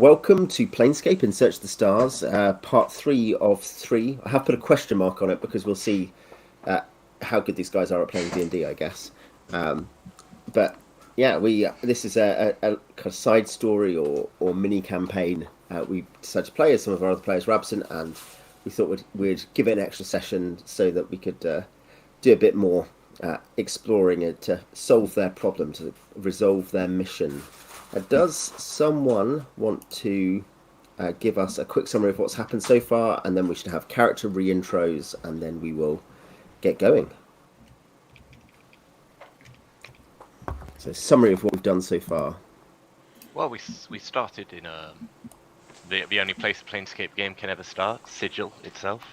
welcome to Planescape in Search of the Stars, part 3 of 3. I have put a question mark on it because we'll see how good these guys are at playing D&D, I guess. But yeah, this is a kind of side story or mini campaign. We decided to play as some of our other players were absent, and we thought we'd give it an extra session so that we could do a bit more exploring it to solve their problem, to resolve their mission. Does someone want to give us a quick summary of what's happened so far, and then we should have character re-intros, and then we will get going. So, summary of what we've done so far. Well, we started in the only place a Planescape game can ever start, Sigil itself.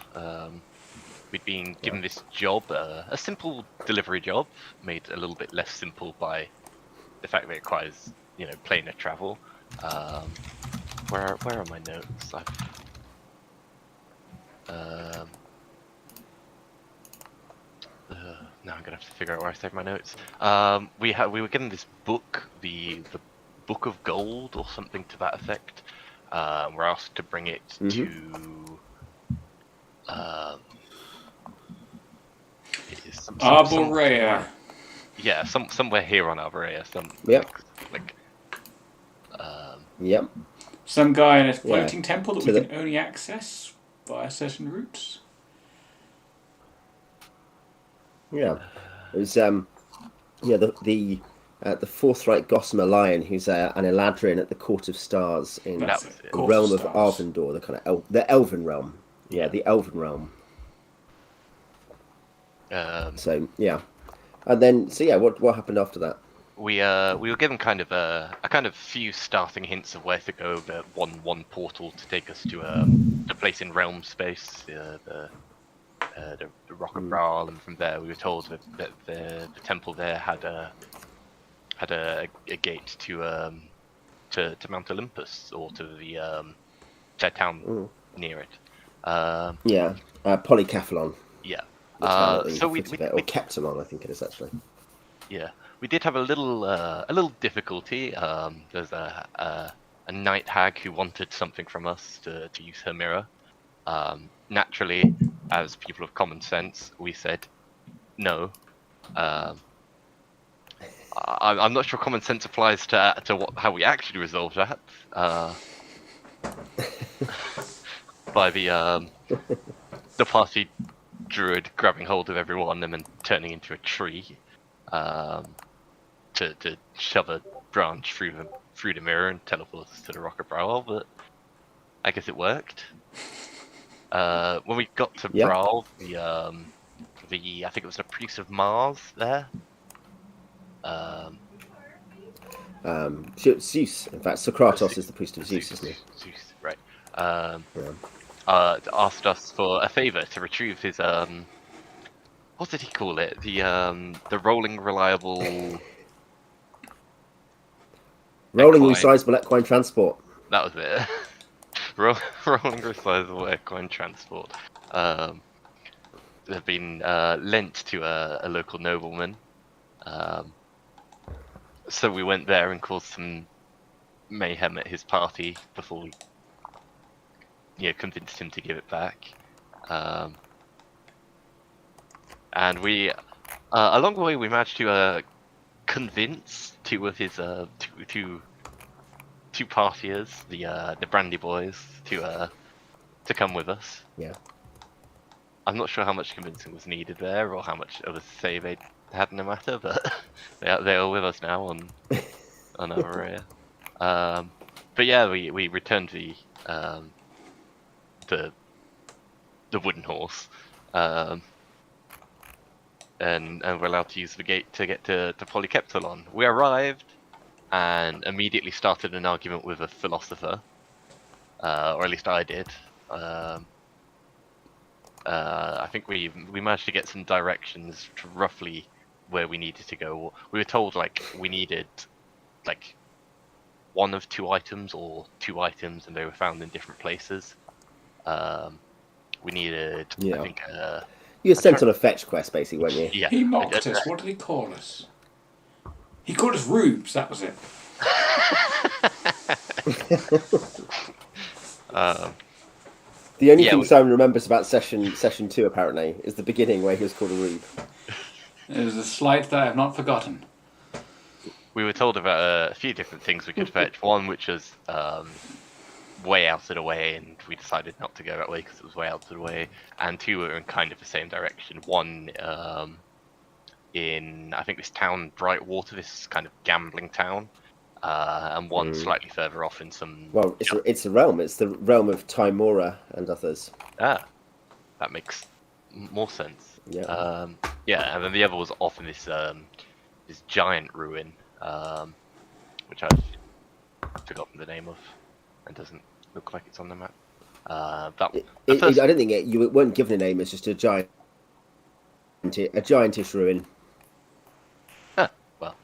We'd been given this job, a simple delivery job, made a little bit less simple by the fact that it requires, planar travel. Where are my notes? Now I'm gonna have to figure out where I saved my notes. We were given this book, the Book of Gold or something to that effect. We're asked to bring it to Arborea. Yeah, somewhere here on Arborea. Some guy in a floating temple that we can only access via certain routes. Yeah, it was the forthright Gossamer Lion, who's an Eladrin at the Court of Stars in the Realm of Arvandor, the kind of the Elven realm. Yeah, the Elven realm. And then what happened after that? We were given kind of a few starting hints of where to go. The one portal to take us to a place in realm space, the Rock of Bral, and from there we were told that the temple there had a gate to Mount Olympus, or to the town near it. Polycephalon. Yeah. So or Keptalon, I think it is actually. Yeah, we did have a little difficulty. There's a night hag who wanted something from us to use her mirror. Naturally, as people of common sense, we said no. I'm not sure common sense applies to how we actually resolved that. By the party druid grabbing hold of everyone and then turning into a tree to shove a branch through the mirror and teleport us to the Rock of Bral, but I guess it worked. When we got to Bral, I think it was the priest of Mars there. Zeus. In fact, Socrates is the priest of Zeus, isn't he? Zeus, right. Asked us for a favour to retrieve his what did he call it? The rolling reliable resizable equine transport. That was it. Rolling resizable equine transport. They've been lent to a local nobleman. So we went there and caused some mayhem at his party before we convinced him to give it back. And we, along the way, we managed to convince two of his two partiers, the Brandy Boys, to come with us. Yeah. I'm not sure how much convincing was needed there, or how much of a say they had in the matter, but they are with us now on our area. But yeah, we returned the wooden horse, and we're allowed to use the gate to get to Polycephalon. We arrived and immediately started an argument with a philosopher, or at least I did. I think we managed to get some directions to roughly where we needed to go. We were told we needed one of two items or two items, and they were found in different places. We needed, I think. You were sent on a fetch quest, basically, weren't you? Yeah. He mocked us. What did he call us? He called us rubes. That was it. The only thing Simon remembers about session 2, apparently, is the beginning where he was called a rube. It was a slight that I have not forgotten. We were told about a few different things we could fetch. One which was way out of the way, and we decided not to go that way because it was way out of the way. And two were in kind of the same direction. One in, I think, this town, Brightwater, this kind of gambling town. And one slightly further off in some... Well, it's a realm. It's the realm of Timora and others. Ah, that makes more sense. Yeah. Yeah, and then the other was off in this this giant ruin, which I've forgotten the name of, and doesn't look like it's on the map. I don't think you weren't given a name. It's just a giantish ruin. Well,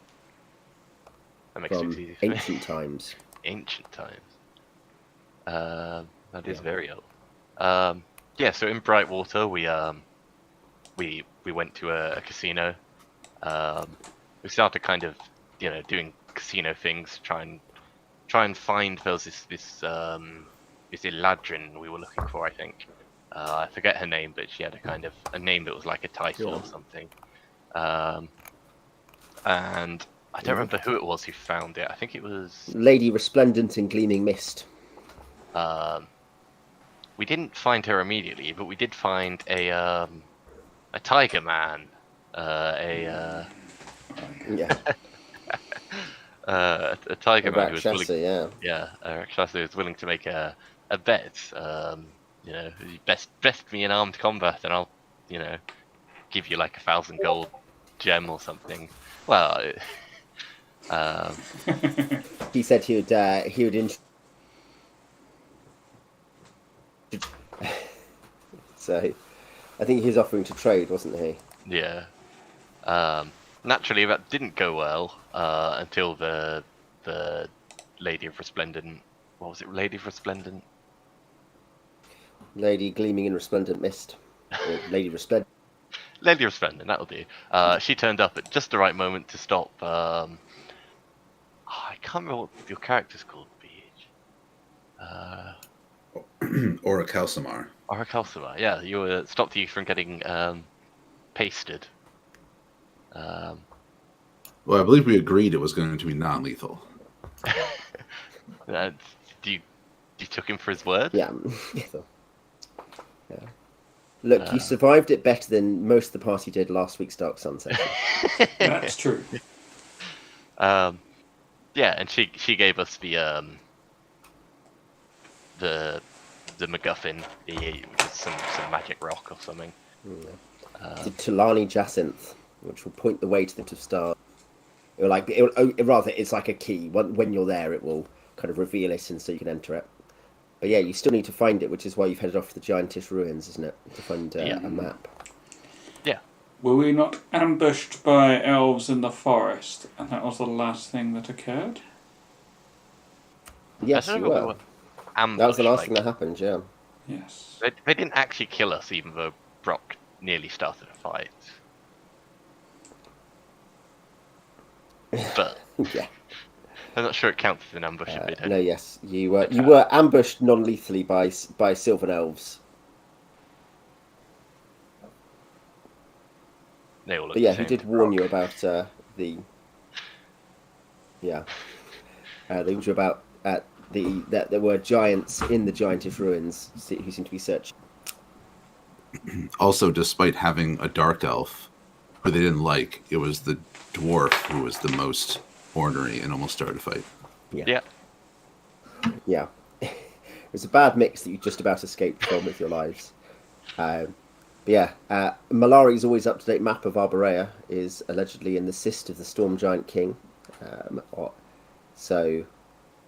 that makes from it easy for ancient me. times. Ancient times. That is very old. Yeah, so in Brightwater, we went to a casino. We started kind of, doing casino things, try and find. There was this Eladrin we were looking for, I think. I forget her name, but she had a name that was like a title or something. And I don't remember who it was who found it. I think it was Lady Resplendent in Gleaming Mist. We didn't find her immediately, but we did find a tiger man. A tiger man who was willing. A Rakshasa who was willing to make a bet. Best me in armed combat, and I'll, give you like 1,000 gold gem or something. Well, he said he would. So, I think he was offering to trade, wasn't he? Yeah. Naturally, that didn't go well until the Lady of Resplendent. What was it? Lady of Resplendent. Lady Gleaming in Resplendent Mist. Or Lady Resplendent. Lady Resplendent, that'll do. She turned up at just the right moment to stop. I can't remember what your character's called, BH. Orichalcimar. Orichalcimar, yeah. You stopped you from getting pasted. Well, I believe we agreed it was going to be non-lethal. You took him for his word? Yeah. Yeah. Look, you survived it better than most of the party did last week's Dark Sun session. That's true. Yeah, and she gave us the MacGuffin, which is some magic rock or something. The Tulani Jacinth, which will point the way to the stars. It's like a key. When you're there, it will kind of reveal it, and so you can enter it. But yeah, you still need to find it, which is why you've headed off to the Giantish Ruins, isn't it? To find a map. Yeah. Were we not ambushed by elves in the forest, and that was the last thing that occurred? Yes, you were. Ambushed, that was the last thing that happened, yeah. Yes. They didn't actually kill us, even though Brock nearly started a fight. But yeah. I'm not sure it counts as an ambush if they don't. No, yes, you were ambushed non-lethally by Sylvan elves. They all look but yeah, he did warn you about they warned you about that there were giants in the Giantish Ruins who seem to be searching. Also, despite having a dark elf who they didn't like, it was the dwarf who was the most ornery and almost started a fight. Yeah. It was a bad mix that you just about escaped from with your lives. Malari's always up-to-date map of Arborea is allegedly in the cyst of the Storm Giant King. So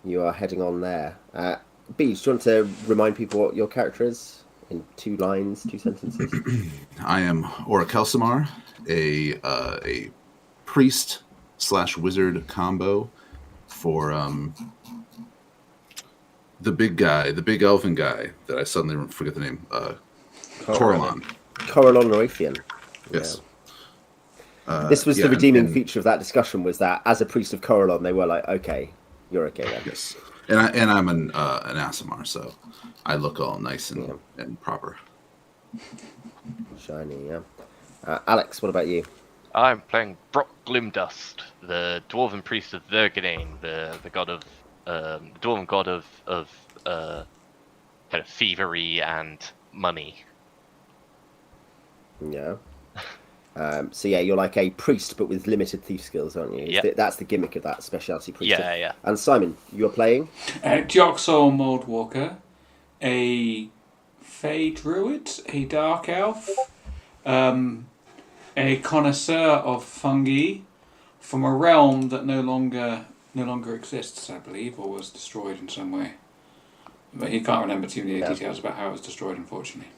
you are heading on there. Beej, do you want to remind people what your character is in 2 lines, 2 sentences? I am Orichalcimar, a priest/wizard combo for the big elven guy that I suddenly forget the name. Corellon. Corellon Norathian. Yes. Yeah. This was the redeeming feature of that discussion, was that as a priest of Corellon, they were like, okay, you're okay then. Yes. And I'm an Asimar, so I look all nice and proper. Shiny, yeah. Alex, what about you? I'm playing Brock Gloomdust, the dwarven priest of Vergenane, the god of the dwarven god of kind of thievery and money. Yeah. So yeah, you're like a priest, but with limited thief skills, aren't you? Yeah. That's the gimmick of that specialty priesthood. Yeah. And Simon, you're playing? Joxor Moldwalker, a Fey Druid, a Dark Elf, a connoisseur of fungi from a realm that no longer exists, I believe, or was destroyed in some way. But he can't remember too many details about how it was destroyed, unfortunately.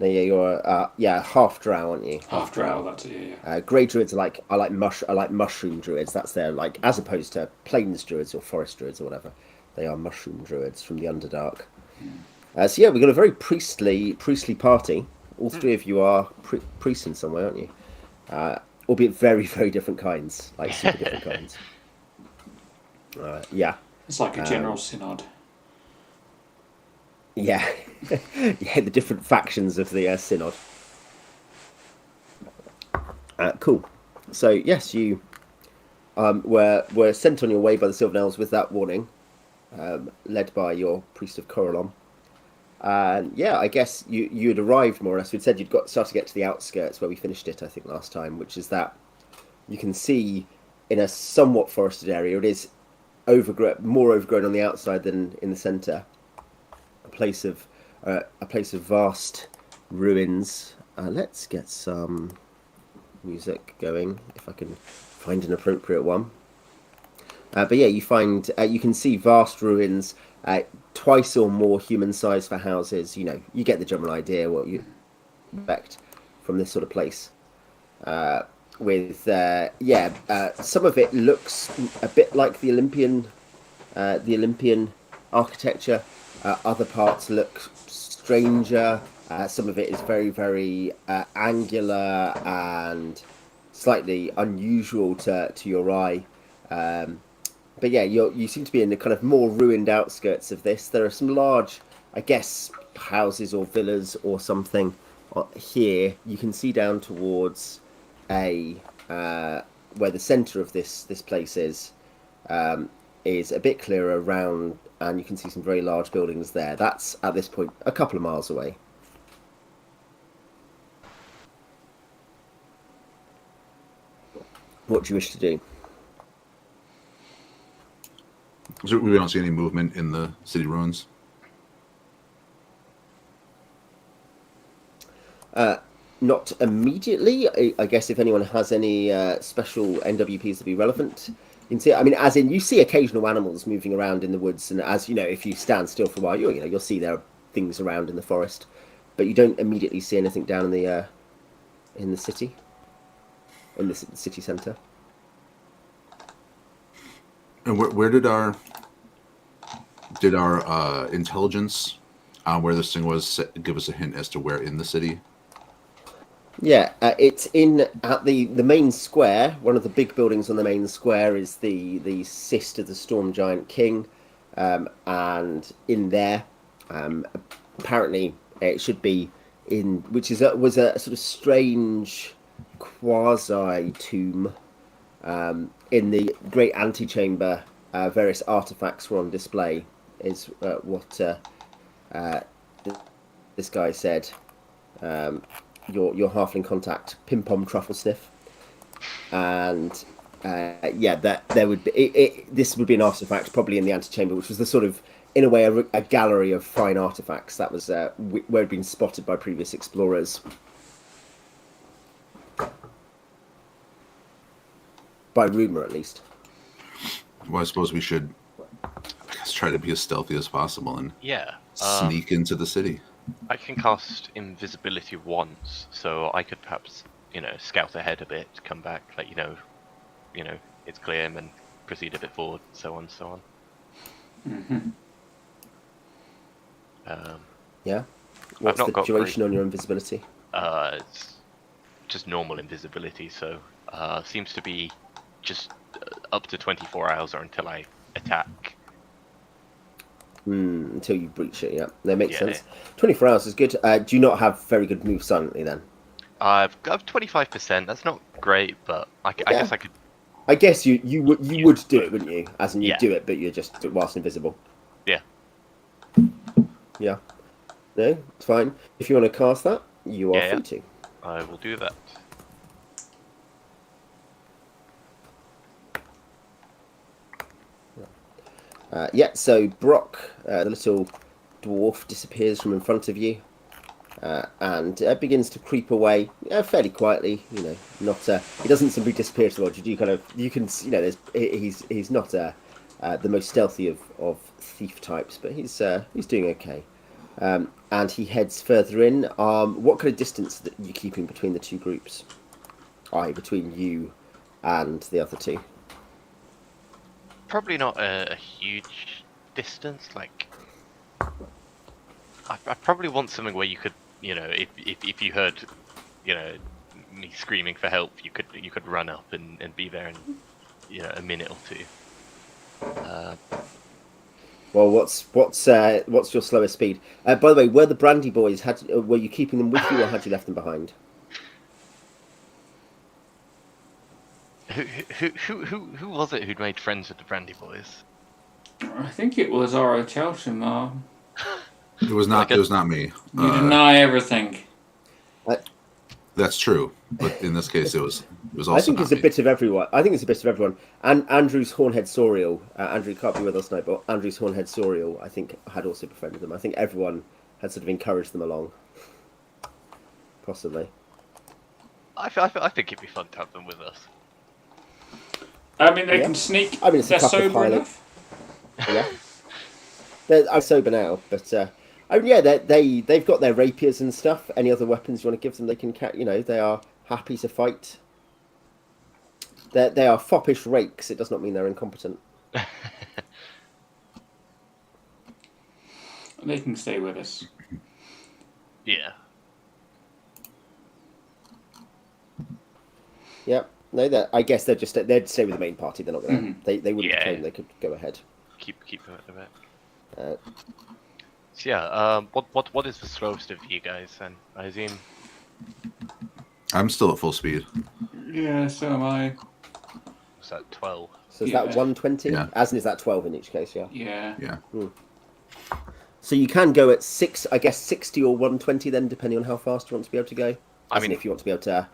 No, yeah, you're half drow, aren't you? Half drow, that's it. Yeah. Grey druids are I like mushroom druids. That's their as opposed to plains druids or forest druids or whatever. They are mushroom druids from the Underdark. So yeah, we've got a very priestly party. All three of you are priests in some way, aren't you? Albeit very, very different kinds, like super different kinds. Yeah. It's like a general synod. Yeah, yeah, the different factions of the synod. Cool. So yes, you were sent on your way by the Sylvan Elves with that warning, led by your priest of Corellon. And yeah, I guess you had arrived more or less. We'd said you'd started to get to the outskirts where we finished it, I think, last time, which is that you can see in a somewhat forested area. It is more overgrown on the outside than in the centre. A place of vast ruins. Let's get some music going if I can find an appropriate one. But yeah, you can see vast ruins, twice or more human size for houses. You know, you get the general idea what you expect from this sort of place. Some of it looks a bit like the Olympian architecture. Other parts look stranger. Some of it is very, very angular and slightly unusual to your eye. But yeah, you seem to be in the kind of more ruined outskirts of this. There are some large, I guess, houses or villas or something here. You can see down towards where the centre of this place is a bit clearer around, and you can see some very large buildings there. That's at this point a couple of miles away. What do you wish to do? So we don't see any movement in the city ruins. Not immediately. I guess if anyone has any special NWPs to be relevant, you can see. I mean, as in you see occasional animals moving around in the woods, and as you know, if you stand still for a while, you'll see there are things around in the forest, but you don't immediately see anything down in the city, in the city centre. And where did our intelligence where this thing was give us a hint as to where in the city? Yeah, it's at the main square. One of the big buildings on the main square is the Cyst of the Storm Giant King, and in there, apparently it should be was a sort of strange quasi tomb. In the great antechamber, various artifacts were on display. Is what this guy said. Your halfling contact, Pimpom Truffle Sniff, and that there would be this would be an artifact probably in the antechamber, which was the sort of in a way a gallery of fine artifacts that was where had been spotted by previous explorers. By rumour, at least. Well, I suppose we should try to be as stealthy as possible and sneak into the city. I can cast invisibility once, so I could perhaps, scout ahead a bit, come back, let you know, it's clear, and then proceed a bit forward, so on, so on. Mm-hmm. Yeah. What's the duration on your invisibility? It's just normal invisibility, so seems to be just up to 24 hours or until I attack. Until you breach it, yeah. That makes Yeah, sense. 24 hours is good. Do you not have very good move silently then? I've got 25%. That's not great, but I guess I could. I guess you would do it, wouldn't you? As in, you Yeah. do it, but you're just whilst invisible. Yeah. Yeah. No, it's fine. If you want to cast that, you are Yeah, free yeah. to. I will do that. Yeah, so Brock, the little dwarf, disappears from in front of you and begins to creep away fairly quietly. You know, not he doesn't simply disappear towards you. You can he's not the most stealthy of thief types, but he's doing okay. And he heads further in. What kind of distance are you keeping between the two groups? Between you and the other two. Probably not a huge distance. Like, I probably want something where you could, if you heard, me screaming for help, you could run up and be there in, a minute or two. Well, what's your slowest speed? By the way, were the Brandy boys were you keeping them with you, or had you left them behind? Who was it who'd made friends with the Brandy boys? I think it was our Cheltenham. It was not. It was not me. You deny everything. That's true, but in this case, it was also. I think not it's a me. bit of everyone. And Andrew's Hornhead Sorial. Andrew can't be with us now, but Andrew's Hornhead Sorial, I think, had also befriended them. I think everyone had sort of encouraged them along. Possibly. I think it'd be fun to have them with us. I mean, they can sneak. I mean, it's a they're couple of sober pilots. enough. Yeah. I'm sober now, but they've got their rapiers and stuff. Any other weapons you want to give them, they can. They are happy to fight. They are foppish rakes. It does not mean they're incompetent. They can stay with us. Yeah. Yep. No, I guess they'd stay with the main party. They're not going to. They wouldn't claim they could go ahead. Keep it a bit. Uh, What is the slowest of you guys then? I assume. I'm still at full speed. Yeah, so am I. Was that 12? So is that 120? Yeah. As in, is that 12 in each case? Yeah. Yeah. Yeah. So you can go at 60 or 120 then, depending on how fast you want to be able to go. As in, if you want to be able to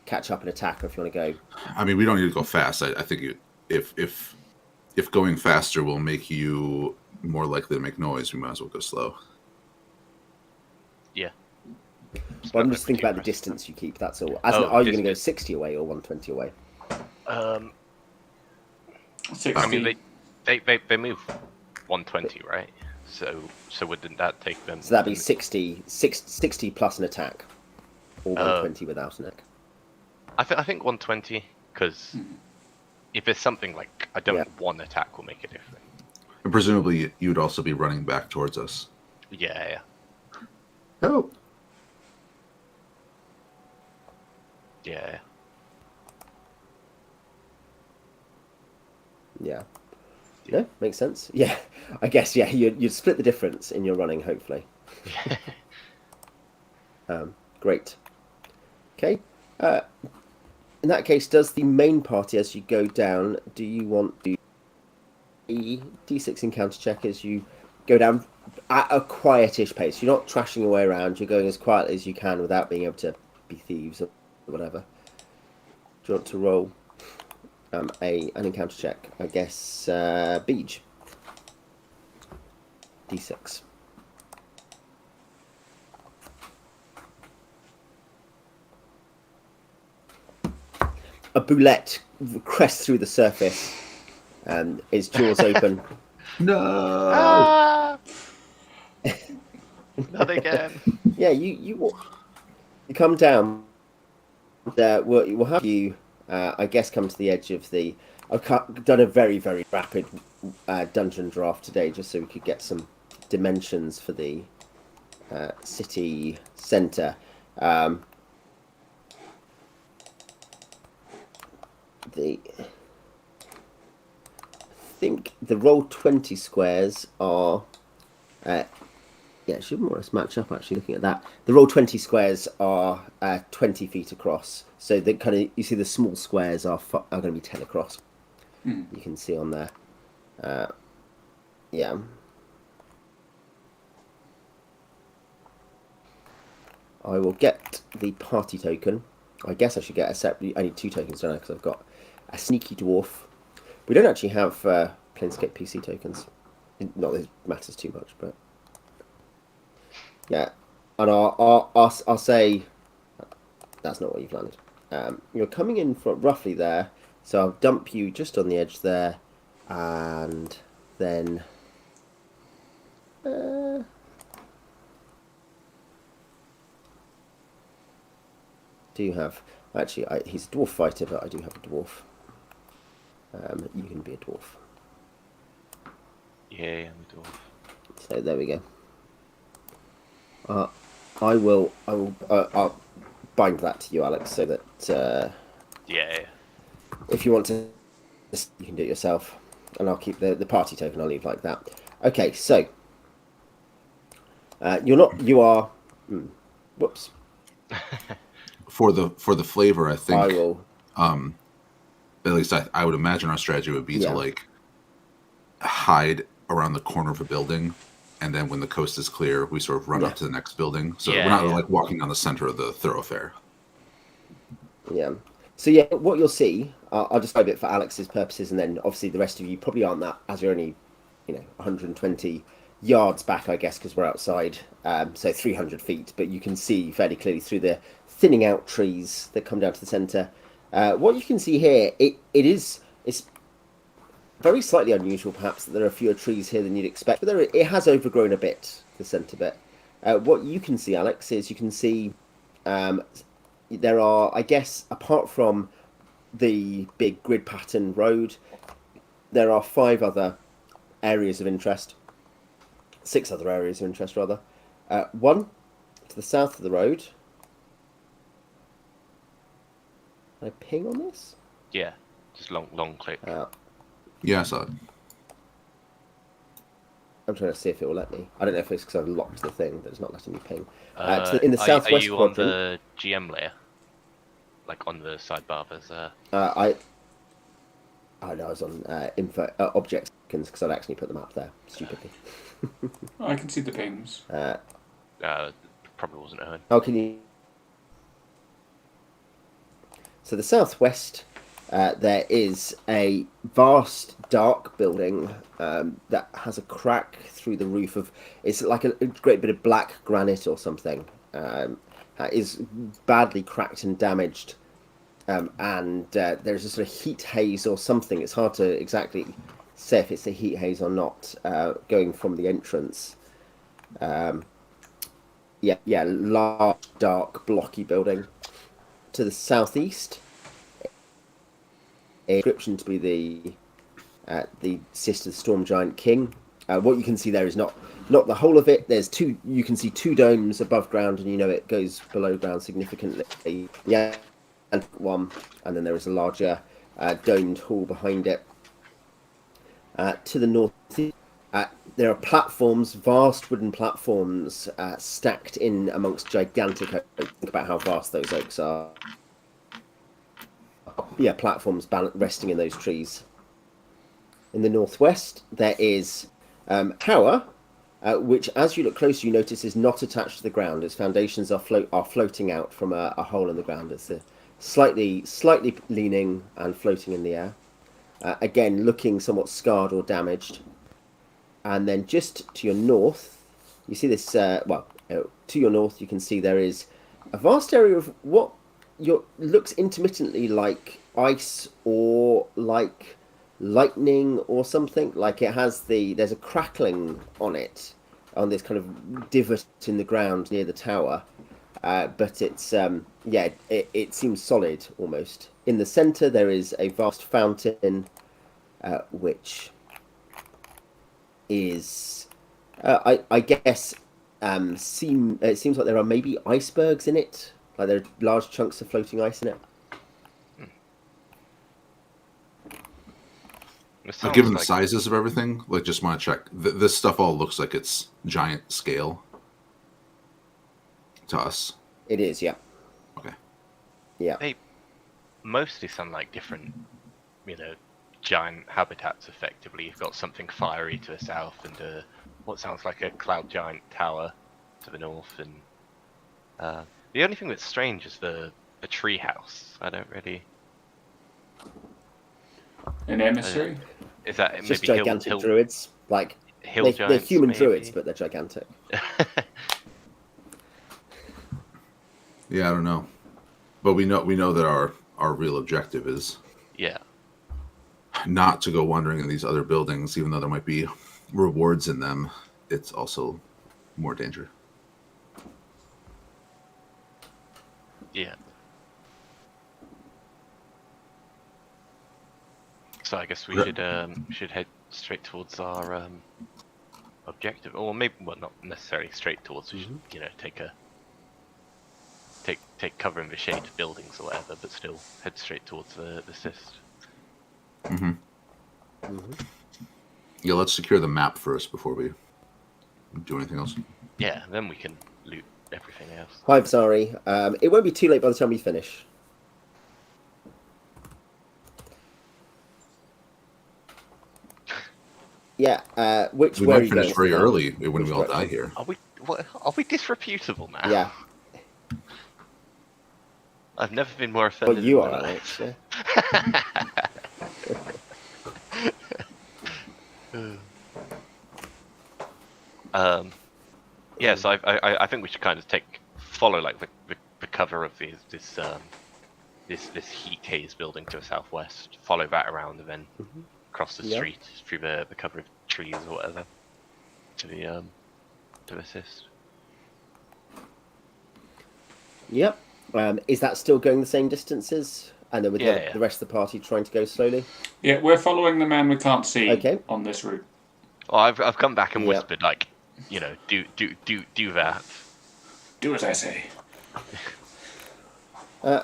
catch up and attack, or if you want to go. I mean, we don't need to go fast. I think if going faster will make you more likely to make noise, we might as well go slow. Yeah. Well, I'm just thinking about the distance you keep. That's all. As in, are you going to go 60 away or 120 away? 60. I mean, they move 120, right? So wouldn't that take them? So that'd be 60 plus an attack, or 120 without an attack. I think 120, because if it's something like I don't one attack will make a difference. And presumably, you would also be running back towards us. Yeah. Oh. Yeah. Yeah. No, makes sense. Yeah, I guess. Yeah, you'd split the difference in your running, hopefully. Great. Okay. In that case, does the main party, as you go down, do you want to D6 encounter check as you go down at a quietish pace? You're not trashing your way around. You're going as quietly as you can without being able to be thieves or whatever. Do you want to roll an encounter check? I guess Beej. D6. A boulette crests through the surface and its jaws open. No. Not again. Yeah, you come down. We'll have you, I guess, come to the edge of the. I've done a very, very rapid dungeon draft today, just so we could get some dimensions for the city centre. think the roll 20 squares are. Yeah, it should more or less match up actually. Looking at that, the roll 20 squares are 20 feet across. So the kind of you see the small squares are going to be 10 across. Hmm. You can see on there. Yeah. I will get the party token. I guess I should get a separate. I need 2 tokens, don't I? Because I've got a sneaky dwarf. We don't actually have Planescape PC tokens. Not that it matters too much, but yeah. And I'll say that's not what you've landed. You're coming in from roughly there, so I'll dump you just on the edge there, and then. Do you have actually? He's a dwarf fighter, but I do have a dwarf. You can be a dwarf. Yeah, I'm a dwarf. So there we go. I will. I'll bind that to you, Alex, so that Yeah. if you want to, you can do it yourself, and I'll keep the party token. I'll leave like that. Okay, so you're not. You are. Whoops. For the flavor, I think I will. at least I would imagine our strategy would be to like hide around the corner of a building, and then when the coast is clear, we sort of run up to the next building. So we're not like walking down the center of the thoroughfare. Yeah. So yeah, what you'll see, I'll describe it for Alex's purposes, and then obviously the rest of you probably aren't that, as you're only, 120 yards back, I guess, because we're outside, so 300 feet. But you can see fairly clearly through the thinning out trees that come down to the centre. What you can see here, it's very slightly unusual, perhaps, that there are fewer trees here than you'd expect, but it has overgrown a bit, the centre bit. What you can see, Alex, is you can see there are, I guess, apart from the big grid pattern road, there are 5 other areas of interest. 6 other areas of interest, rather. One to the south of the road. Can I ping on this? Yeah, just long click. Yeah, I saw it. I'm trying to see if it will let me. I don't know if it's because I've locked the thing that it's not letting me ping. In the are southwest you quadrant. on the GM layer? Like on the sidebar, there's I was on info objects because I'd actually put them up there stupidly. I can see the pings. probably wasn't heard. How can you? So the southwest, there is a vast dark building that has a crack through the roof of. It's like a great bit of black granite or something. Is badly cracked and damaged, and there's a sort of heat haze or something. It's hard to exactly say if it's a heat haze or not, going from the entrance. Large, dark, blocky building. To the southeast, a description to be the sister of the Storm Giant King. What you can see there is not the whole of it. There's 2. You can see 2 domes above ground, and it goes below ground significantly. Yeah, and one, and then there is a larger domed hall behind it. To the north, there are platforms, vast wooden platforms, stacked in amongst gigantic oaks. Think about how vast those oaks are. Yeah, platforms resting in those trees. In the northwest, there is tower, which, as you look closer, you notice is not attached to the ground. Its foundations are floating out from a hole in the ground. It's slightly leaning and floating in the air. Again, looking somewhat scarred or damaged. And then just to your north, you see this. To your north, you can see there is a vast area of what looks intermittently like ice or like lightning or something. Like there's a crackling on it, on this kind of divot in the ground near the tower. But it's it seems solid almost. In the centre, there is a vast fountain, which is, I guess, it seems like there are maybe icebergs in it. Like there are large chunks of floating ice in it. Given the sizes of everything, like, just want to check. This stuff all looks like it's giant scale to us. It is, yeah. Okay. Yeah. They mostly sound like different, giant habitats. Effectively, you've got something fiery to the south, and what sounds like a cloud giant tower to the north. And the only thing that's strange is the tree house. I don't really. An emissary? Is that It's just maybe gigantic druids? Like hill they're giants, human maybe? druids, but they're gigantic. Yeah, I don't know, but we know that our real objective is not to go wandering in these other buildings, even though there might be rewards in them. It's also more danger. Yeah. So I guess we should head straight towards our objective, or maybe not necessarily straight towards. We should take cover in the shade of buildings or whatever, but still head straight towards the cyst. Yeah, let's secure the map first before we do anything else. Yeah, then we can loot everything else. Hi, sorry. It won't be too late by the time we finish. Yeah, We where are might you finish going very now? early when we all die here. Are we disreputable now? Yeah. I've never been more offended. Well, you in are, my Alex. life. Yeah. Yeah, so I think we should kind of follow like the cover of this heat haze building to the southwest. Follow that around and then cross the street through the cover of trees or whatever to the cyst. Yep. Is that still going the same distances? And then with the rest of the party trying to go slowly? Yeah, we're following the man we can't see on this route. Well, I've come back and whispered like, do that. Do as I say.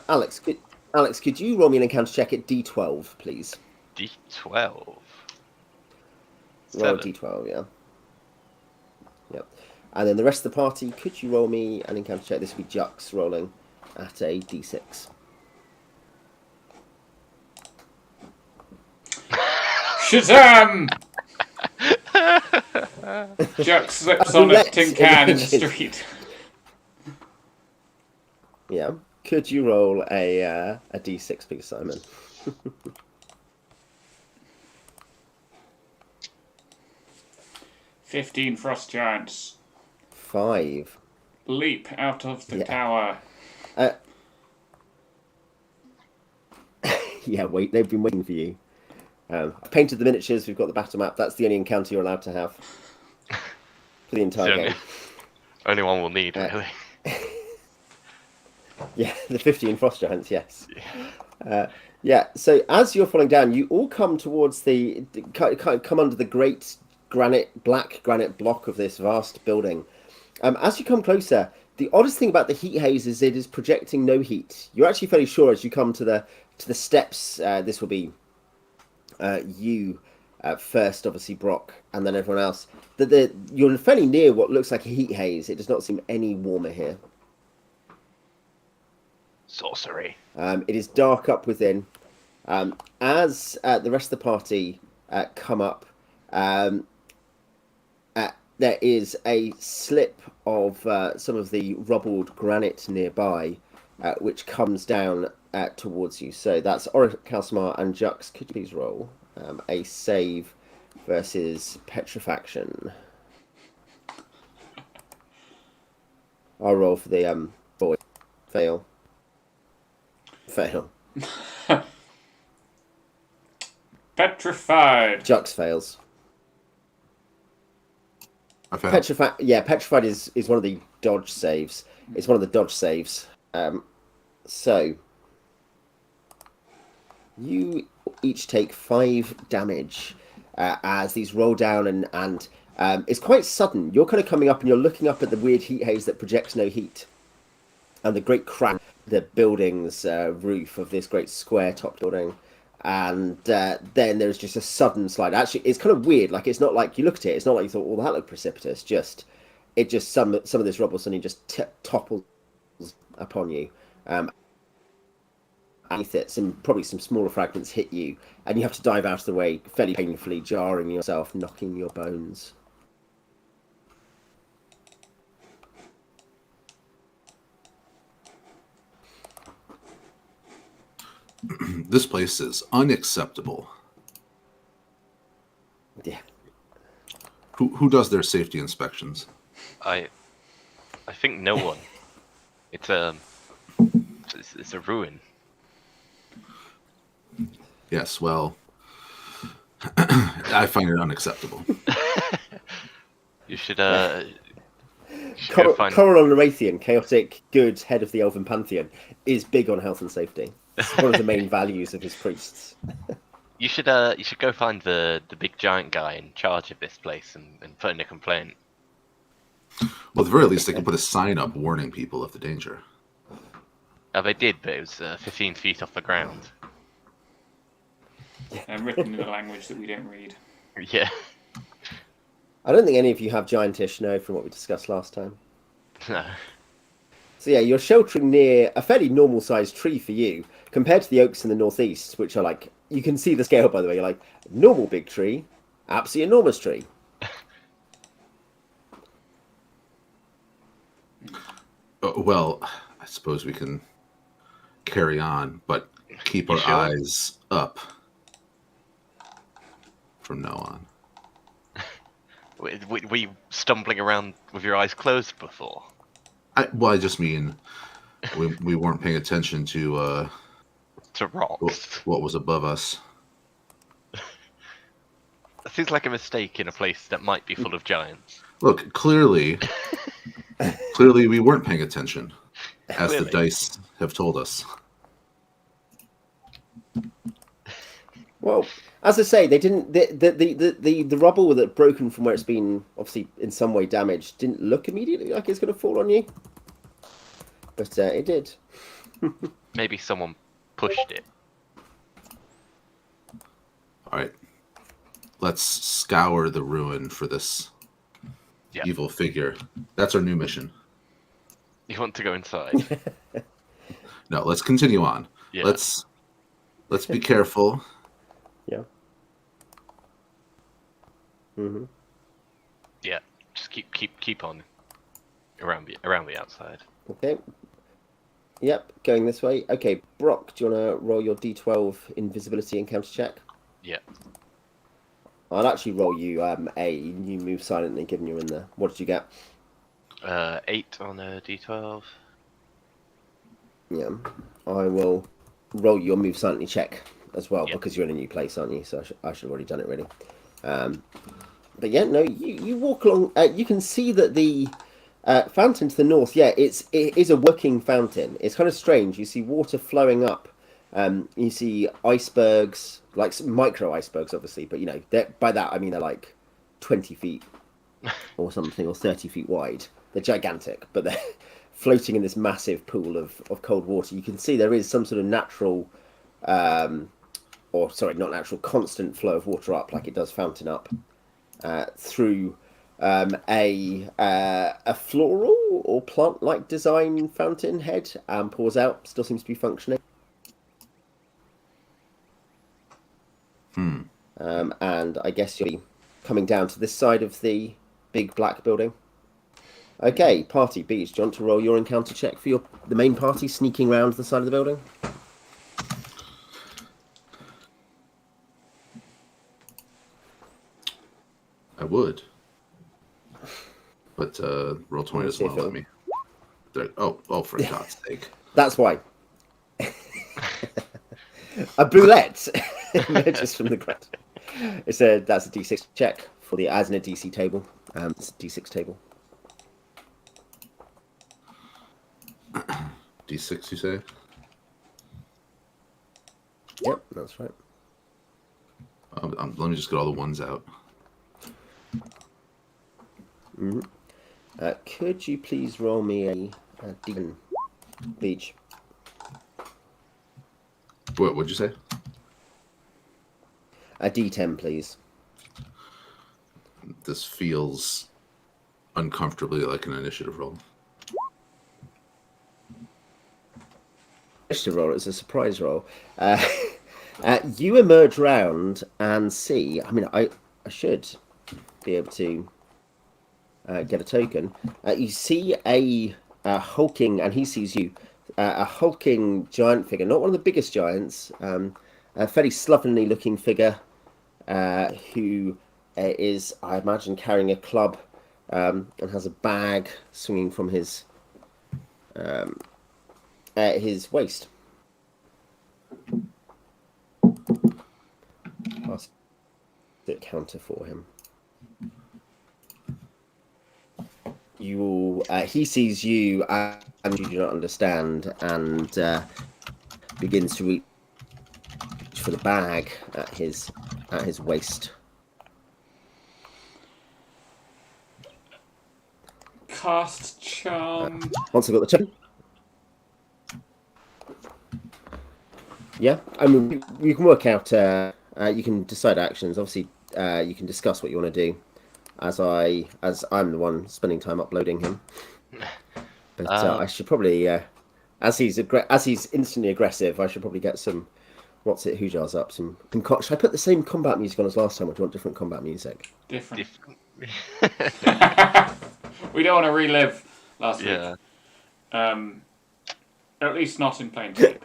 Alex, could you roll me an encounter check at D12, please? D12. Roll a D12, yeah. Yep. And then the rest of the party, could you roll me an encounter check? This would be Jux rolling at a D6. Shazam! Jux slips on a tin can in the street. Yeah. Could you roll a D6, please, Simon? 15 frost giants. 5. Leap out of the tower. Yeah, wait, they've been waiting for you. I painted the miniatures, we've got the battle map. That's the only encounter you're allowed to have for the entire game. Only one we'll need, really. Yeah, the 15 frost giants, yes. Yeah, so as you're falling down, you all come towards come under the great black granite block of this vast building. As you come closer, the oddest thing about the heat haze is it is projecting no heat. You're actually fairly sure as you come to the steps, this will be you first, obviously Brock, and then everyone else, that you're fairly near what looks like a heat haze. It does not seem any warmer here. Sorcery. It is dark up within. As the rest of the party come up, there is a slip of some of the rubbled granite nearby, which comes down towards you. So that's Oric, Kalsmar, and Jux. Could you please roll a save versus petrifaction? I'll roll for the boy. Fail. Petrified. Jux fails. I failed. Petrified is one of the dodge saves. It's one of the dodge saves. So you each take 5 damage as these roll down, and it's quite sudden. You're kind of coming up and you're looking up at the weird heat haze that projects no heat, and the great crack, the building's roof of this great square top building. and then there's just a sudden slide. Actually, it's kind of weird. Like, it's not like you look at it. It's not like you thought, "Oh, that looked precipitous." Some of this rubble suddenly just topples upon you. Underneath it, probably some smaller fragments hit you, and you have to dive out of the way fairly painfully, jarring yourself, knocking your bones. This place is unacceptable. Yeah. Who does their safety inspections? I think no one. It's a ruin. Yes, well, I find it unacceptable. You should go find... Coralon Narathian, chaotic good head of the Elven Pantheon, is big on health and safety. It's one of the main values of his priests. You should go find the big giant guy in charge of this place and put in a complaint. Well, at the very least, they can put a sign up warning people of the danger. Oh, they did, but it was 15 feet off the ground. And written in a language that we don't read. Yeah. I don't think any of you have Giantish, no, from what we discussed last time. No. So yeah, you're sheltering near a fairly normal-sized tree for you, compared to the oaks in the northeast, which are like, you can see the scale, by the way. You're like, normal big tree, absolutely enormous tree. Well, I suppose we can carry on, but keep our eyes up from now on. Were you stumbling around with your eyes closed before? I just mean we weren't paying attention to rocks. what was above us. That seems like a mistake in a place that might be full of giants. Look, clearly we weren't paying attention, as the dice have told us. Well, as I say, they didn't. The rubble that broken from where it's been obviously in some way damaged didn't look immediately like it's going to fall on you, but it did. Maybe someone pushed it. All right, let's scour the ruin for this evil figure. That's our new mission. You want to go inside? No, let's continue on. Yeah. Let's be careful. Yeah. Mm-hmm. Yeah. Just keep on around the outside. Okay. Yep, going this way. Okay, Brock, do you want to roll your D12 invisibility encounter check? Yeah. I'll actually roll you a new move silently, given you're in there. What did you get? 8 on a D12. Yeah, I will roll your move silently check as well, Yep. because you're in a new place, aren't you? So I should have already done it, really. But yeah, no, you walk along. You can see that the fountain to the north, it is a working fountain. It's kind of strange. You see water flowing up. You see icebergs, like some micro icebergs, obviously, but by that I mean they're like 20 feet or something, or 30 feet wide. They're gigantic, but they're floating in this massive pool of cold water. You can see there is some sort of natural, not natural, constant flow of water up, like it does fountain up through a floral or plant-like design fountain head, and pours out. Still seems to be functioning. And I guess you'll be coming down to this side of the big black building. Okay, party Beach, do you want to roll your encounter check for the main party sneaking around the side of the building? I would. But roll 20 doesn't want to let me. Oh, for God's sake. That's why. A boulette emerges from the ground. That's a D6 check for the as in a DC table. It's a D6 table. D6, you say? Yep, that's right. Let me just get all the ones out. Mm-hmm. Could you please roll me a D10, Beach? What'd you say? A D10, please. This feels uncomfortably like an initiative roll. Initiative roll. It's a surprise roll. You emerge round and see. I mean, I should be able to get a token. You see a hulking, and he sees you. A hulking giant figure, not one of the biggest giants. A fairly slovenly looking figure, who is, I imagine, carrying a club, and has a bag swinging from his waist. I'll set counter for him. He sees you and you do not understand, and begins to reach for the bag at his waist. Cast charm. Once I've got the token. Yeah, I mean, you can work out. You can decide actions. Obviously, you can discuss what you want to do. As I'm the one spending time uploading him. But I should probably, as he's instantly aggressive, I should probably get some. What's it? Hujar's up. Should I put the same combat music on as last time, or do you want different combat music? Different. We don't want to relive last week. At least not in Planescape.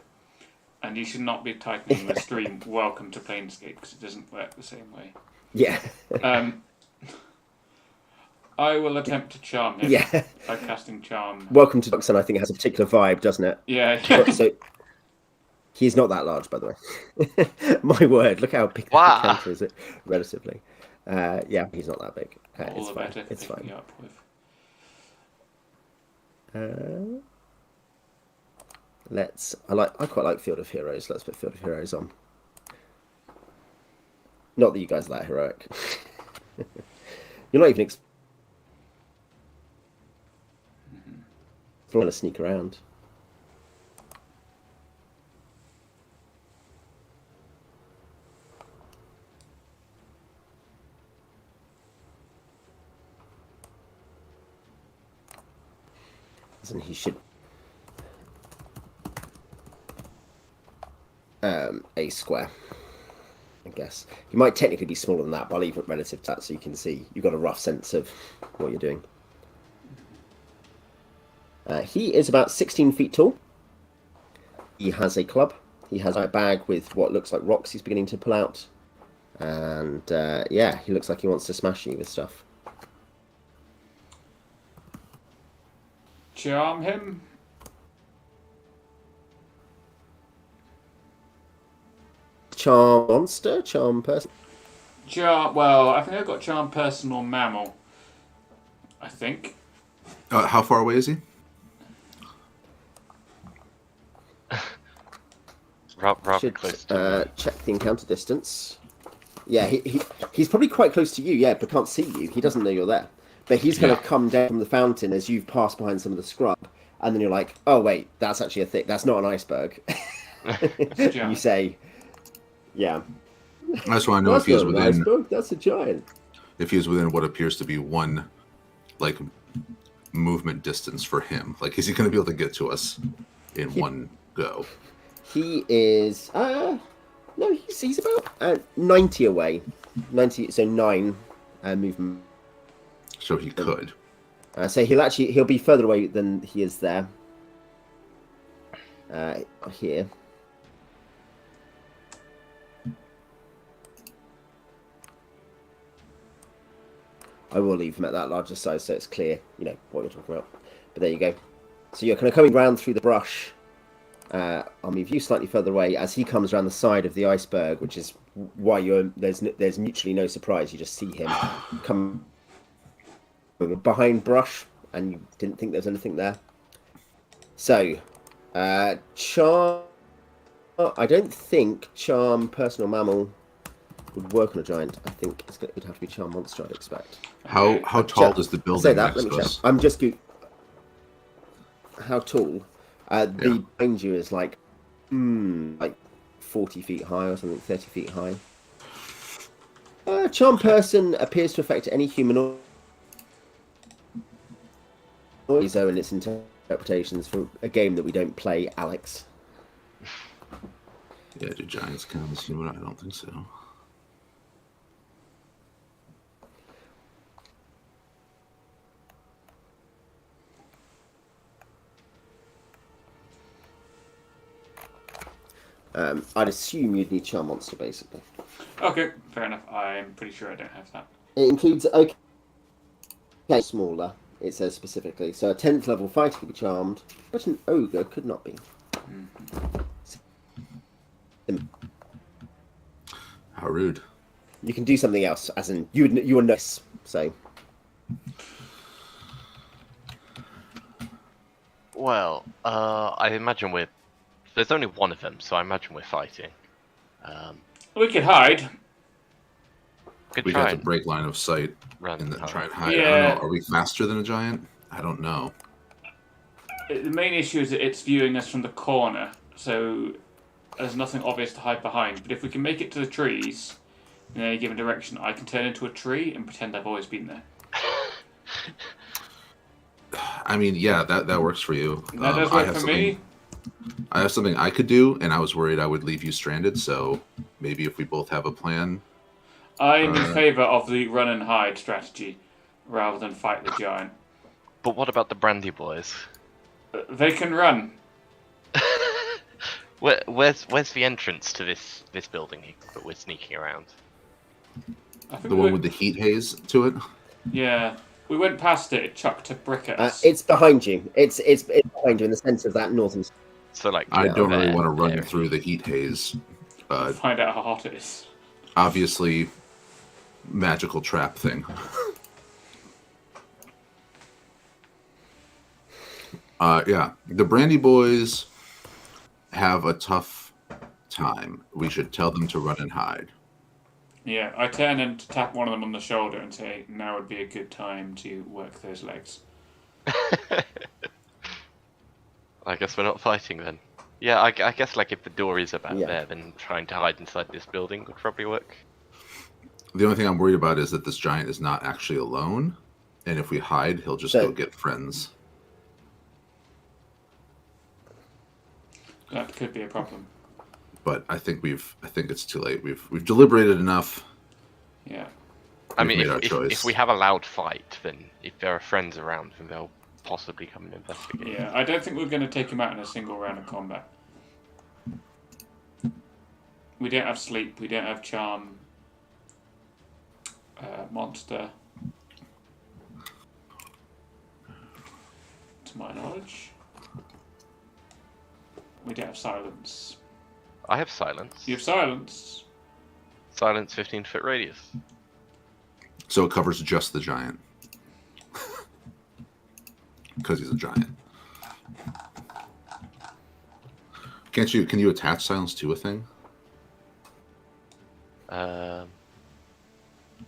And you should not be typing the stream "Welcome to Planescape" because it doesn't work the same way. Yeah. I will attempt to charm him. Yeah. By casting charm. Welcome to Duxon, I think, has a particular vibe, doesn't it? Yeah. So he's not that large, by the way. My word, look how big the counter is. It relatively. Yeah, he's not that big. All the better. It's fine. Up with. I quite like Field of Heroes. Let's put Field of Heroes on. Not that you guys are that heroic. You're not even trying to sneak around. And he should a square, I guess. He might technically be smaller than that, but I'll leave it relative to that so you can see. You've got a rough sense of what you're doing. He is about 16 feet tall. He has a club. He has a bag with what looks like rocks he's beginning to pull out. And yeah, he looks like he wants to smash you with stuff. Charm him. Charm monster? Charm person? Well, I think I've got charm person or mammal. I think. How far away is he? Rather close to check the encounter distance. Yeah, he's probably quite close to you, yeah, but can't see you. He doesn't know you're there. But he's going to come down from the fountain as you've passed behind some of the scrub, and then you're like, oh wait, that's actually a thing. That's not an iceberg. You say, yeah. That's why I know if he is within. Iceberg? That's a giant. If he is within what appears to be one, like, movement distance for him, like, is he going to be able to get to us in one go? He is. No, he's about 90 away. 90, so 9 movement. So he could. So he'll be further away than he is there. Here. I will leave him at that larger size so it's clear, what you're talking about. But there you go. So you're kind of coming round through the brush. I'll move you slightly further away as he comes around the side of the iceberg, which is why there's mutually no surprise. You just see him come behind brush, and you didn't think there was anything there. So, charm. I don't think charm personal mammal would work on a giant. I think it'd have to be charm monster, I'd expect. How tall does the building say that, next let me to check. us? I'm just how tall? The behind you is like 40 feet high or something, 30 feet high. Charm person appears to affect any humanoid and its interpretations for a game that we don't play, Alex. Yeah, do giants count as human? I don't think so. I'd assume you'd need Charm Monster, basically. Okay, fair enough. I'm pretty sure I don't have that. It includes smaller, it says specifically. So a 10th level fighter could be charmed, but an ogre could not be. How rude. You can do something else, as in you were nice. So. Well, I imagine there's only one of them, so I imagine we're fighting. We could hide. We got to break line of sight and try and hide. Yeah. I don't know. Are we faster than a giant? I don't know. The main issue is that it's viewing us from the corner, so there's nothing obvious to hide behind. But if we can make it to the trees in any given direction, I can turn into a tree and pretend I've always been there. I mean, yeah, that works for you. That does work for me. I have something I could do, and I was worried I would leave you stranded, so maybe if we both have a plan. I'm in favour of the run and hide strategy rather than fight the giant. But what about the Brandy Boys? They can run. Where's the entrance to this building that we're sneaking around? I think The one with the heat haze to it? Yeah. We went past it chucked a brick at us. It's behind you. It's behind you in the centre of that northern. So like, I don't really want to run through the heat haze. Find out how hot it is. Obviously, magical trap thing. Yeah, the Brandy Boys have a tough time. We should tell them to run and hide. Yeah, I turn and tap one of them on the shoulder and say, now would be a good time to work those legs. I guess we're not fighting then. Yeah, I guess like if the door is about there, then trying to hide inside this building would probably work. The only thing I'm worried about is that this giant is not actually alone, and if we hide, he'll just go get friends. That could be a problem. But I think it's too late. We've deliberated enough. Yeah. I mean, if we have a loud fight, then if there are friends around, then they'll possibly come and investigate. Yeah, I don't think we're going to take him out in a single round of combat. We don't have sleep. We don't have charm. Monster. To my knowledge. We don't have silence. I have silence. You have silence. Silence 15-foot radius. So it covers just the giant. Because he's a giant. Can you attach silence to a thing?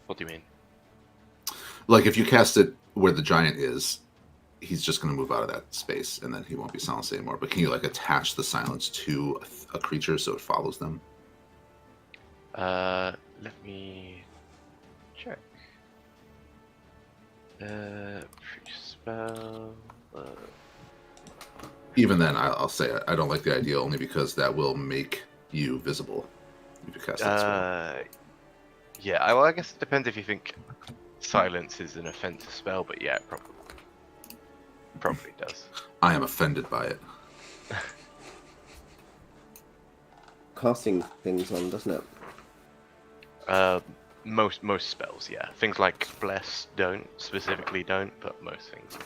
What do you mean? Like if you cast it where the giant is, he's just going to move out of that space and then he won't be silenced anymore. But can you like attach the silence to a creature so it follows them? Let me check. Spell. Even then, I'll say I don't like the idea only because that will make you visible if you cast that spell. Yeah, well, I guess it depends if you think silence is an offensive spell, but yeah, it probably does. I am offended by it. Casting things on, doesn't it? Most spells, yeah. Things like Bless specifically don't, but most things.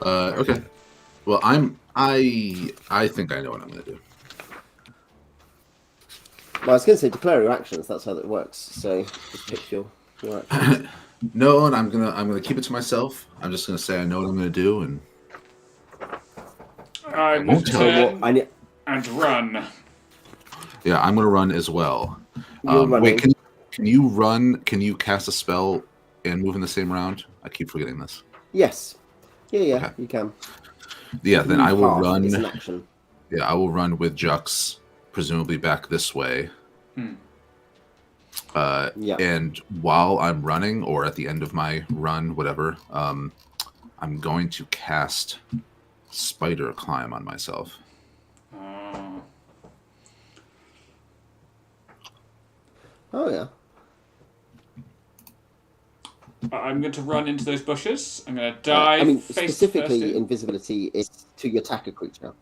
Okay. Well, I think I know what I'm going to do. Well, I was going to say declare your actions. That's how that works. So just pick your actions. No, and I'm gonna keep it to myself. I'm just gonna say I know what I'm gonna do, and I won't turn and run. Yeah, I'm gonna run as well. Wait, can you run? Can you cast a spell and move in the same round? I keep forgetting this. Yes. Yeah, Okay. You can. Yeah, then I will run. It's an action. Yeah, I will run with Jux, presumably back this way. And while I'm running, or at the end of my run, whatever, I'm going to cast Spider Climb on myself. Oh yeah. I'm going to run into those bushes. I'm going to dive. I mean, face specifically, first invisibility is to attack a creature.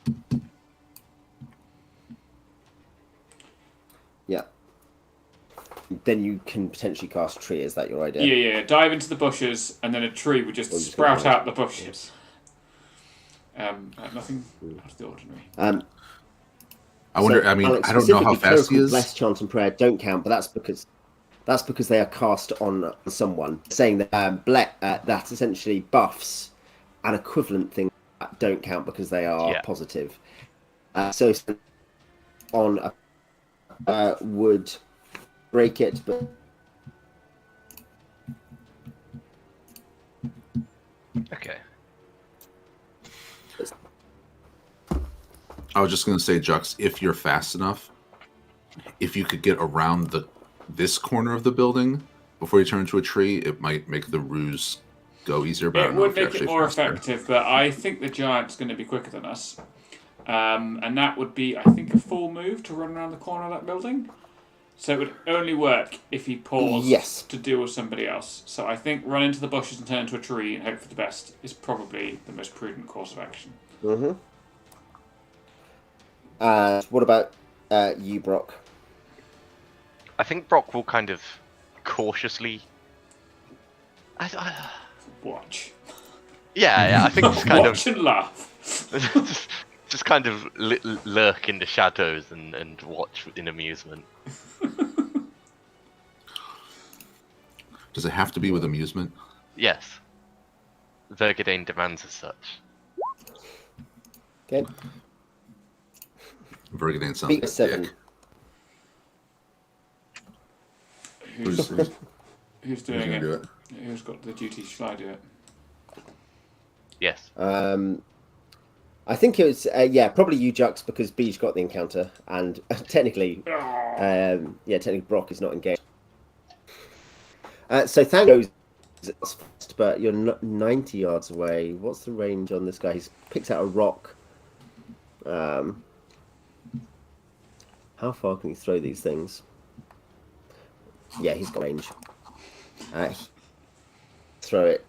Yeah. Then you can potentially cast Tree. Is that your idea? Yeah. Dive into the bushes, and then a tree would just sprout out the bushes. Nothing out of the ordinary. I wonder. I mean, Alex, I don't know how fast he is. Bless, Chant, and Prayer don't count, but that's because they are cast on someone. Saying that that essentially buffs an equivalent thing that don't count because they are positive. So on would break it, but Okay. I was just going to say, Jux, if you're fast enough, if you could get around this corner of the building before you turn into a tree, it might make the ruse go easier. But It would make it more effective, but I think the giant's going to be quicker than us. And that would be, I think, a full move to run around the corner of that building. So it would only work if he paused to deal with somebody else. So I think run into the bushes and turn into a tree and hope for the best is probably the most prudent course of action. Mm-hmm. What about you, Brock? I think Brock will kind of cautiously... Watch. Yeah, I think just kind Watch and laugh. just kind of lurk in the shadows and watch in amusement. Does it have to be with amusement? Yes. Vergadane demands as such. Okay. Vergadane sounds like 7. Who's doing it? Do it? Who's got the duty? Shall I do it? Yes. I think it was probably you, Jux, because Beej got the encounter, and technically, technically Brock is not engaged. So Thang goes fast, but you're 90 yards away. What's the range on this guy? He's picked out a rock. How far can he throw these things? Yeah, he's got range. Throw it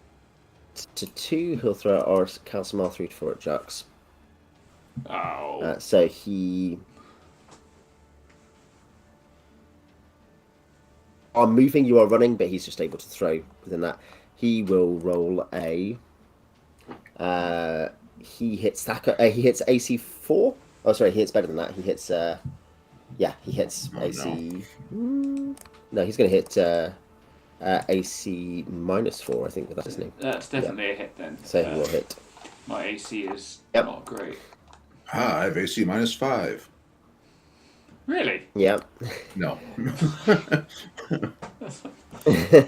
to 2. He'll throw it or cast some R3 for it, Jux. Oh. So he are moving, you are running, but he's just able to throw within that. He will roll a. He hits he hits AC 4. Oh, sorry, he hits better than that. He hits. He hits AC. No, he's going to hit AC -4. I think that's his name. That's definitely a hit then. So he will hit. My AC is not great. I have AC -5. Really? Yeah. No.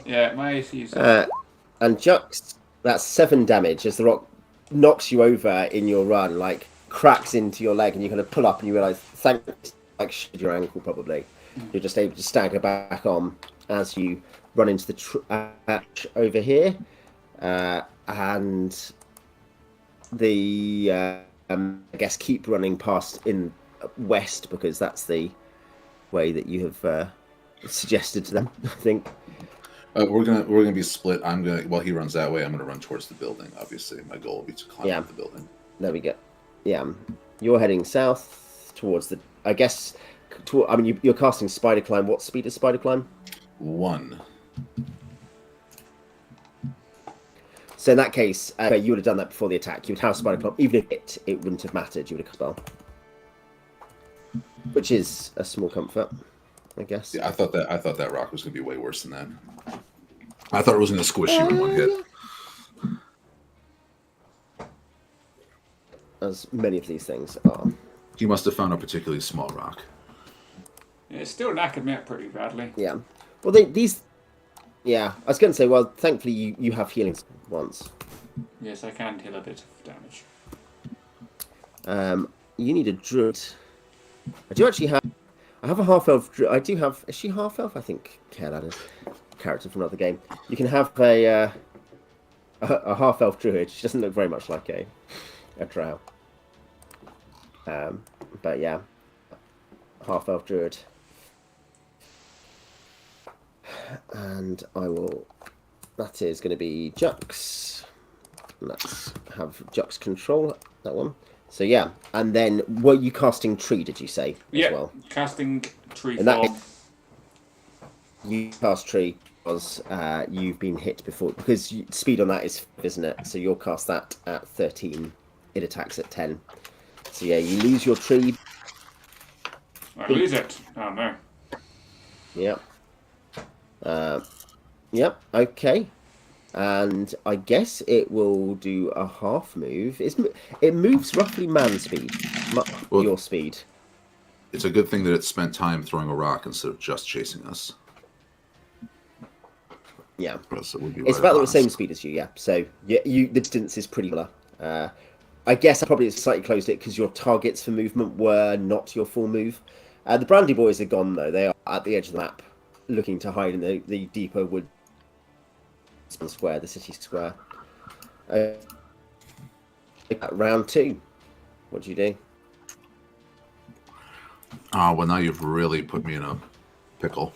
Yeah, my AC is. And Jux, that's 7 damage as the rock knocks you over in your run, like cracks into your leg, and you kind of pull up and you realise, thanks, like your ankle probably. You're just able to stagger back on as you run into the trash over here, and the I guess keep running past in west because that's the way that you have suggested to them. I think we're gonna be split. While he runs that way, I'm gonna run towards the building. Obviously, my goal will be to climb up the building. There we go. Yeah, you're heading south towards the. I guess. I mean, you're casting Spider Climb. What speed is Spider Climb? 1. So in that case, you would have done that before the attack. You would have Spider Climb. Even if it wouldn't have mattered, you would have cast spell. Which is a small comfort, I guess. Yeah, I thought that rock was going to be way worse than that. I thought it was going to squish you in one hit. As many of these things are. You must have found a particularly small rock. Yeah, it still knackered me up pretty badly. Yeah. Well, these... Yeah, I was going to say, well, thankfully you have healing once. Yes, I can heal a bit of damage. You need a druid. I do actually have... I have a half elf. I do have. Is she half elf? I think Caroline is. Character from another game. You can have a half elf druid. She doesn't look very much like a drow. But yeah, half elf druid. And I will. That is going to be Jux. Let's have Jux control that one. So yeah, and then were you casting tree? Did you say as well? Casting tree And form. You cast tree because you've been hit before, because speed on that is 5, isn't it? So you'll cast that at 13. It attacks at 10. So yeah, you lose your tree. I lose it. Oh no. Yep. Yep. Okay. And I guess it will do a half move. It moves roughly man speed, your speed. It's a good thing that it spent time throwing a rock instead of just chasing us. Yeah, it's about the same speed as you. Yeah, so yeah, the distance is pretty similar. I guess I probably slightly closed it because your targets for movement were not your full move. The Brandy Boys are gone though. They are at the edge of the map, looking to hide in the deeper wood square, the city square. Round 2. What do you do? Well, now you've really put me in a pickle.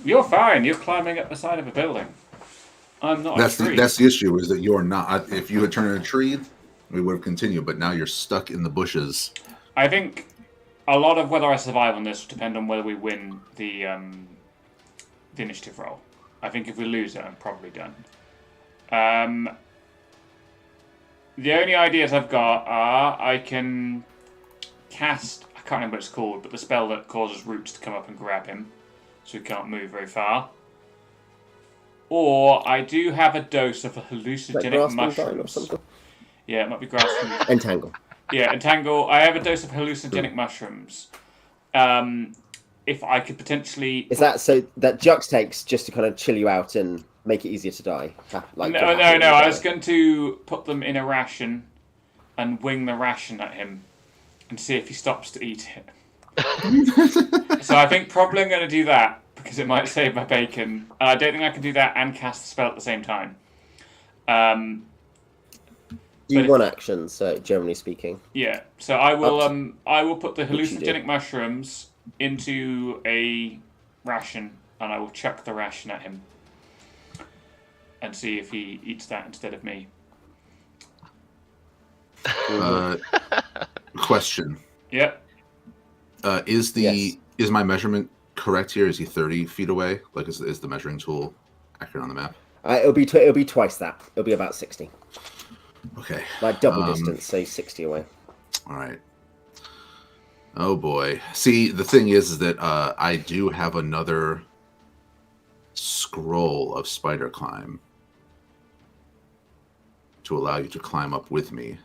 You're fine. You're climbing up the side of a building. I'm not. That's the issue, is that you're not. If you had turned in a tree, we would have continued. But now you're stuck in the bushes. I think a lot of whether I survive on this will depend on whether we win the initiative roll. I think if we lose it, I'm probably done. The only ideas I've got are I can cast. I can't remember what it's called, but the spell that causes roots to come up and grab him, so he can't move very far. Or I do have a dose of hallucinogenic mushrooms. Yeah, it might be grasping. Entangle. Yeah, entangle. I have a dose of hallucinogenic mushrooms. If I could potentially... Is that so that Jux takes just to kind of chill you out and make it easier to die? No. I was going to put them in a ration and wing the ration at him and see if he stops to eat it. So I think probably I'm going to do that because it might save my bacon. I don't think I can do that and cast the spell at the same time. You want actions, so generally speaking. Yeah, so I will put the hallucinogenic mushrooms into a ration and I will chuck the ration at him and see if he eats that instead of me. Question. Yep. Is my measurement correct here? Is he 30 feet away? Like, is the measuring tool accurate on the map? It'll be twice that. It'll be about 60. Okay. Like double distance, say 60 away. All right. Oh boy. See, the thing is that I do have another scroll of spider climb to allow you to climb up with me.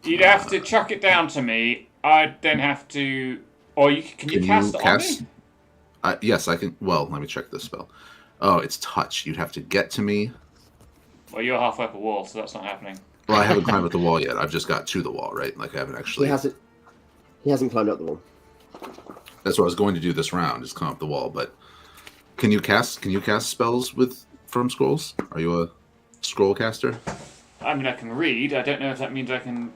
You'd have to chuck it down to me. I'd then have to... Or can you cast it on me? Yes, I can. Well, let me check this spell. Oh, it's touch. You'd have to get to me. Well, you're halfway up a wall, so that's not happening. Well, I haven't climbed up the wall yet. I've just got to the wall, right? Like, I haven't actually... He hasn't climbed up the wall. That's what I was going to do this round, is climb up the wall, but... Can you cast spells from scrolls? Are you a scroll caster? I mean, I can read. I don't know if that means I can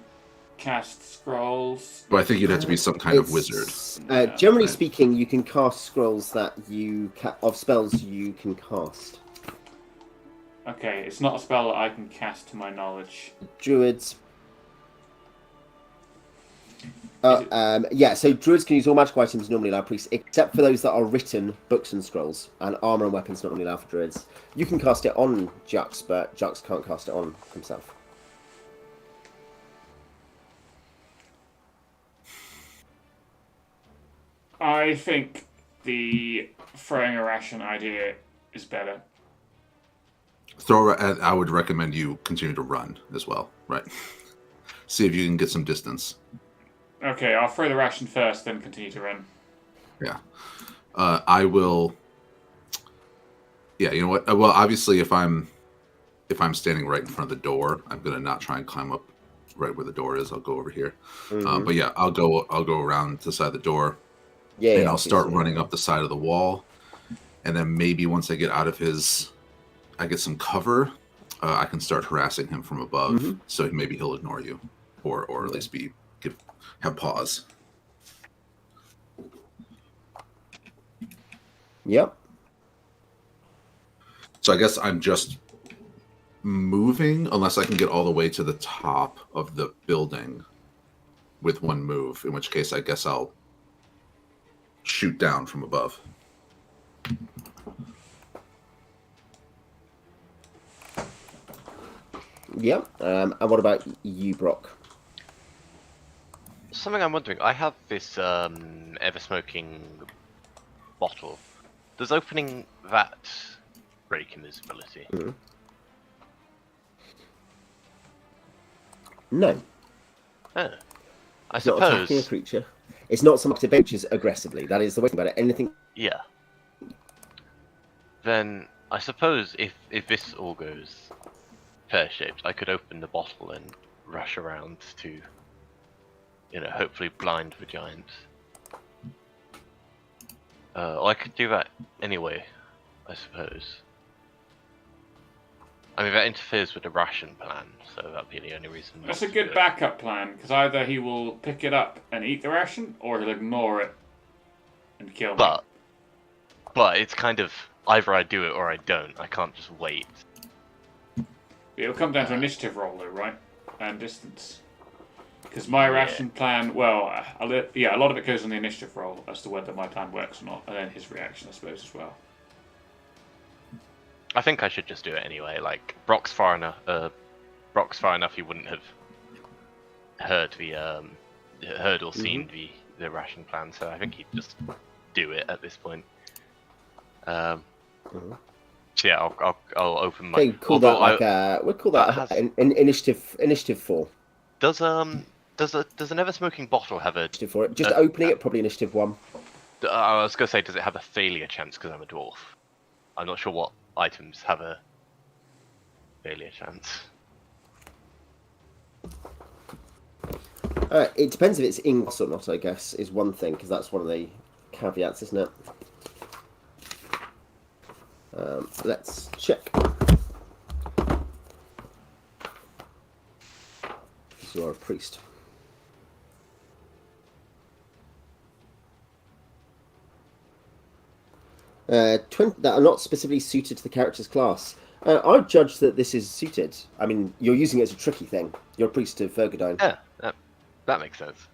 cast scrolls. Well, I think you'd have to be some kind of wizard. Generally speaking, you can cast scrolls that of spells you can cast. Okay, it's not a spell that I can cast to my knowledge. Druids. So druids can use all magical items normally allow priests, except for those that are written books and scrolls, and armor and weapons not normally allowed for druids. You can cast it on Jux, but Jux can't cast it on himself. I think the throwing a ration idea is better. I would recommend you continue to run as well, right? See if you can get some distance. Okay, I'll throw the ration first, then continue to run. Yeah. I will... Yeah, you know what? Well, obviously, if I'm standing right in front of the door, I'm going to not try and climb up right where the door is. I'll go over here. Mm-hmm. But yeah, I'll go around to the side of the door, Yeah, and yeah, I'll start obviously. running up the side of the wall, and then maybe once I get out of I get some cover. I can start harassing him from above, so maybe he'll ignore you, or at least have pause. Yep. So I guess I'm just moving, unless I can get all the way to the top of the building with one move, in which case I guess I'll shoot down from above. Yep. And what about you, Brock? Something I'm wondering. I have this ever-smoking bottle. Does opening that break invisibility? No. Oh. I It's not attacking a suppose. creature. It's not something to ventures aggressively. That is the way about it. Anything. Yeah. Then I suppose if this all goes pear-shaped, I could open the bottle and rush around to, hopefully blind the giant. Or I could do that anyway, I suppose. I mean, that interferes with the ration plan, so that'd be the only reason. That's a good backup plan, because either he will pick it up and eat the ration, or he'll ignore it and kill me. But it's kind of either I do it or I don't. I can't just wait. It'll come down to initiative roll, though, right? And distance. Because my ration plan, well, a lot of it goes on the initiative roll as to whether my plan works or not, and then his reaction, I suppose, as well. I think I should just do it anyway. Like Brock's far enough. He wouldn't have heard or seen the ration plan. So I think he'd just do it at this point. So yeah, I'll open my. Okay, call that we'll call that an initiative 4. Does an ever smoking bottle have a Initiative 4. Just opening it, probably initiative 1. I was gonna say, does it have a failure chance because I'm a dwarf? I'm not sure what items have a failure chance. It depends if it's in glass or not, I guess, is one thing, because that's one of the caveats, isn't it? Let's check. You are a priest. 20 that are not specifically suited to the character's class. I would judge that this is suited. I mean, you're using it as a tricky thing. You're a priest of Fergadine. Yeah, that makes sense.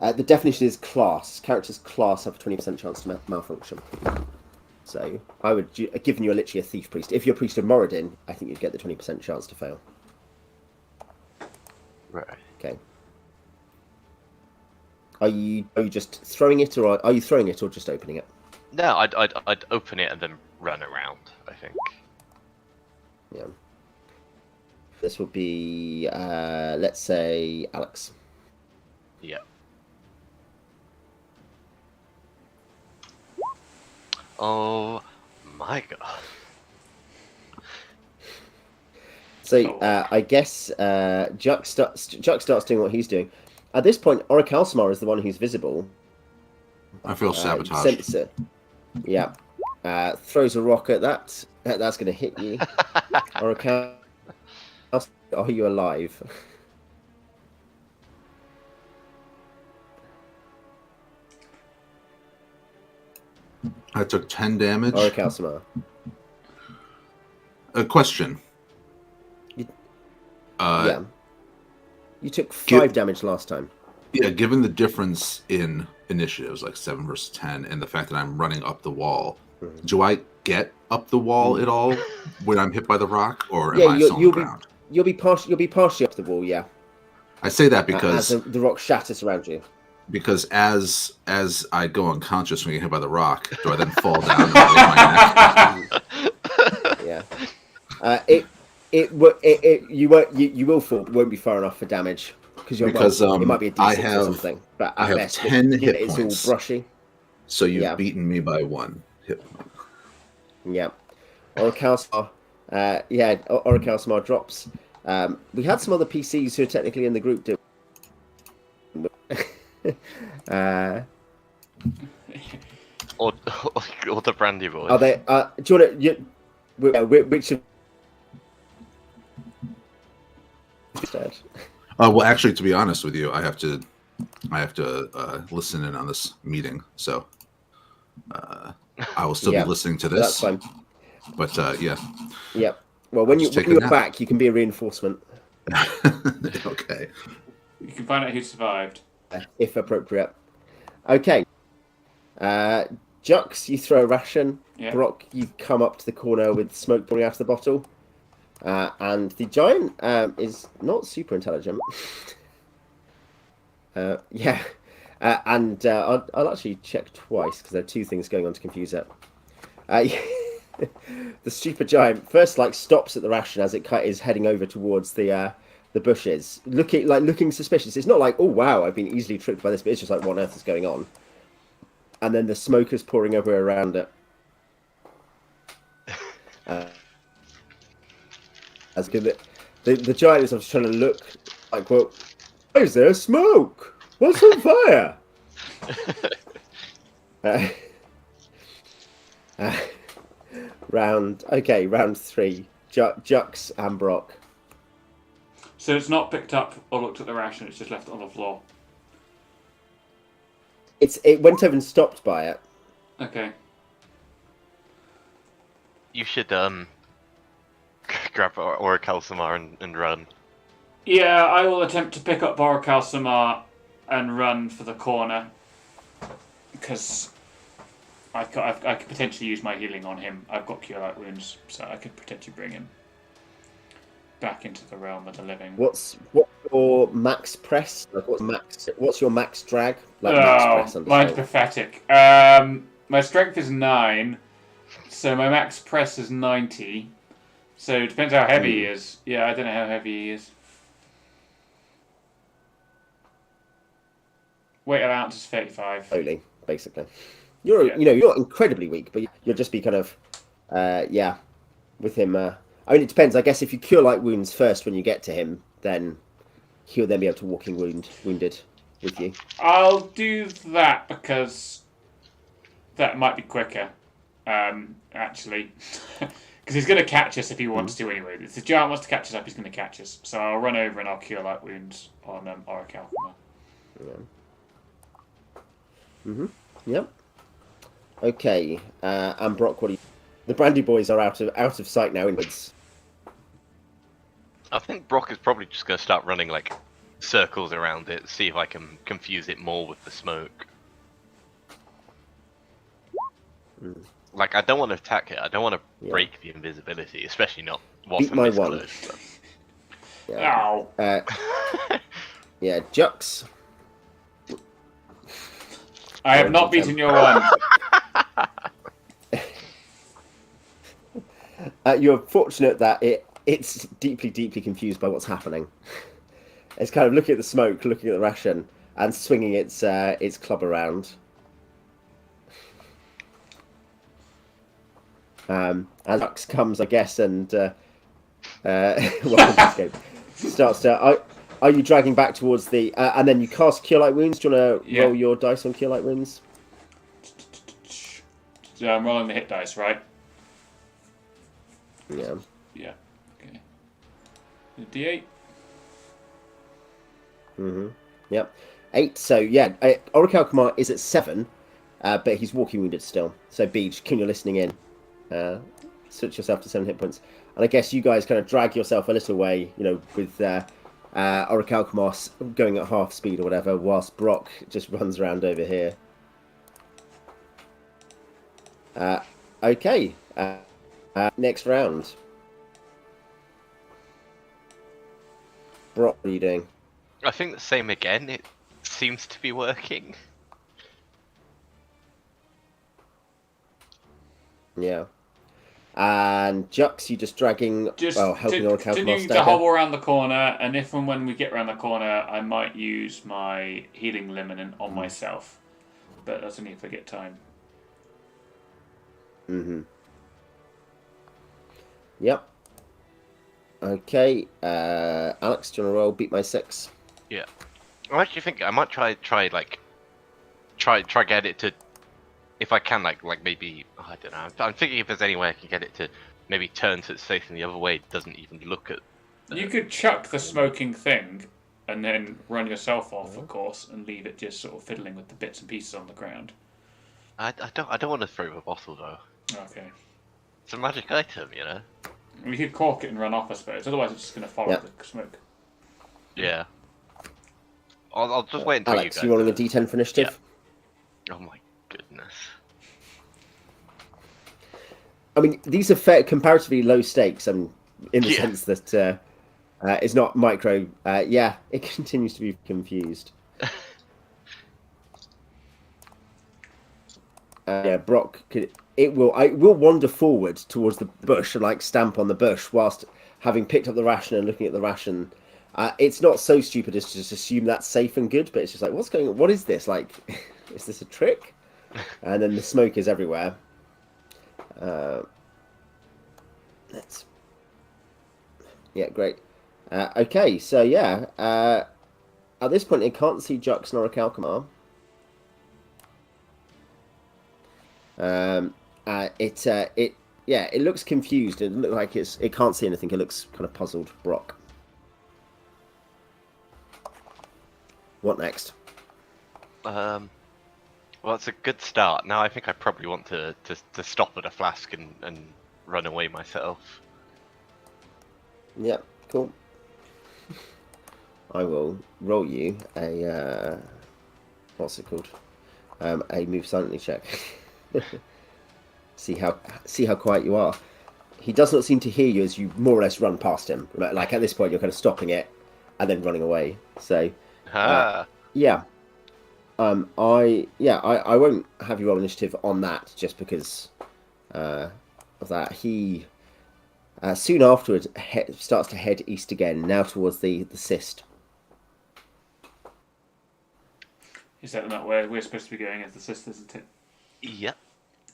The definition is class. Characters' class have a 20% chance to malfunction. So I would, given you're literally a thief priest, if you're a priest of Moradin, I think you'd get the 20% chance to fail. Right. Okay. Are you just throwing it, or are you throwing it, or just opening it? No, I'd open it and then run around, I think. Yeah. This would be, let's say, Alex. Yeah. Oh my god. So I guess Juck starts doing what he's doing. At this point, Orichalcimar is the one who's visible. I feel sabotaged. Sensor. Yeah. Throws a rock at that. That's going to hit you. Orichalcimar, are you alive? I took 10 damage. Orichalcimar. A question. Yeah. You took 5 damage last time. Yeah, given the difference in initiatives, like 7 versus 10, and the fact that I'm running up the wall, do I get up the wall at all when I'm hit by the rock, or am I still on the ground? You'll be partially up the wall, yeah. I say that because as the rock shatters around you. Because as I go unconscious when you get hit by the rock, do I then fall down and my neck? Yeah. You will fall, but won't be far enough for damage because it might be a D6 or something. But I have 10 hit points. It's all brushy. So you've beaten me by 1 hit point. Yeah. Orichalcimar. Orichalcimar drops. We had some other PCs who are technically in the group. Or the Brandy Boys. Are they? Do you want to? Which of instead? Well, actually, to be honest with you, I have to listen in on this meeting, so I will still be listening to this. That's fine. But yeah. Yep. Well, when you're back, you can be a reinforcement. Okay. You can find out who survived. If appropriate. Okay. Jux, you throw a ration. Yeah. Brock, you come up to the corner with smoke pouring out of the bottle. And the giant is not super intelligent. Yeah. And I'll actually check twice because there are two things going on to confuse it. The stupid giant first stops at the ration as it is heading over towards the bushes, looking suspicious. It's not like, oh wow, I've been easily tricked by this, but it's just like, what on earth is going on? And then the smoke is pouring over around it. As good, the giant is trying to look like, well, why is there smoke? What's on fire? Round 3. Jux and Brock. So it's not picked up or looked at the ration, it's just left on the floor. It went over and stopped by it. Okay. You should grab Orichalcumar and run. Yeah, I will attempt to pick up Orichalcumar and run for the corner. Because I could potentially use my healing on him. I've got Cure Light Wounds, so I could potentially bring him back into the realm of the living. What's your max press? What's your max drag? Max press mine's pathetic. My strength is 9, so my max press is 90. So it depends how heavy he is. Yeah, I don't know how heavy he is. Weight allowance is 35. Slowly, basically. You're not incredibly weak, but you'll just be kind of with him. I mean, it depends. I guess if you cure light wounds first when you get to him, then he'll then be able to walking wounded with you. I'll do that because that might be quicker, actually. Because he's going to catch us if he wants to anyway. If the giant wants to catch us up, he's going to catch us. So I'll run over and I'll cure light wounds on Orichalcumar. Yeah. Yep. Okay. And Brock, what do you... The Brandy Boys are out of sight now inwards. I think Brock is probably just going to start running circles around it, see if I can confuse it more with the smoke. I don't want to attack it. I don't want to break the invisibility, especially not whilst I'm this close. Ow. Yeah, Jux. I have not beaten your one. You're fortunate that it's deeply confused by what's happening. It's kind of looking at the smoke, looking at the ration, and swinging its club around. As Lux comes, I guess, and starts to. Are you dragging back towards the? And then you cast Cure Light Wounds. Do you want to roll your dice on Cure Light Wounds? So I'm rolling the hit dice, right? Yeah. Yeah. Okay. The D8. Yep. 8. So yeah, Orichalcumar is at 7, but he's walking wounded still. So Beach, can you listening in? Switch yourself to 7 hit points, and I guess you guys kind of drag yourself a little way, with Orichalcumar going at half speed or whatever, whilst Brock just runs around over here. Okay. Next round. Brock, what are you doing? I think the same again. It seems to be working. Yeah. And Jux, you just dragging, helping Orichalcumar continuing to hobble around the corner, and if and when we get around the corner, I might use my healing liminent on myself. But that's only if I get time. Yep. Okay. Alex, do you want to roll beat my 6? Yeah. I actually think I might try try get it to, if I can, like maybe, I don't know. I'm thinking if there's any way I can get it to maybe turn so it's facing the other way. It doesn't even look at. You could chuck the smoking thing, and then run yourself off, of course, and leave it just sort of fiddling with the bits and pieces on the ground. I don't want to throw the bottle though. Okay. It's a magic item, you know. You could cork it and run off, I suppose. Otherwise, it's just going to follow the smoke. Yeah. I'll just wait until Alex, you guys. you rolling a D10 for initiative? Yeah. Oh my goodness. I mean, these are comparatively low stakes. In the sense that it's not micro. Yeah, it continues to be confused. Yeah, Brock. It will wander forward towards the bush and like stamp on the bush whilst having picked up the ration and looking at the ration. It's not so stupid as to just assume that's safe and good, but it's just like, what's going on? What is this? Like, is this a trick? And then the smoke is everywhere. Yeah, great. Okay, so yeah. At this point, it can't see Jux nor a Kalkamar. It looks confused. It looks like it can't see anything. It looks kind of puzzled. Brock. What next? Well, it's a good start. Now I think I probably want to stop at a flask and run away myself. Yep, cool. I will roll you a what's it called? A move silently check. see how quiet you are. He does not seem to hear you as you more or less run past him. Like at this point, you're kind of stopping it and then running away. So, yeah. I won't have you roll initiative on that just because of that. He soon afterwards starts to head east again, now towards the cyst. Is that not where we're supposed to be going as the cyst, isn't it? Yep.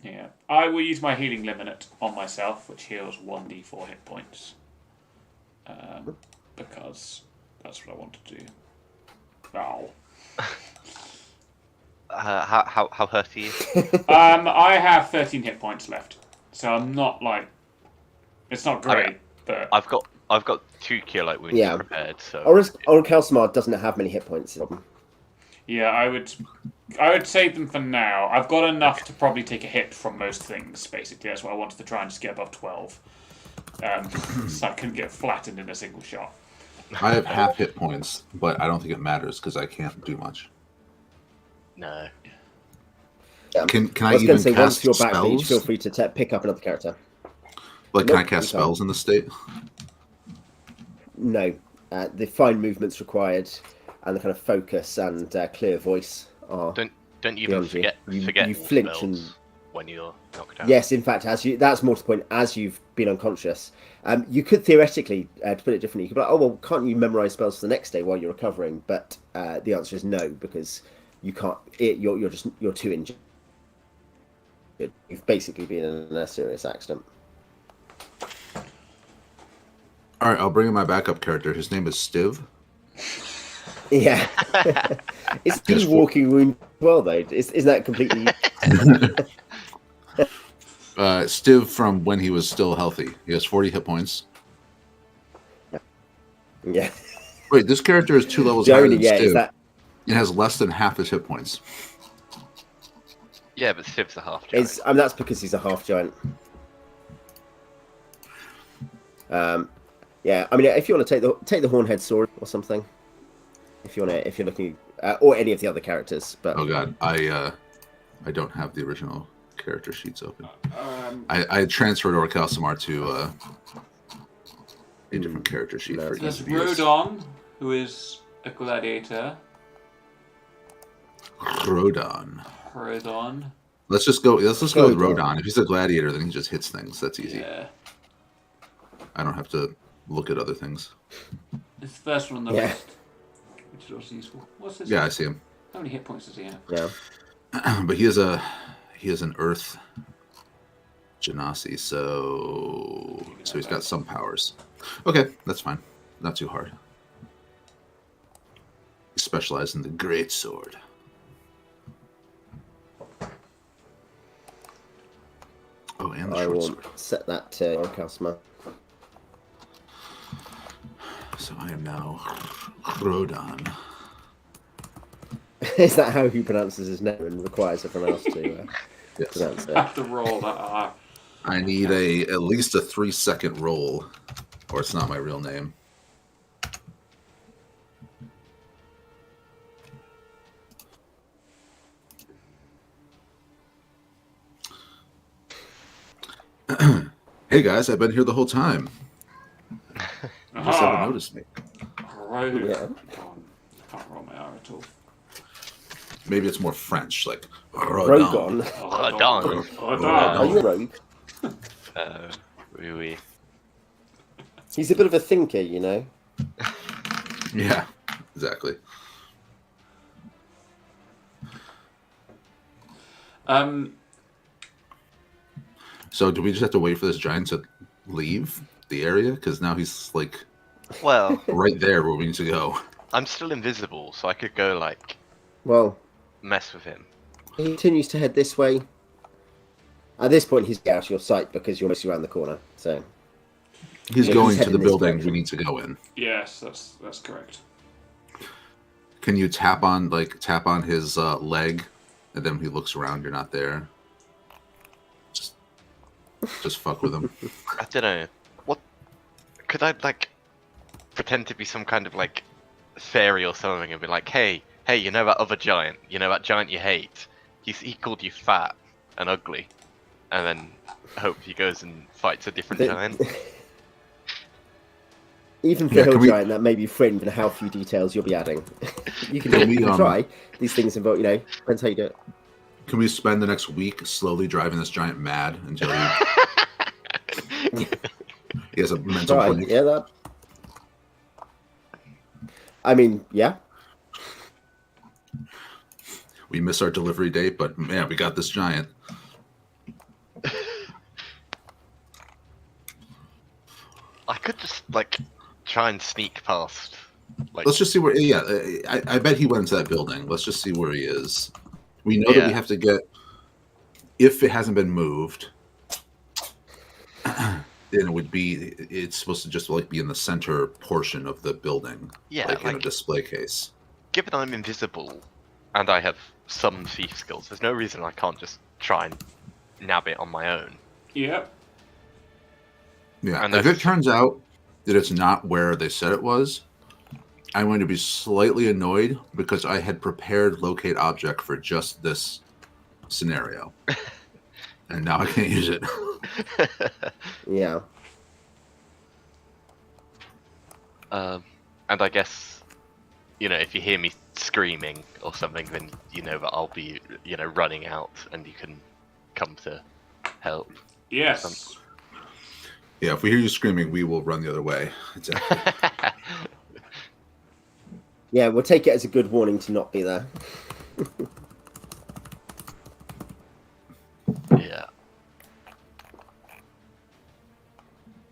Yeah. I will use my healing limit on myself, which heals 1d4 hit points. Because that's what I want to do. Ow. How hurt are you? I have 13 hit points left, so I'm not like. It's not great, but I've got 2 cure light wounds prepared. So. Or Kalsamar doesn't have many hit points. Yeah, I would save them for now. I've got enough to probably take a hit from most things. Basically, that's what I wanted to try and just get above 12, so I couldn't get flattened in a single shot. I have half hit points, but I don't think it matters because I can't do much. No. Can I even say, cast once you're back, spells? feel free to pick up another character. Like, can I cast spells in this state? No. The fine movement's required, and the kind of focus and clear voice are. Don't you even forget you flinch spells when you're knocked out. Yes, in fact, that's more to the point. As you've been unconscious, you could theoretically, to put it differently, you could be like, oh well, can't you memorize spells for the next day while you're recovering? But the answer is no, because you can't. You're too injured. You've basically been in a serious accident. All right, I'll bring in my backup character. His name is Stiv. Yeah. Is he walking wound well though? Is that completely? Stiv from when he was still healthy. He has 40 hit points. Yeah. Wait, this character is 2 levels higher than Stiv. Is that... It has less than half his hit points. Yeah, but Stiv's a half giant. That's because he's a half giant. Yeah, I mean, if you want to take the Hornhead sword or something, if you're looking, or any of the other characters. But oh god, I don't have the original character sheets open. I transferred Orkalsamar to a different character sheet for there's each of these. Rodon, who is a gladiator. Rodon. Let's just go with Rodon. If he's a gladiator, then he just hits things. That's easy. Yeah. I don't have to look at other things. It's the first one on the list, which is also useful. What's this? Yeah, I see him. How many hit points does he have? Yeah. But he is an Earth Genasi, so he's got some powers. Okay, that's fine. Not too hard. He specializes in the Great Sword. I short will sword. set that to Orcasma. So I am now Rodan. Is that how he pronounces his name and requires everyone else to Yes. pronounce I it? have to roll that R. I need at least a 3-second roll, or it's not my real name. Hey guys, I've been here the whole time. You just haven't noticed me. Right. Yeah. I can't roll my R at all. Maybe it's more French, like Rodan. Rogon. Rodan. Are you a rogue? Oui. He's a bit of a thinker, you know. Yeah, exactly. So do we just have to wait for this giant to leave the area? Because now he's like Well, right there where we need to go. I'm still invisible, so I could go like Well, mess with him. he continues to head this way. At this point, he's out of your sight because you're mostly around the corner. So He's Yeah, going he's to the heading this building direction. we need to go in. Yes, that's correct. Can you tap on his leg, and then he looks around, you're not there? Just fuck with him. I don't know. What could I like pretend to be some kind of like fairy or something and be like, hey, you know that other giant? You know that giant you hate? He called you fat and ugly, and then hope he goes and fights a different giant. Even for Yeah, Hill can we- Giant, that may be fringe and how few details you'll be adding. you can, Can we, you can try. These things involve, depends how you do it. Can we spend the next week slowly driving this giant mad until he has a mental Try, break? yeah, that. I mean, yeah. We miss our delivery date, but man, we got this giant. I could just like try and sneak past. Like, Let's just see where. Yeah, I bet he went into that building. Let's just see where he is. We know that we Yeah. have to get. If it hasn't been moved, then it would be. It's supposed to just like be in the center portion of the building, yeah, like in a like display case. given I'm invisible and I have some thief skills, there's no reason I can't just try and nab it on my own. Yep. Yeah, And if that's- it turns out that it's not where they said it was, I'm going to be slightly annoyed because I had prepared locate object for just this scenario, and now I can't use it. Yeah. And I guess, if you hear me screaming or something, then you know that I'll be, running out and you can come to help. Yes. Yeah, if we hear you screaming, we will run the other way. Exactly. Yeah, we'll take it as a good warning to not be there. Yeah.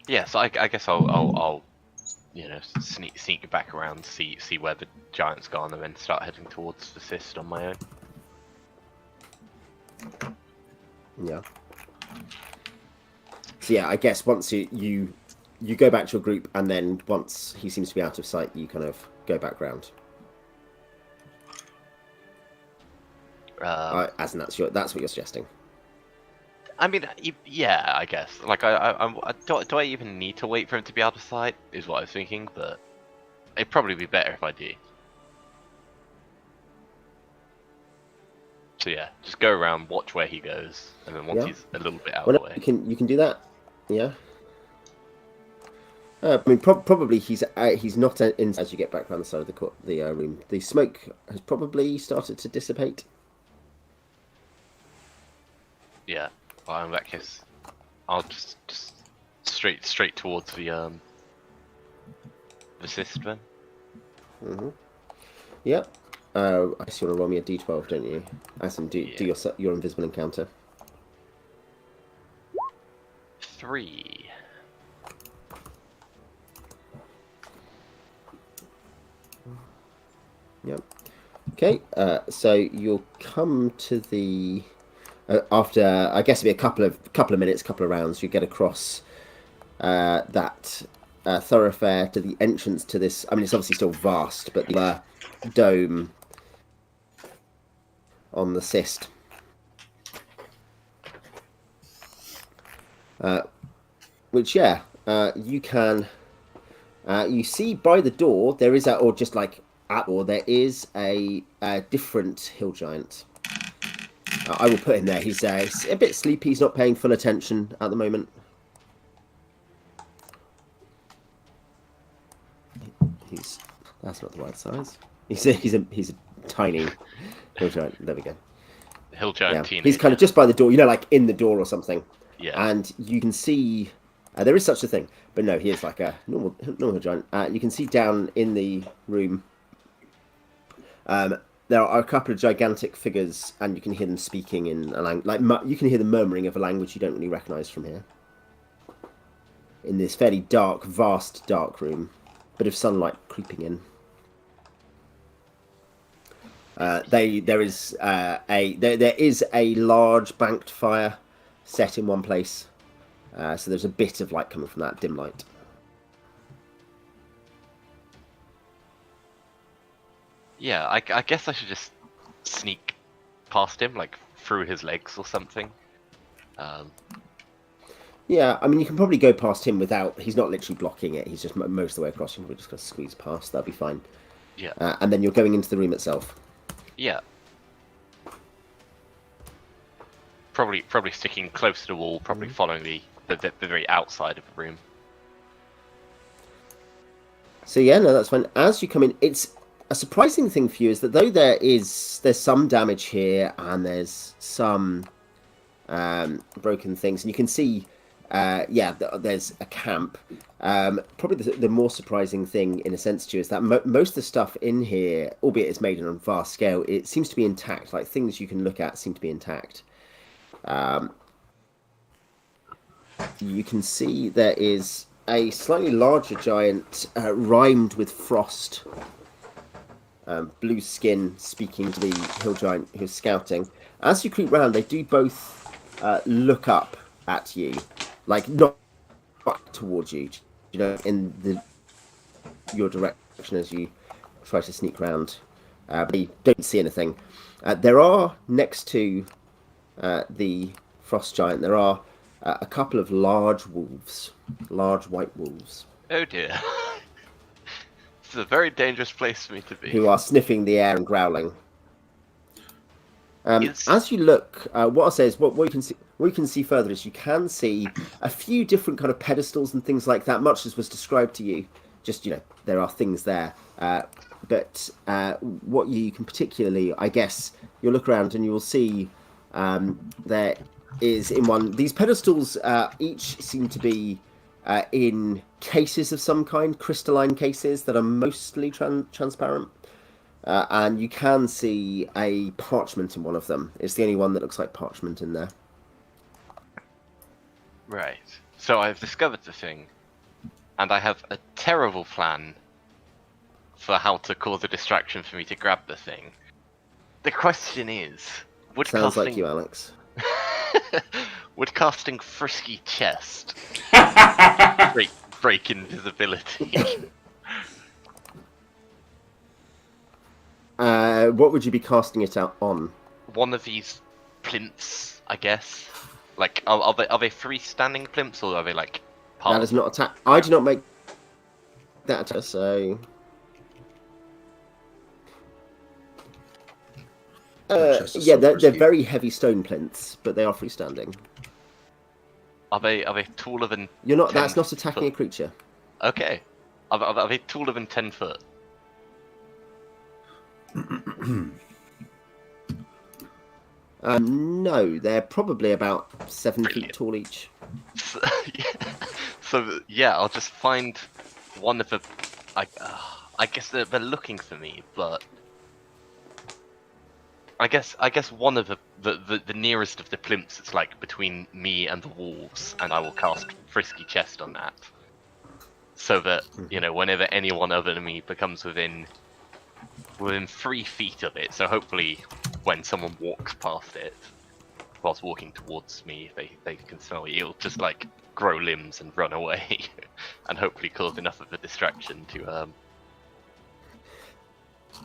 Yeah, so I guess I'll sneak back around, see where the giant's gone, and then start heading towards the cyst on my own. Yeah. So yeah, I guess once you go back to your group, and then once he seems to be out of sight, you kind of go back round. As in that's what you're suggesting. I mean, yeah, I guess. Like, do I even need to wait for him to be out of sight? Is what I was thinking, but it'd probably be better if I do. So yeah, just go around, watch where he goes, and then once he's a little bit out of the way. You can do that. Yeah. I mean, probably he's not in as you get back around the side of the room. The smoke has probably started to dissipate. Yeah. Well, in that case, I'll just straight towards the cyst then. Mm-hmm. Yeah. I guess you want to roll me a d12, don't you? As in, do your invisible encounter. 3. Yep. Okay. So you'll come to the after I guess it'd be a couple of minutes, couple of rounds, you get across that thoroughfare to the entrance to this. I mean, it's obviously still vast, but the dome on the cyst. Which you can. You see by the door there is or just like at or there is a different hill giant. I will put him there. He's a bit sleepy. He's not paying full attention at the moment. That's not the right size. He's a tiny hill giant. There we go. Hill giant teenager. He's kind of just by the door. Like in the door or something. Yeah. And you can see there is such a thing, but no, he is like a normal hill giant. You can see down in the room. There are a couple of gigantic figures, and you can hear them speaking in a language. You can hear the murmuring of a language you don't really recognise from here. In this fairly dark, vast, dark room, bit of sunlight creeping in. There is a large banked fire set in one place, so there's a bit of light coming from that dim light. Yeah, I guess I should just sneak past him, like through his legs or something. Yeah, I mean, you can probably go past him without. He's not literally blocking it. He's just most of the way across. You're just going to squeeze past. That'll be fine. Yeah. And then you're going into the room itself. Yeah. Probably sticking close to the wall. Probably following the very outside of the room. So yeah, no, that's fine. As you come in, it's a surprising thing for you is that though there's some damage here and there's some broken things, and you can see. There's a camp. Probably the more surprising thing, in a sense, to you, is that most of the stuff in here, albeit it's made on a vast scale, it seems to be intact. Like things you can look at seem to be intact. You can see there is a slightly larger giant, rimed with frost, blue skin, speaking to the hill giant who's scouting. As you creep round, they do both look up at you. Like, not towards you, in your direction as you try to sneak round. But you don't see anything. There are, next to the frost giant, there are a couple of large wolves. Large white wolves. Oh dear. This is a very dangerous place for me to be. Who are sniffing the air and growling. As you look, what I'll say is what you can see further is you can see a few different kind of pedestals and things like that, much as was described to you. Just, there are things there. But what you can particularly, I guess, you'll look around and you will see there is in one, these pedestals each seem to be in cases of some kind, crystalline cases that are mostly transparent. And you can see a parchment in one of them. It's the only one that looks like parchment in there. Right. So I've discovered the thing, and I have a terrible plan for how to cause a distraction for me to grab the thing. The question is, Sounds like you, Alex. would casting Frisky Chest break invisibility? What would you be casting it out on? One of these plinths, I guess. Like, are they freestanding plinths, or are they like part? That is not attack. I do not make that attack, so. They're very heavy stone plinths, but they are freestanding. Are they taller than? You're not. That's not attacking a creature. Okay. Are they taller than 10 foot? No, they're probably about 7 feet tall each. So yeah, I'll just find one of the. I guess they're looking for me, but I guess one of the nearest of the plimps is like between me and the wolves, and I will cast Frisky Chest on that, so that whenever anyone other than me becomes within 3 feet of it, so hopefully when someone walks past it, whilst walking towards me, if they can smell me, it'll just like grow limbs and run away, and hopefully cause enough of a distraction to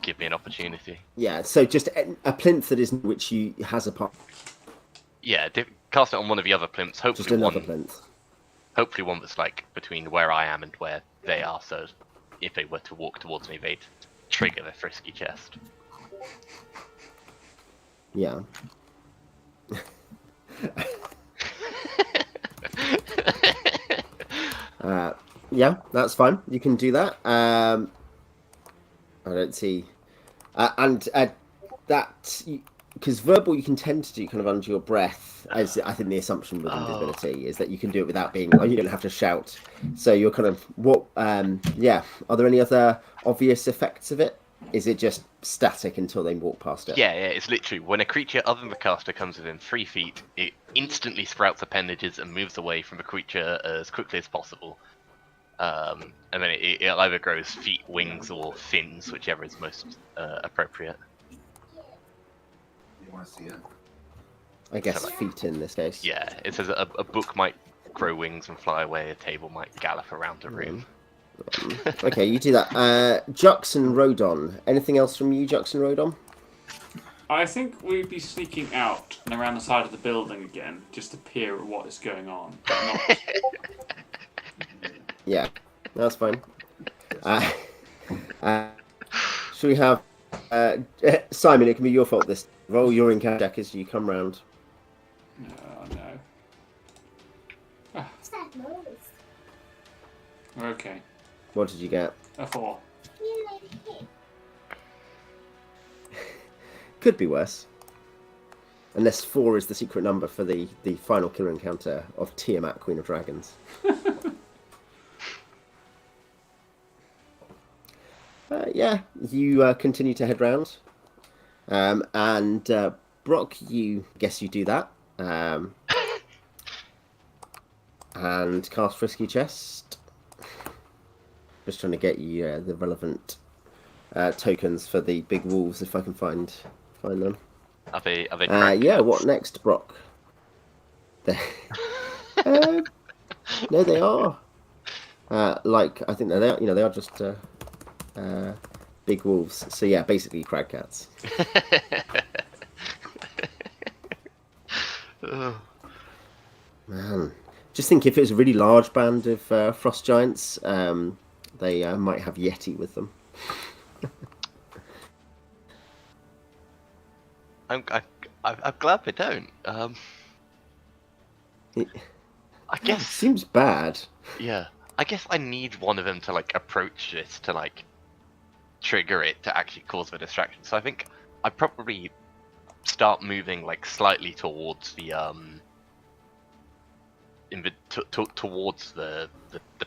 give me an opportunity. Yeah, so just a plinth that isn't which you has a part. Yeah, cast it on one of the other plinths. Hopefully Just another plinth. Hopefully one that's like between where I am and where they are. So if they were to walk towards me, they'd trigger the frisky chest. Yeah. Yeah, that's fine. You can do that. I don't see, and that because verbal you can tend to do kind of under your breath. As I think the assumption with invisibility is that you can do it without being. You don't have to shout. So you're kind of what? Yeah. Are there any other obvious effects of it? Is it just static until they walk past it? Yeah, it's literally when a creature other than the caster comes within 3 feet, it instantly sprouts appendages and moves away from the creature as quickly as possible. And then it either grows feet, wings, or fins, whichever is most appropriate. You want to see it? I guess feet in this case. Yeah, it says a book might grow wings and fly away, a table might gallop around a room. Okay, you do that. Jux and Rodon. Anything else from you, Jux and Rodon? I think we'd be sneaking out and around the side of the building again, just to peer at what is going on. But not... Yeah, that's fine. Should we have Simon? It can be your fault. This roll your encounter check as you come round. Oh no. Okay. What did you get? A 4. Could be worse. Unless 4 is the secret number for the final killer encounter of Tiamat, Queen of Dragons. Yeah, you continue to head round. And Brock, you guess you do that. And cast Frisky Chest. Just trying to get you the relevant tokens for the big wolves, if I can find them. Are they yeah, what next, Brock? No, they are. Like, I think they are. They are just big wolves. So yeah, basically crag cats. Man, just think if it was a really large band of frost giants, they might have Yeti with them. I'm glad they don't. I guess seems bad. Yeah, I guess I need one of them to like approach this to like trigger it to actually cause the distraction. So I think I'd probably start moving like slightly towards the towards the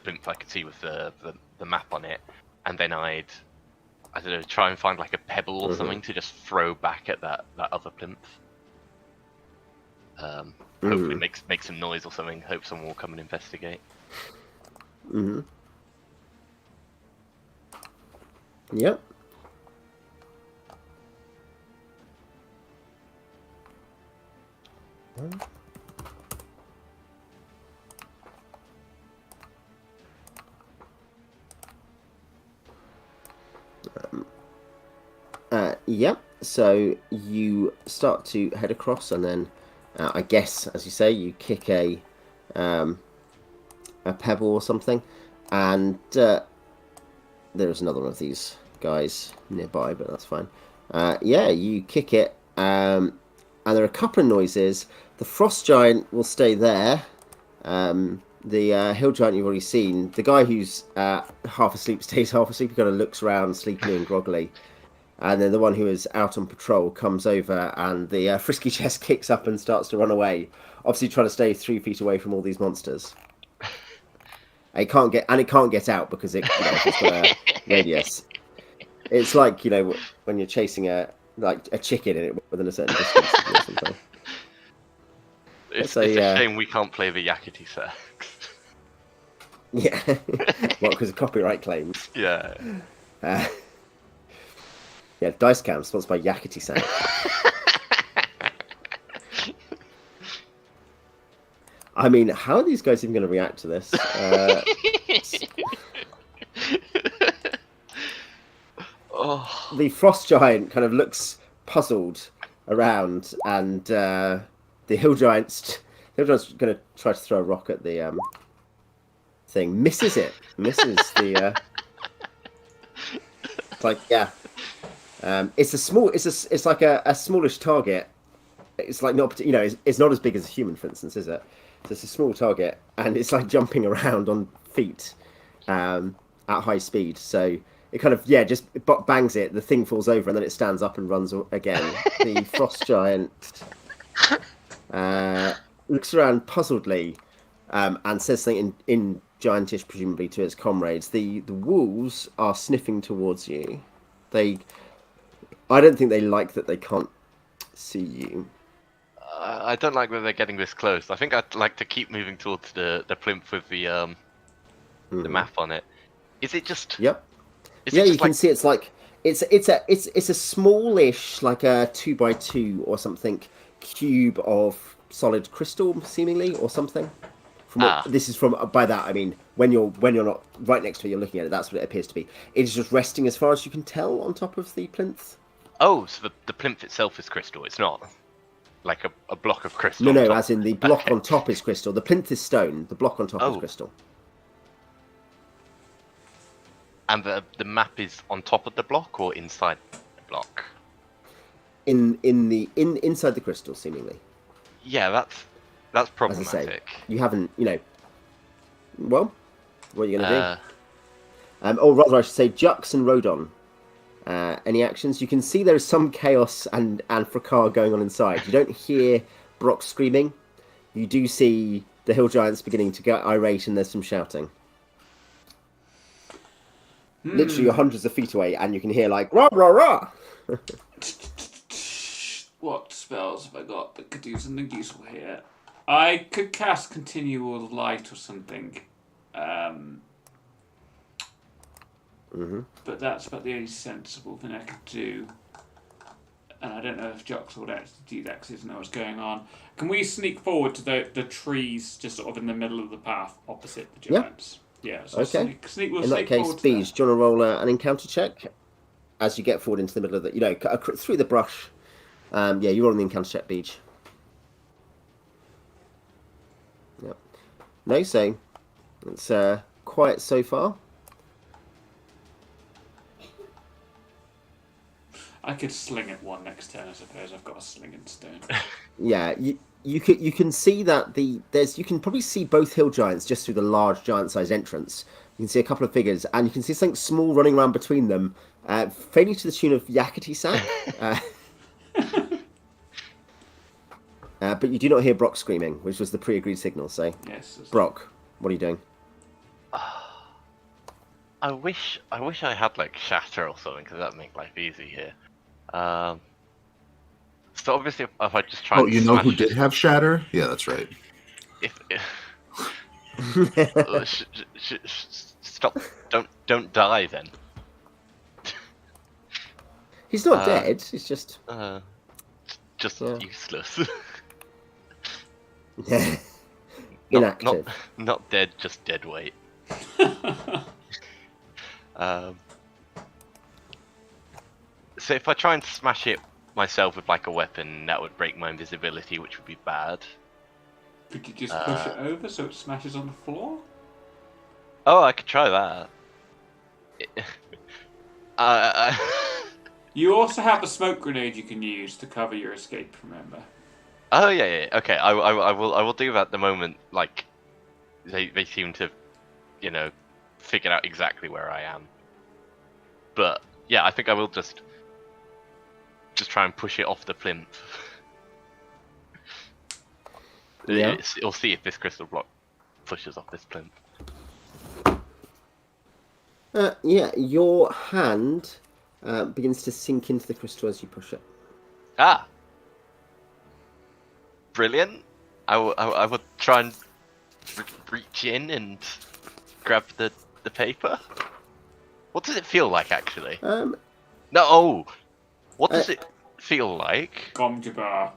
plinth I could see with the map on it, and then I don't know, try and find like a pebble or something to just throw back at that other plinth. Hopefully make some noise or something. Hope someone will come and investigate. Yep. Yep. So you start to head across, and then I guess, as you say, you kick a pebble or something, and there is another one of these guys nearby, but that's fine. Yeah, you kick it, and there are a couple of noises. The frost giant will stay there. The hill giant you've already seen. The guy who's half asleep stays half asleep. He kind of looks around, sleepily and groggily. And then the one who is out on patrol comes over, and the frisky chest kicks up and starts to run away. Obviously, trying to stay 3 feet away from all these monsters. It can't get out because it's got a radius. It's like when you're chasing a chicken in it within a certain distance. Or something. It's a shame we can't play the Yakety Sax. Yeah, well, because of copyright claims. Yeah. Yeah, Dice Cam sponsored by Yakety Sax. I mean, how are these guys even going to react to this? Oh. The frost giant kind of looks puzzled around, and the hill giant's going to try to throw a rock at the thing. Misses it. Misses the. It's like it's a small. It's like a smallish target. It's like not, it's not as big as a human, for instance, is it? So it's a small target, and it's like jumping around on feet at high speed. So it kind of, just bangs it. The thing falls over, and then it stands up and runs again. The frost giant looks around puzzledly and says something in Giantish, presumably to its comrades. The wolves are sniffing towards you. I don't think they like that they can't see you. I don't like that they're getting this close. I think I'd like to keep moving towards the plinth with the map on it. Is it just? Yep. You can see it's like it's a smallish, like a 2x2 or something cube of solid crystal, seemingly, or something. This is from, by that I mean when you're not right next to it, you're looking at it. That's what it appears to be. It's just resting, as far as you can tell, on top of the plinth. Oh, so the plinth itself is crystal. It's not like a block of crystal. No, as in the block on top is crystal. The plinth is stone. The block on top is crystal. And the map is on top of the block or inside the block? Inside the crystal, seemingly. Yeah, that's problematic. As I say, you haven't, Well, what are you going to do? Or rather, I should say, Jux and Rodon. Any actions? You can see there is some chaos and fracas going on inside. You don't hear Brock screaming. You do see the hill giants beginning to get irate, and there's some shouting. Literally, you're hundreds of feet away, and you can hear like rah rah rah. What spells have I got that could do something useful here? I could cast Continual Light or something. But that's about the only sensible thing I could do. And I don't know if Jox would actually do that because he doesn't know what's going on. Can we sneak forward to the trees just sort of in the middle of the path opposite the giants? Yeah. So okay. We'll in that case, Beej, do you want to roll an encounter check as you get forward into the middle of the, through the brush? You're on the encounter check, Beej. Yep. No, so it's quiet so far. I could sling at one next turn, I suppose. I've got a sling in stone. Yeah, you can see that you can probably see both hill giants just through the large giant-sized entrance. You can see a couple of figures, and you can see something small running around between them, fading to the tune of Yakety Sack. But you do not hear Brock screaming, which was the pre-agreed signal. So, yes, Brock, what are you doing? I wish I had like shatter or something, because that'd make life easy here. So obviously, if I just try. Oh, you know who did have shatter? Yeah, that's right. Stop! Don't die then. He's not dead. He's just useless. Inactive. Not dead, just dead weight. So if I try and smash it myself with like a weapon, that would break my invisibility, which would be bad. Could you just push it over so it smashes on the floor? Oh, I could try that. You also have a smoke grenade you can use to cover your escape. Remember? Oh yeah. Okay, I will do that the moment. Like they seem to, figured out exactly where I am. But yeah, I think I will just try and push it off the plinth. Yeah. We'll see if this crystal block pushes off this plinth. Your hand begins to sink into the crystal as you push it. Ah, brilliant! I would try and reach in and grab the paper. What does it feel like, actually? What does it feel like? Gomjabar.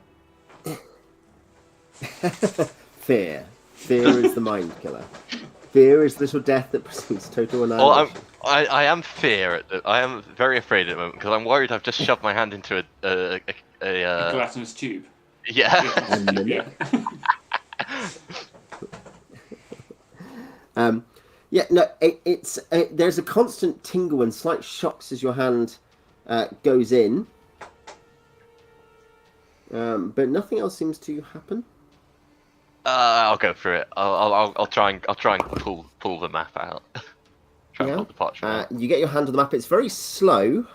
Fear. Fear is the mind killer. Fear is little death that precedes total annihilation. I am I am very afraid at the moment because I'm worried I've just shoved my hand into A gelatinous tube. Yeah. Yeah. Yeah, no, it's there's a constant tingle and slight shocks as your hand goes in, but nothing else seems to happen. I'll go through it. I'll try and pull the map out. Try and pull the parchment out. You get your hand on the map. It's very slow,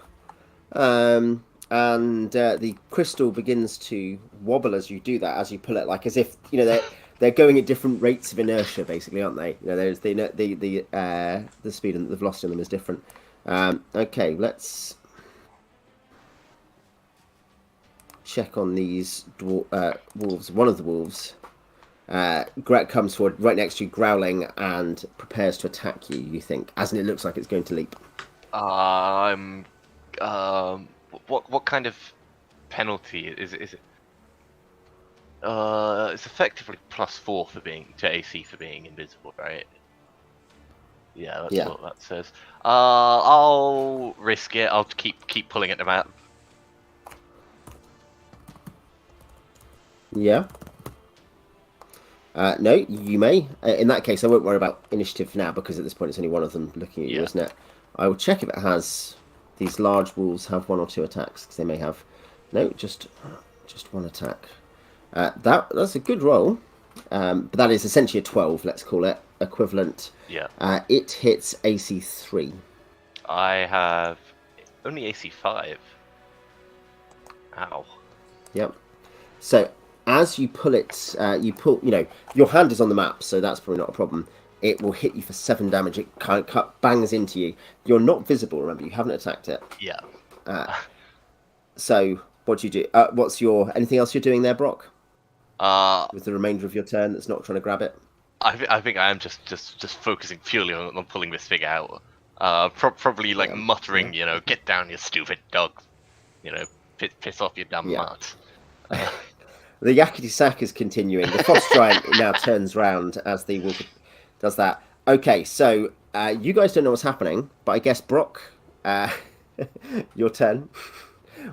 and the crystal begins to wobble as you do that. As you pull it, like as if they're going at different rates of inertia, basically, aren't they? There's the speed and the velocity on them is different. Okay, let's check on these wolves. One of the wolves comes forward right next to you, growling, and prepares to attack you. You think, as in it looks like it's going to leap. What kind of penalty is it? It's effectively +4 for being to AC for being invisible, right? Yeah, that's what that says. I'll risk it. I'll keep pulling at the map. Yeah. No, you may. In that case, I won't worry about initiative for now because at this point it's only one of them looking at you, isn't it? I will check if it has. These large wolves have 1 or 2 attacks because they may have. No, just one attack. That's a good roll, but that is essentially a 12. Let's call it equivalent. Yeah. It hits AC 3. I have only AC 5. Ow. Yep. So as you pull it, your hand is on the map, so that's probably not a problem. It will hit you for 7 damage. It kind of bangs into you. You're not visible, remember, you haven't attacked it. Yeah. So what do you do? Anything else you're doing there, Brock? With the remainder of your turn that's not trying to grab it? I think I am just focusing purely on pulling this thing out. Probably muttering, get down, you stupid dog. Piss off your damn mutt. The yakety sack is continuing. The frost giant now turns round as the wolf does that. Okay, so you guys don't know what's happening, but I guess Brock, your turn.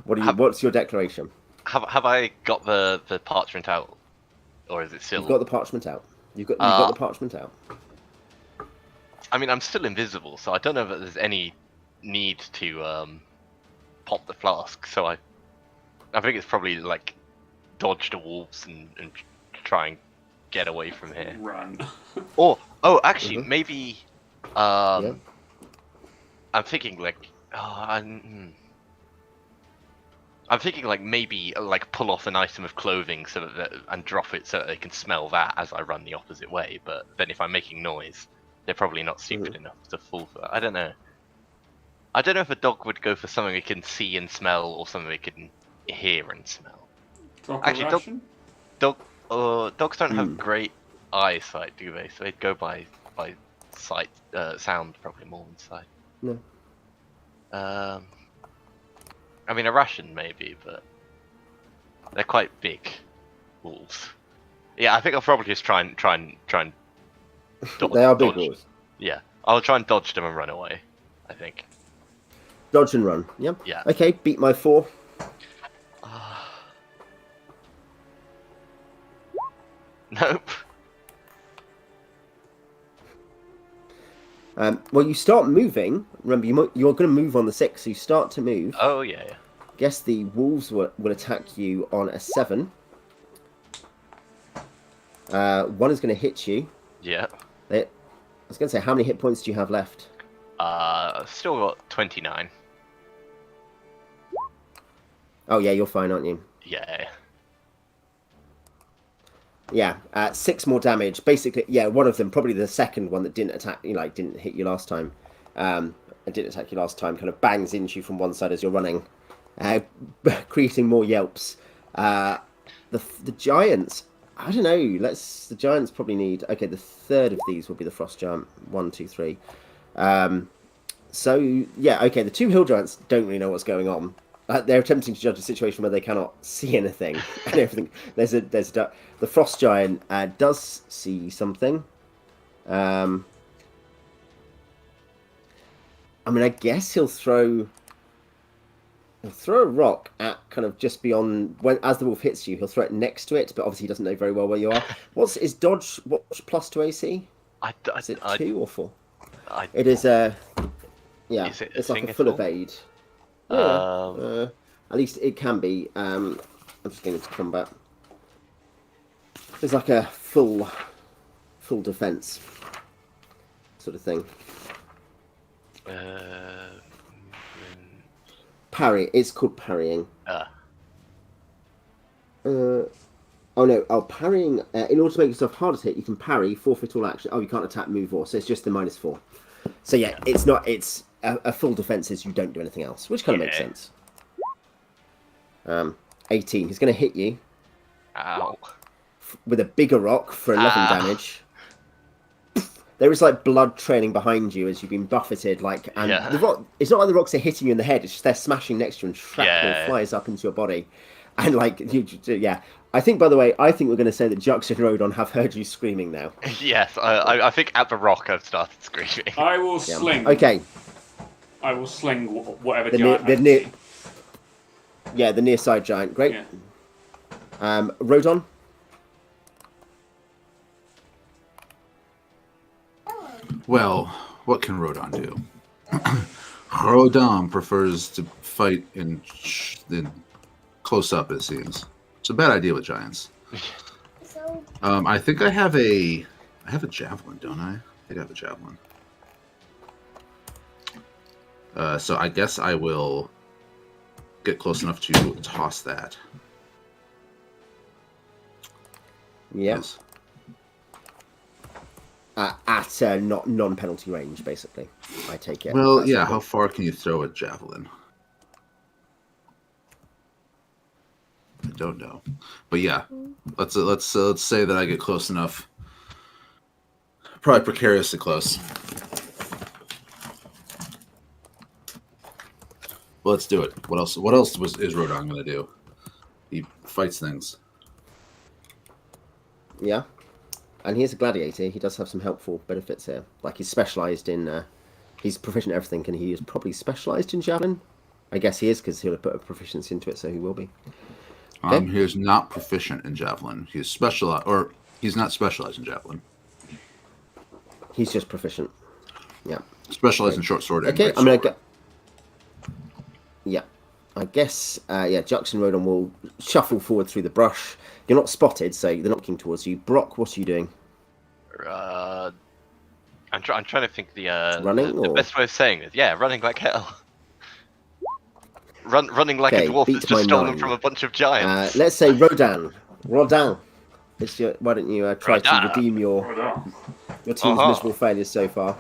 What's your declaration? Have I got the parchment out, or is it still? You've got the parchment out. You've got the parchment out. I mean, I'm still invisible, so I don't know if there's any need to pop the flask. So I think it's probably dodge the wolves and try and get away from here. Run. Actually, maybe. I'm thinking I'm thinking maybe pull off an item of clothing and drop it so that they can smell that as I run the opposite way. But then if I'm making noise, they're probably not stupid enough to fall for that. I don't know. I don't know if a dog would go for something it can see and smell or something it can hear and smell. Actually, dogs don't have great eyesight, do they? So they'd go by sight, sound probably more than sight. No. I mean, a ration maybe, but they're quite big wolves. Yeah, I think I'll probably just try and dodge. They are big wolves. Yeah, I'll try and dodge them and run away. I think. Dodge and run. Yeah. Yeah. Okay, beat my 4. Nope. Well, you start moving. Remember, you're going to move on the 6, so you start to move. Oh, yeah. Guess the wolves will attack you on a 7. 1 is going to hit you. Yeah. I was going to say, how many hit points do you have left? Still got 29. Oh, yeah, you're fine, aren't you? Yeah. Yeah, 6 more damage. Basically, one of them, probably the second one that didn't attack you, didn't hit you last time. It didn't attack you last time. Kind of bangs into you from one side as you're running, creating more yelps. The giants, I don't know. The giants probably need. Okay, the third of these will be the frost giant. 1, 2, 3. So yeah, okay. The 2 hill giants don't really know what's going on. they're attempting to judge a situation where they cannot see anything and everything. The frost giant does see something. I mean, I guess he'll throw a rock at kind of just beyond as the wolf hits you. He'll throw it next to it, but obviously he doesn't know very well where you are. What's dodge? What's plus to AC? Is it 2 or 4? It is yeah. It's like a full evade. Yeah. At least it can be. I'm just going into combat. It's like a full defense sort of thing. Parry. It's called parrying. Oh no! Oh, parrying. In order to make yourself harder to hit, you can parry, forfeit all action. Oh, you can't attack, move, or so it's just the -4. So yeah, it's not. It's a full defense is you don't do anything else, which kind of makes sense. 18. He's going to hit you. Ow. With a bigger rock for 11 damage. There is like blood trailing behind you as you've been buffeted, and the rock. It's not like the rocks are hitting you in the head. It's just they're smashing next to you, and shrapnel flies up into your body, and I think, by the way, we're going to say that Jux and Rodon have heard you screaming now. Yes, I think at the rock I've started screaming. I will sling. Okay. I will sling whatever giant. The near side giant. Great. Yeah. Rodon. Well, what can Rodon do? Rodon prefers to fight in close up, it seems. It's a bad idea with giants. I think I have a javelin, don't I? I think I have a javelin. So I guess I will get close enough to toss that. Yes. At non-penalty range, basically. I take it. Well, yeah. How far can you throw a javelin? I don't know, but yeah, let's say that I get close enough. Probably precariously close. Well, let's do it. What else? Is Rodon going to do? He fights things. Yeah. And he is a gladiator. He does have some helpful benefits here. Like he's specialised in... he's proficient in everything, and he is probably specialised in javelin. I guess he is, because he'll have put a proficiency into it, so he will be. Okay. He is not proficient in javelin. He's specialized, or he's not specialised in javelin. He's just proficient. Yeah. Specialised in short sword. Okay, I'm going to get... Yeah. I guess, Jux and Rodon will shuffle forward through the brush. You're not spotted, so they're not looking towards you. Brock, what are you doing? I'm trying to think the best way of saying it. Yeah, running like hell. Running like a dwarf that's just stolen from a bunch of giants. Let's say Rodon. Why don't you try to redeem your team's miserable failures so far?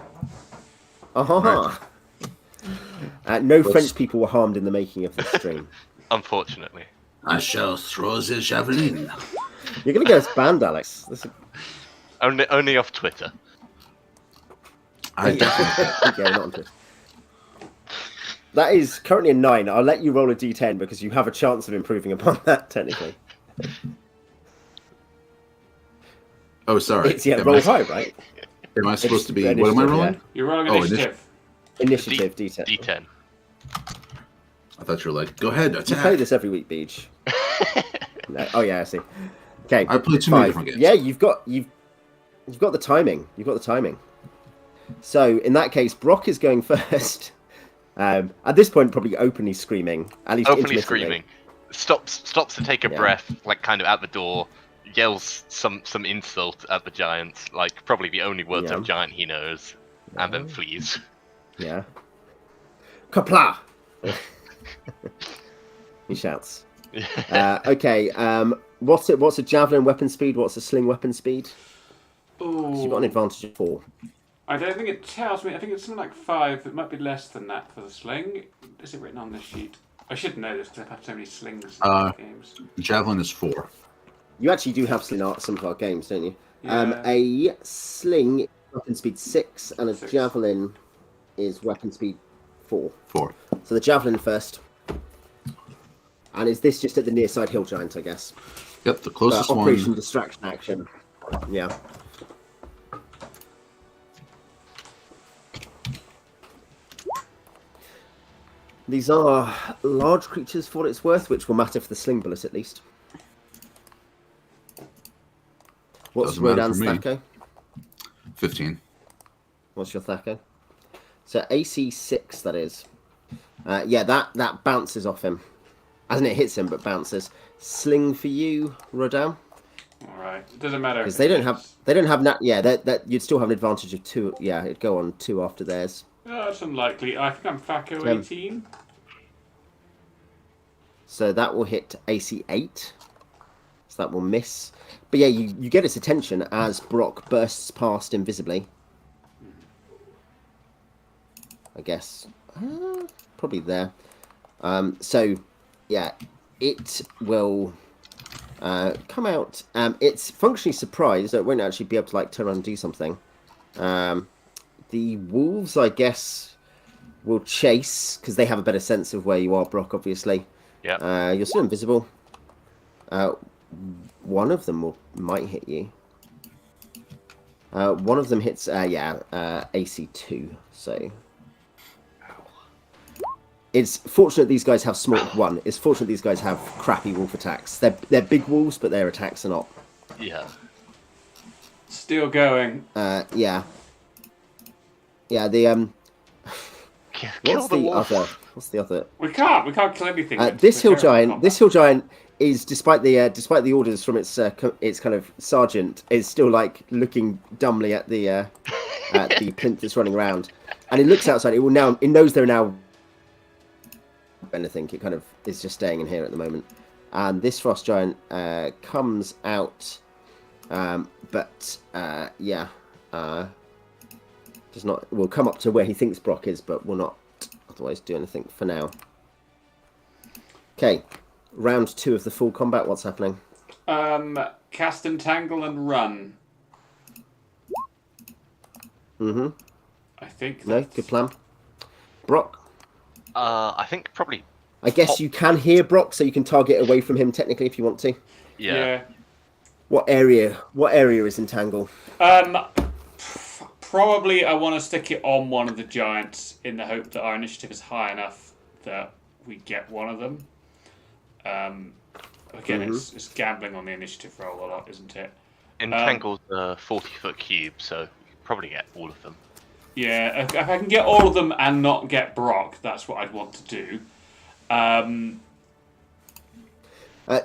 No French people were harmed in the making of this stream. Unfortunately. I shall throw the javelin. You're going to get us banned, Alex. Only off Twitter. I definitely. Okay, not on Twitter. That is currently a 9. I'll let you roll a d10 because you have a chance of improving upon that, technically. Oh, sorry. It's roll high, right? Am I supposed to be... What am I rolling? Yeah. You're rolling initiative. Initiative, d10. D10. I thought you were like, go ahead, attack. You play this every week, Beach. No. Oh, yeah, I see. Okay. I played 2 different games. Yeah, you've got the timing. You've got the timing. So, in that case, Brock is going first. At this point, probably openly screaming. At least openly screaming. Stops to take a breath, like kind of at the door. Yells some insult at the giants, like probably the only words of giant he knows, and then flees. Yeah. Kapla! He shouts. Okay. What's a javelin weapon speed? What's a sling weapon speed? Ooh. You've got an advantage of 4. I don't think it tells me. I think it's something like 5. It might be less than that for the sling. Is it written on this sheet? I should know this because I've had so many slings in games. Javelin is 4. You actually do have sling art some of our games, don't you? Yeah. A sling is weapon speed 6, and a javelin is weapon speed 4. 4. So the javelin first. And is this just at the near side hill giant, I guess? Yep, the closest Operation one. Distraction action. Yeah. These are large creatures for what it's worth, which will matter for the sling bullet at least. What's Doesn't matter Rodan's for me. Thaco? 15. What's your Thaco? So AC 6, that is. Yeah, that bounces off him. As in it hits him, but bounces. Sling for you, Rodan. All right. It doesn't matter. Because they don't have that. Yeah, that you'd still have an advantage of 2. Yeah, it'd go on 2 after theirs. Oh, that's unlikely. I think I'm Thaco 18. So that will hit AC 8. So that will miss. But yeah, you get its attention as Brock bursts past invisibly. I guess. Probably there. So, yeah, it will come out. It's functionally surprised, so it won't actually be able to like turn around and do something. The wolves, I guess, will chase, because they have a better sense of where you are, Brock, obviously. Yeah. You're still invisible. One of them might hit you. One of them hits, AC 2, so... It's fortunate these guys have small... One, it's fortunate these guys have crappy wolf attacks. They're big wolves, but their attacks are not. Yeah. Still going. Yeah. Yeah, the... Kill the wolf. What's the other? We can't kill anything. This hill giant is, despite the orders from its kind of sergeant, is still like looking dumbly at the plinth that's running around, and it looks outside. It knows there are now. And I think it kind of is just staying in here at the moment. And this frost giant comes out, but does not. Will come up to where he thinks Brock is, but will not otherwise do anything for now. Okay, round 2 of the full combat. What's happening? Cast Entangle and run. Mm-hmm. I think. No, good plan. Brock. I think probably. I guess you can hear Brock, so you can target away from him technically if you want to. Yeah. What area is Entangle? Probably I want to stick it on one of the giants in the hope that our initiative is high enough that we get one of them. Again, it's gambling on the initiative roll a lot, isn't it? Entangle's a 40-foot cube, so you can probably get all of them. Yeah, if I can get all of them and not get Brock, that's what I'd want to do.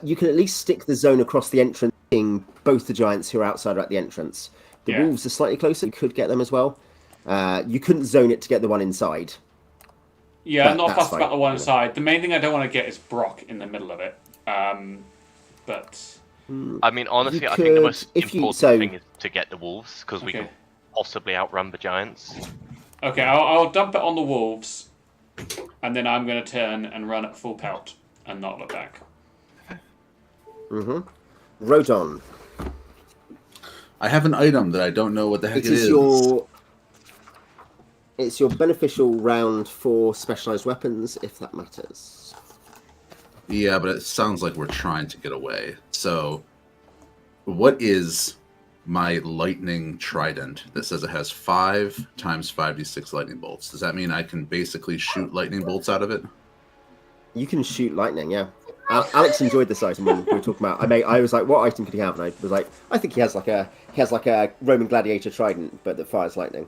You can at least stick the zone across the entrance, being both the giants who are outside are at the entrance. The wolves are slightly closer. You could get them as well. You couldn't zone it to get the one inside. Yeah, I'm not fussed about the one inside. The main thing I don't want to get is Brock in the middle of it. But I mean, honestly, I think the most important thing is to get the wolves, because we can possibly outrun the giants. Okay, I'll dump it on the wolves, and then I'm going to turn and run at full pelt and not look back. Rodon. I have an item that I don't know what the heck it is. It's your beneficial round for specialized weapons, if that matters. Yeah, but it sounds like we're trying to get away. So, what is my lightning trident that says it has 5 times 5d6 lightning bolts? Does that mean I can basically shoot lightning bolts out of it? You can shoot lightning, yeah. Alex enjoyed this item when we were talking about. I was like, what item could he have? And I was like, I think he has like a Roman gladiator trident, but that fires lightning.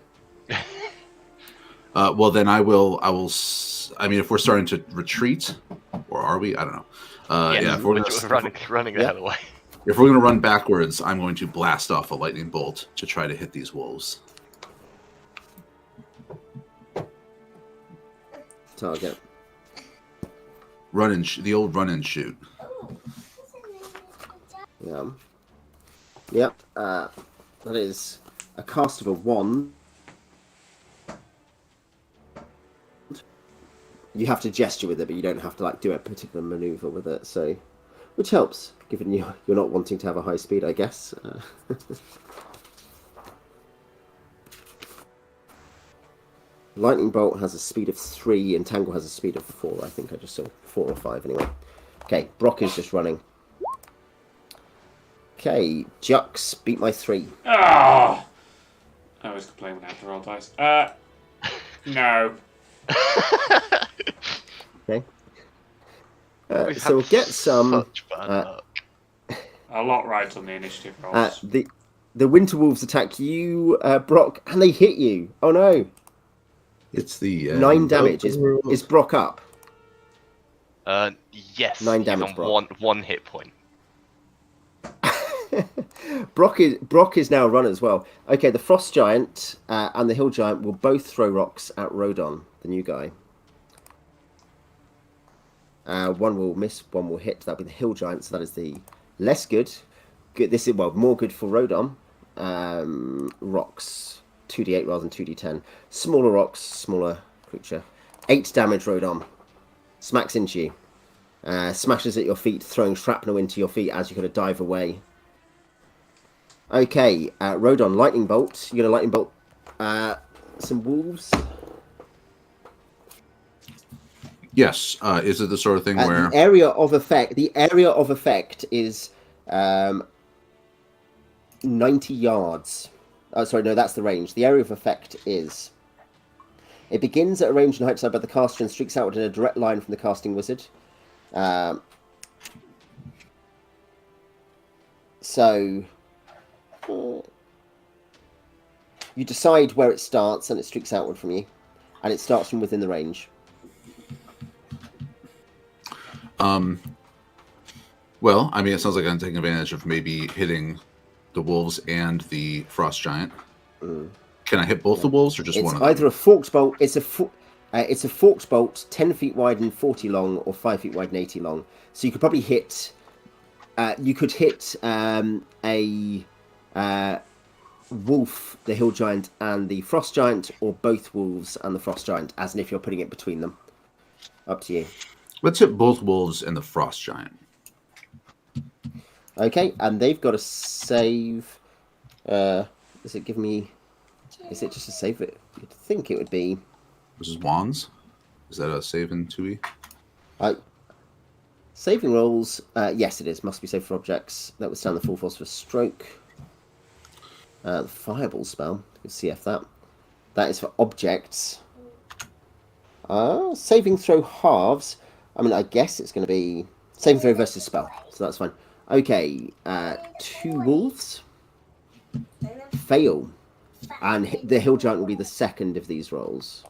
Well, then I will. I mean, if we're starting to retreat, or are we? I don't know. If we're running the hell away. If we're going to run backwards, I'm going to blast off a lightning bolt to try to hit these wolves. Target. The old run and shoot. Yeah. Yep. That is a cast of a wand. You have to gesture with it, but you don't have to like do a particular maneuver with it. So, which helps, given you're not wanting to have a high speed, I guess. Lightning bolt has a speed of 3, and Tangle has a speed of 4. I think I just saw 4 or 5 anyway. Okay, Brock is just running. Okay, Jux beat my 3. Ah! I always complain when I have to roll dice. No. Okay. We've So we'll had get some. such bad luck. A lot right on the initiative rolls. The Winter Wolves attack you, Brock, and they hit you. Oh no! It's the 9 damage. Is Brock up? Yes. 9 he's damage, on Brock. one hit point. Brock is now run as well. Okay, the Frost Giant and the Hill Giant will both throw rocks at Rodon, the new guy. One will miss, one will hit. That'll be the Hill Giant, so that is the less good. This is more good for Rodon. Rocks 2d8 rather than 2d10. Smaller rocks, smaller creature. 8 damage, Rodon. Smacks into you. Smashes at your feet, throwing shrapnel into your feet as you're going to dive away. Okay, Rodon, lightning bolt. You're going to lightning bolt some wolves. Yes. Is it the sort of thing where the area of effect is 90 yards. Oh, sorry, no, that's the range. The area of effect is. It begins at a range and height side by the caster and streaks outward in a direct line from the casting wizard. So you decide where it starts, and it streaks outward from you, and it starts from within the range. Well, I mean, it sounds like I'm taking advantage of maybe hitting the wolves and the frost giant. Can I hit both the wolves or just one of them? It's either a forked bolt. It's a forked bolt, 10 feet wide and 40 long, or 5 feet wide and 80 long. So you could probably hit. You could hit a wolf, the hill giant, and the frost giant, or both wolves and the frost giant, as in if you're putting it between them. Up to you. Let's hit both wolves and the frost giant. Okay, and they've got to save. Does it give me? Is it just a save? You'd think it would be. This is wands. Is that a save in 2e? Saving rolls. Yes, it is. Must be saved for objects that withstand the full force of a stroke. The fireball spell. Let's see if that. That is for objects. Saving throw halves. I mean, I guess it's going to be saving throw versus spell, so that's fine. Okay, 2 wolves fail, and the hill giant will be the second of these rolls,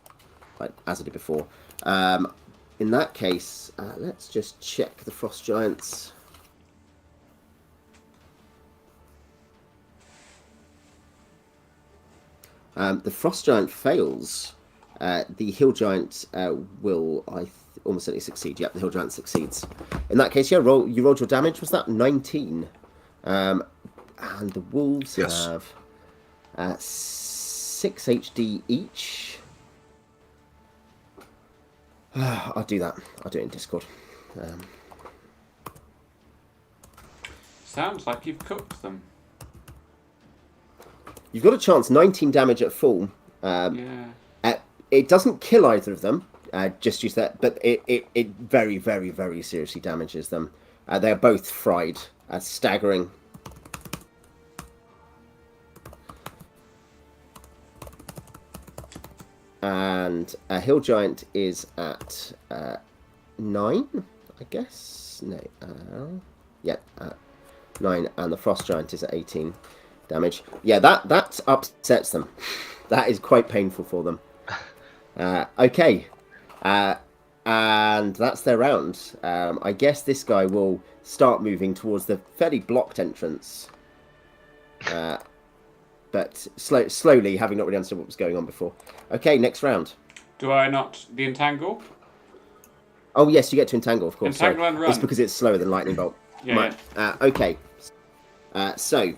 like as I did before. In that case, let's just check the frost giants. The frost giant fails. The hill giant will, almost certainly succeed. Yep, the hill giant succeeds. In that case, yeah, you rolled your damage. Was that 19? And the wolves have 6 HD each. I'll do that. I'll do it in Discord. Sounds like you've cooked them. You've got a chance. 19 damage at full. Yeah. It doesn't kill either of them. Just use that, but it very, very, very seriously damages them. They are both fried. Staggering. And a hill giant is at 9, I guess. No, 9, and the frost giant is at 18 damage. Yeah, that upsets them. That is quite painful for them. Okay, and that's their round. I guess this guy will start moving towards the fairly blocked entrance. But slowly, having not really understood what was going on before. Okay, next round. Do I not the entangle? Oh yes, you get to entangle, of course. Entangle and run. It's because it's slower than lightning bolt. Yeah. Okay. So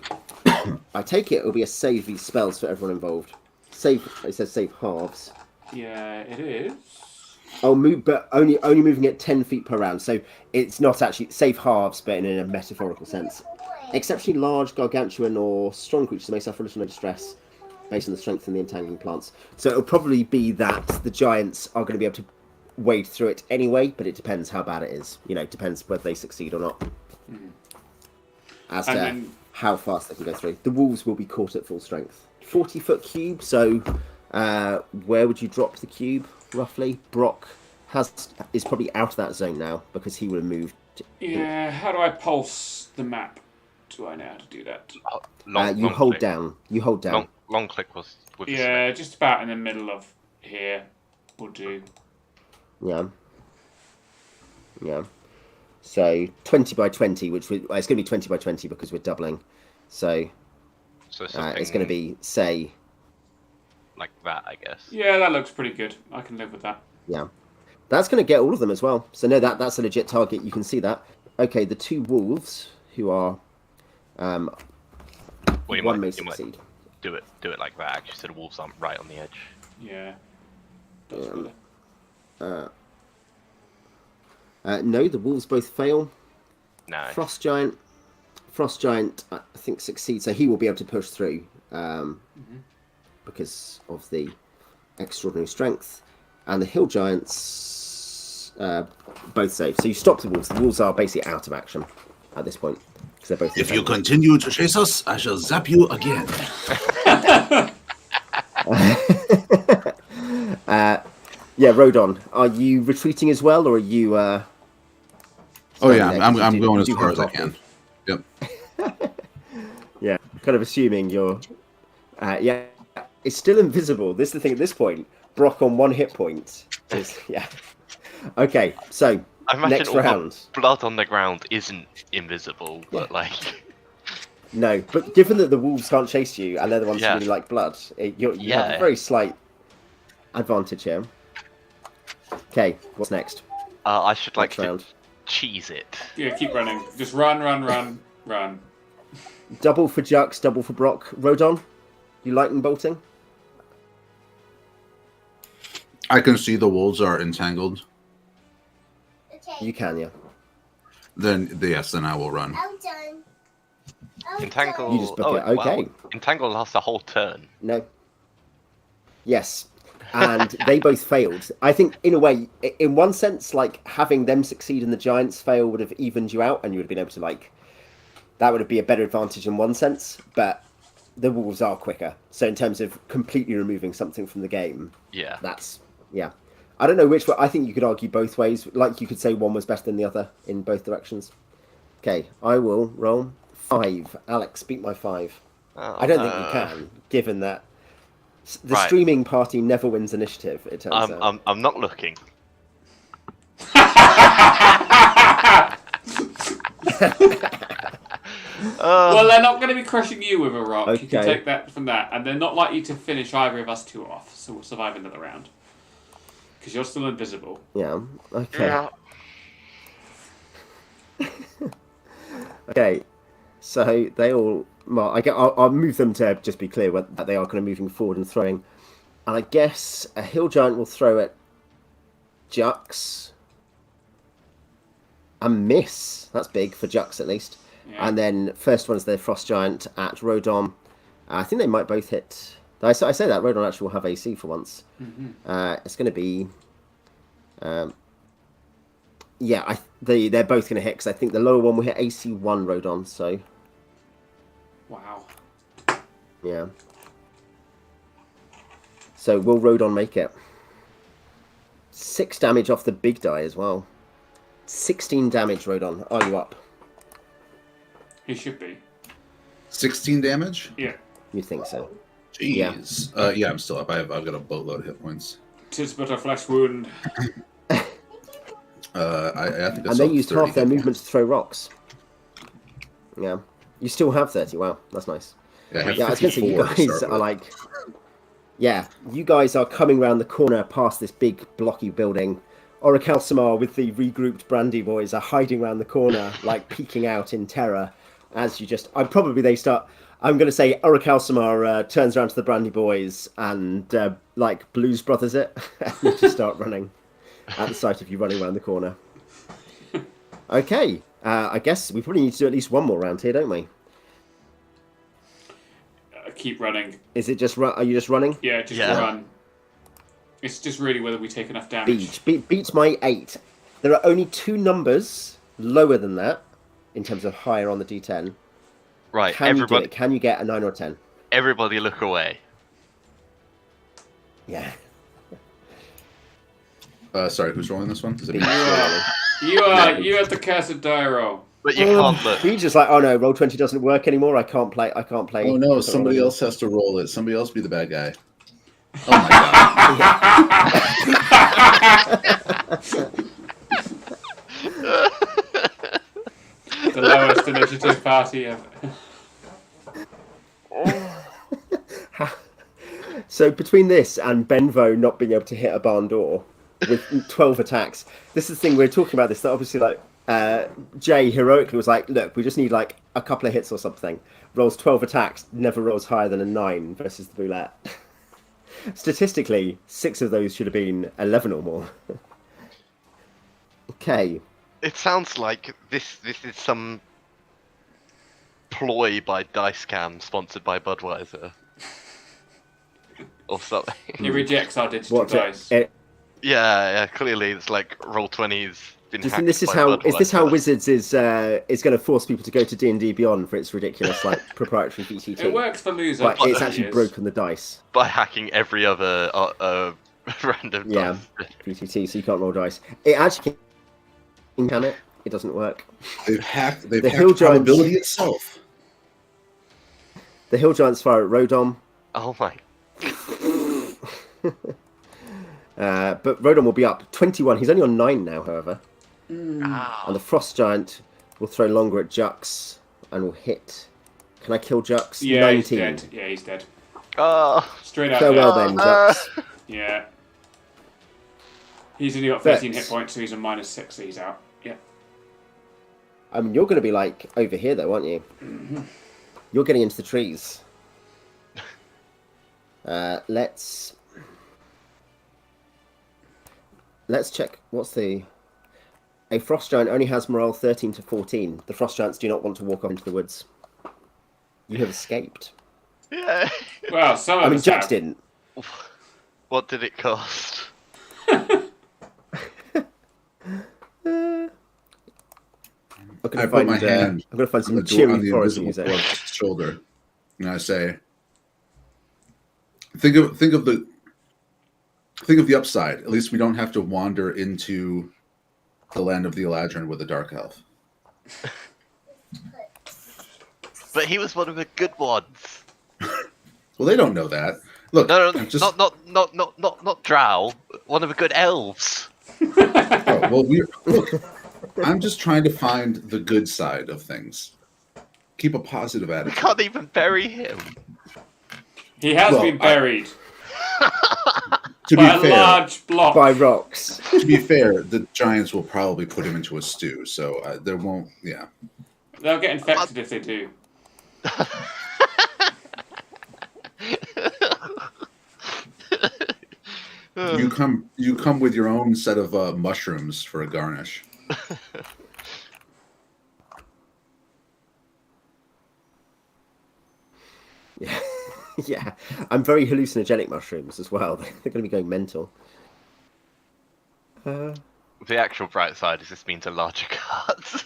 I take it will be a save these spells for everyone involved. Save. It says save halves. Yeah, it is. Oh, move, but only moving it 10 feet per round. So it's not actually save halves, but in a metaphorical sense. Exceptionally large, gargantuan, or strong creatures may suffer little no distress based on the strength and the entangling plants. So it'll probably be that the giants are going to be able to wade through it anyway, but it depends how bad it is. It depends whether they succeed or not. As to how fast they can go through. The wolves will be caught at full strength. 40-foot cube, so where would you drop the cube, roughly? Brock is probably out of that zone now, because he would have moved. Yeah, how do I pulse the map? Do I know how to do that? You hold down. You hold down. Long click was with Yeah, just about in the middle of here will do. Yeah. So 20 by 20, which it's going to be 20 by 20 because we're doubling. So it's going to be, say, like that, I guess. Yeah, that looks pretty good. I can live with that. Yeah. That's going to get all of them as well. So no, that's a legit target. You can see that. Okay, the two wolves who are one may succeed. Do it like that, actually, so the wolves aren't right on the edge. Yeah. No, the wolves both fail. Nice. Frost Giant, I think, succeeds, so he will be able to push through because of the extraordinary strength. And the Hill Giants both save. So you stop the wolves. The wolves are basically out of action at this point. They're both if you continue to chase us, I shall zap you again. Yeah, Rodon, are you retreating as well, or are you... oh yeah, I'm going as far as I can. Yep. Yeah, kind of assuming you're... yeah, it's still invisible. This is the thing at this point. Brock on 1 hit point. Yeah. Okay, so next round. Blood on the ground isn't invisible, but like... No, but given that the wolves can't chase you, and they're the ones who really like blood, you have a very slight advantage here. Okay, what's next? I should like to cheese it. Yeah, keep running. Just run. Double for Jux, double for Brock. Rodon, you lightning bolting? I can see the wolves are entangled. Okay. You can, yeah. Then I will run. Entangle. You just book it. Okay. Wow. Entangle lasts a whole turn. No. Yes. And they both failed. I think, in a way, in one sense, like, having them succeed and the Giants fail would have evened you out, and you would have been able to, like... That would be a better advantage in one sense, but the wolves are quicker. So in terms of completely removing something from the game... Yeah. That's... Yeah. I don't know which way... I think you could argue both ways. Like, you could say one was better than the other in both directions. Okay, I will roll 5. Alex, beat my 5. Oh, I don't think you can, given that the streaming party never wins initiative, it turns out. I'm not looking. Well, they're not going to be crushing you with a rock. Okay. You can take that from that. And they're not likely to finish either of us two off, so we'll survive another round. Because you're still invisible. Yeah, okay. Yeah. Okay, so they all... Well, I'll move them to just be clear that they are kind of moving forward and throwing. And I guess a Hill Giant will throw at Jux. And miss. That's big for Jux, at least. Yeah. And then first one is the Frost Giant at Rodon. I think they might both hit... I say that, Rodon actually will have AC for once. Mm-hmm. It's going to be... yeah, they're both going to hit, because I think the lower one will hit AC 1 Rodon, so... Wow. Yeah. So will Rodon make it? 6 damage off the big die as well. 16 damage, Rodon. Are you up? He should be. 16 damage? Yeah. You think so? Jeez. Yeah, I'm still up. I've got a boatload of hit points. 'Tis but a flesh wound. I think. And they used half their movement to throw rocks. Yeah. You still have 30. Wow, that's nice. Yeah, I was going to say, you guys are like... Yeah, you guys are coming around the corner past this big blocky building. Oracle Samar with the regrouped Brandy boys are hiding around the corner, like peeking out in terror as you just... I'm going to say Oracle Samar turns around to the Brandy boys and like Blues Brothers it. And you just start running at the sight of you running around the corner. Okay, I guess we probably need to do at least one more round here, don't we? Keep running. Is it just run? Are you just running? Yeah, run. It's just really whether we take enough damage. Beats my 8. There are only 2 numbers lower than that in terms of higher on the D10. Right, Can you do it? Can you get a 9 or 10? Everybody look away. Yeah. Sorry, who's rolling this one? Is it me? You have the cursed die roll. But you can't look. He's just like, oh no, roll 20 doesn't work anymore. I can't play. Oh no, somebody else has to roll it. Somebody else be the bad guy. Oh my god. The lowest initiative party ever. So between this and Benvo not being able to hit a barn door with 12 attacks, this is the thing we're talking about. This that obviously like Jay heroically was like, look, we just need like a couple of hits or something. Rolls 12 attacks, never rolls higher than a 9 versus the Boulette. Statistically, 6 of those should have been 11 or more. Okay. It sounds like this is some ploy by Dicecam sponsored by Budweiser. Or something. He rejects our digital dice. Yeah, clearly it's like Roll20's been hacked this is by how Budweiser. is this how Wizards is going to force people to go to D&D Beyond for its ridiculous like proprietary VTT? It works for losers. But it's actually broken the dice by hacking every other random dice. VTT, so you can't roll dice. It actually can it? It doesn't work. They've hacked the Hill probability itself. The Hill Giants fire at Rodom. Oh my. But Rodon will be up 21. He's only on 9 now, however. And the Frost Giant will throw longer at Jux and will hit. Can I kill Jux? Yeah, 19. he's dead. Yeah, he's dead. Straight up. Farewell then, Jux. Yeah. He's only got 13 hit points, so he's on -6, so he's out. Yeah. I mean, you're going to be like over here, though, aren't you? Mm-hmm. You're getting into the trees. Let's check. What's the... A Frost Giant only has morale 13 to 14. The Frost Giants do not want to walk off into the woods. You have escaped. Yeah. Well, some of I mean, us Jax have. didn't. What did it cost? I'm going to find some cheery forest music. Shoulder, and I say, think of the upside. At least we don't have to wander into the land of the Eladrin with a dark elf. But he was one of the good ones. Well, they don't know that. Look, no, just... not Drow. One of the good elves. Oh, well, look. I'm just trying to find the good side of things. Keep a positive attitude. We can't even bury him. He has been buried. To by be fair, a large block. By rocks. To be fair, the Giants will probably put him into a stew, so there won't. Yeah. They'll get infected if they do. You come with your own set of mushrooms for a garnish. Yeah. Yeah, I'm very hallucinogenic mushrooms as well. They're going to be going mental. The actual bright side is this means a larger cards.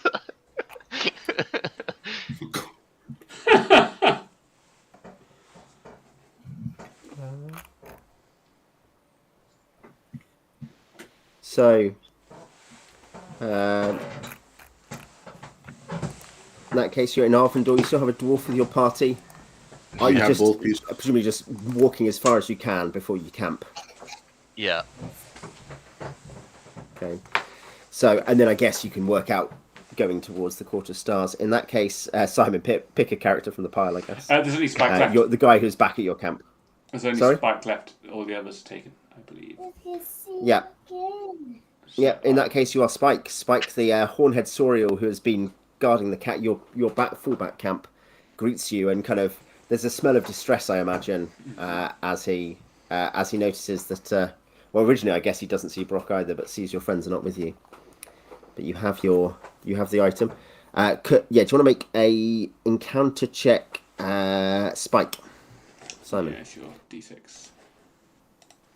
So, in that case, you're in Arvandor. You still have a dwarf with your party. Are you just presumably just walking as far as you can before you camp? Yeah. Okay. So, and then I guess you can work out going towards the Court of Stars. In that case, Simon, pick a character from the pile, I guess. There's only Spike left. You're the guy who's back at your camp. There's only Spike left. All the others are taken, I believe. Yeah. Yeah, in that case, you are Spike. Spike, the Hornhead Sorial, who has been guarding the your fullback camp, greets you and kind of... There's a smell of distress, I imagine, as he notices that. Well, originally, I guess he doesn't see Brock either, but sees your friends are not with you. But you have the item. Do you want to make a encounter check, Spike, Simon? Yeah, sure. D6.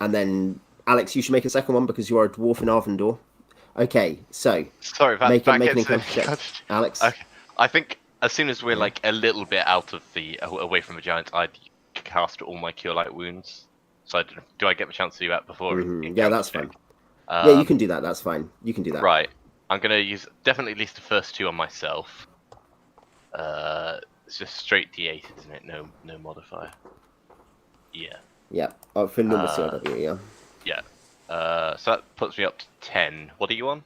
And then Alex, you should make a second one because you are a dwarf in Arvandor. Okay, so Sorry, make that an gets encounter check, Alex. Okay. I think as soon as we're like a little bit out of away from the giants, I'd cast all my cure light wounds. So do I get the chance to do that before? Yeah, that's fine. Um, Yeah, you can do that. That's fine. You can do that. Right. I'm gonna use definitely at least the first 2 on myself. It's just straight D8, isn't it? No modifier. Yeah. Yeah. Oh, for normal CRW, yeah. Yeah. So that puts me up to 10. What are you on?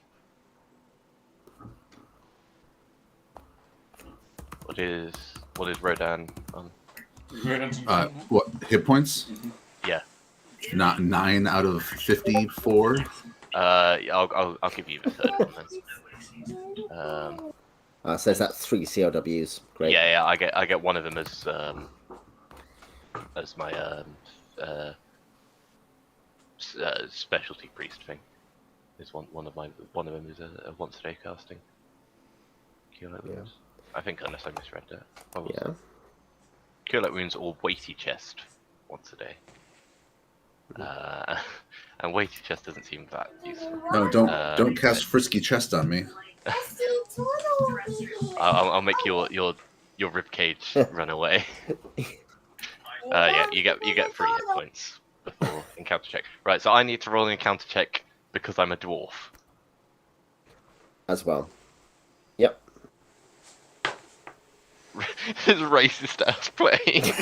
What is Rodan on? What hit points? Yeah. Not 9 out of 54. I'll give you the third one then. So is that 3 CRWs? Great. Yeah, I get one of them as my specialty priest thing. Is one of them is a once a day casting. Cure light wounds. I think unless I misread that. Yeah. Cure light wounds or weighty chest once a day. And weighty chest doesn't seem that useful. No, don't cast frisky chest on me. I'll make your rib cage run away. Yeah, you get 3 hit points before encounter check. Right, so I need to roll an encounter check because I'm a dwarf. As well. Yep. His racist ass playing.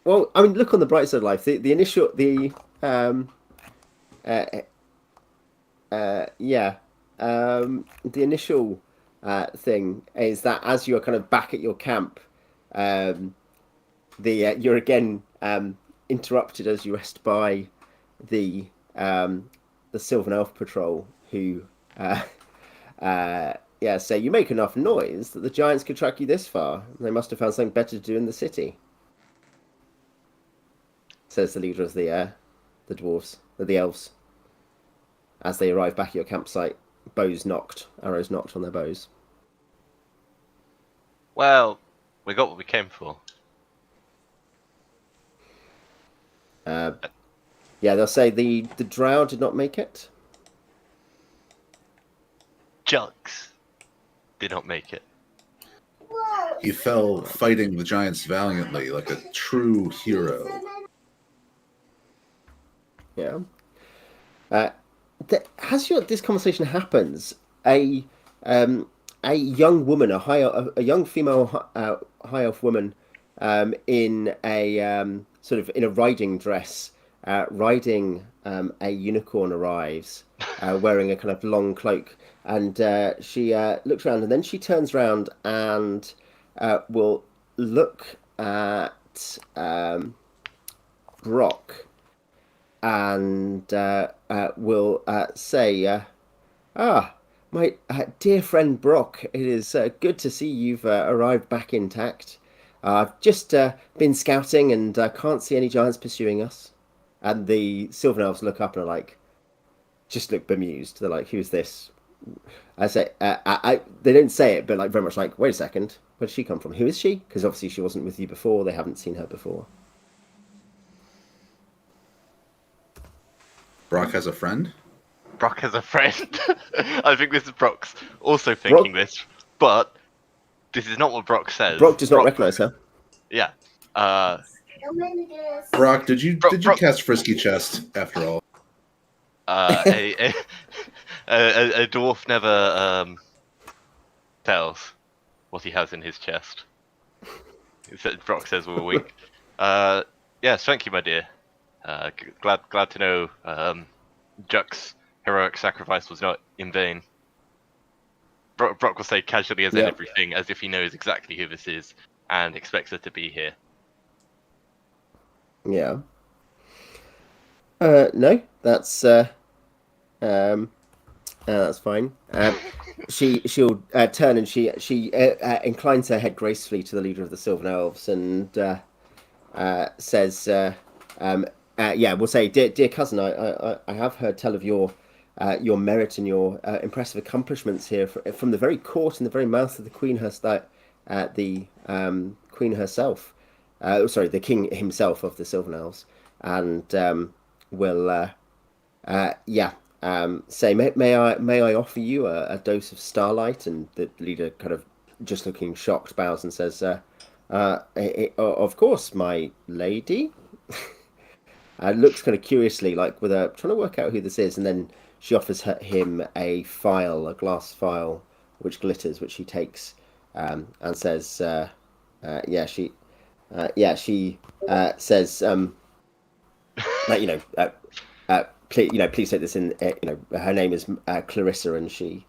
Well, I mean, look on the bright side of life. The initial the initial thing is that as you're kind of back at your camp, you're again interrupted as you rest by the Sylvan Elf Patrol, who say you make enough noise that the giants could track you this far. They must have found something better to do in the city, says the leader of the dwarves, the elves, as they arrive back at your campsite. Arrows knocked on their bows. Well, we got what we came for. They'll say the drow did not make it. Jugs did not make it. He fell fighting the giants valiantly, like a true hero. Yeah. This conversation happens, a young woman, a young female high elf woman, in a sort of in a riding dress, riding a unicorn arrives, wearing a kind of long cloak, and she looks around, and then she turns around and will look at Brock, and will say, my dear friend Brock, it is good to see you've arrived back intact. I've just been scouting and can't see any giants pursuing us. And the Sylvan Elves look up and are like, just look bemused. They're like, who's this? I say, they don't say it, but like very much like, wait a second, where does she come from? Who is she? Because obviously she wasn't with you before. They haven't seen her before. Brock has a friend? Brock has a friend. I think this is Brock's also thinking this, but this is not what Brock says. Brock does not recognise her. Yeah. Brock, did you cast Frisky Chest after all? A dwarf never tells what he has in his chest. Brock says with a wink. Yes, thank you, my dear. Glad to know Juck's heroic sacrifice was not in vain. Brock will say casually as in everything, as if he knows exactly who this is and expects her to be here. Yeah. No, that's fine. She'll turn and she inclines her head gracefully to the leader of the Sylvan Elves and says, we'll say, dear cousin, I have heard tell of your your merit and your impressive accomplishments here from the very court and the very mouth of the Queen the Queen herself. Sorry, the King himself of the Sylvan Elves, and will say, may I offer you a dose of starlight? And the leader, kind of just looking shocked, bows and says, of course, my lady. Looks kind of curiously, like trying to work out who this is, and then she offers him a glass phial, which glitters, which he takes, and says, she says, please take this in. Her name is Clarissa, and she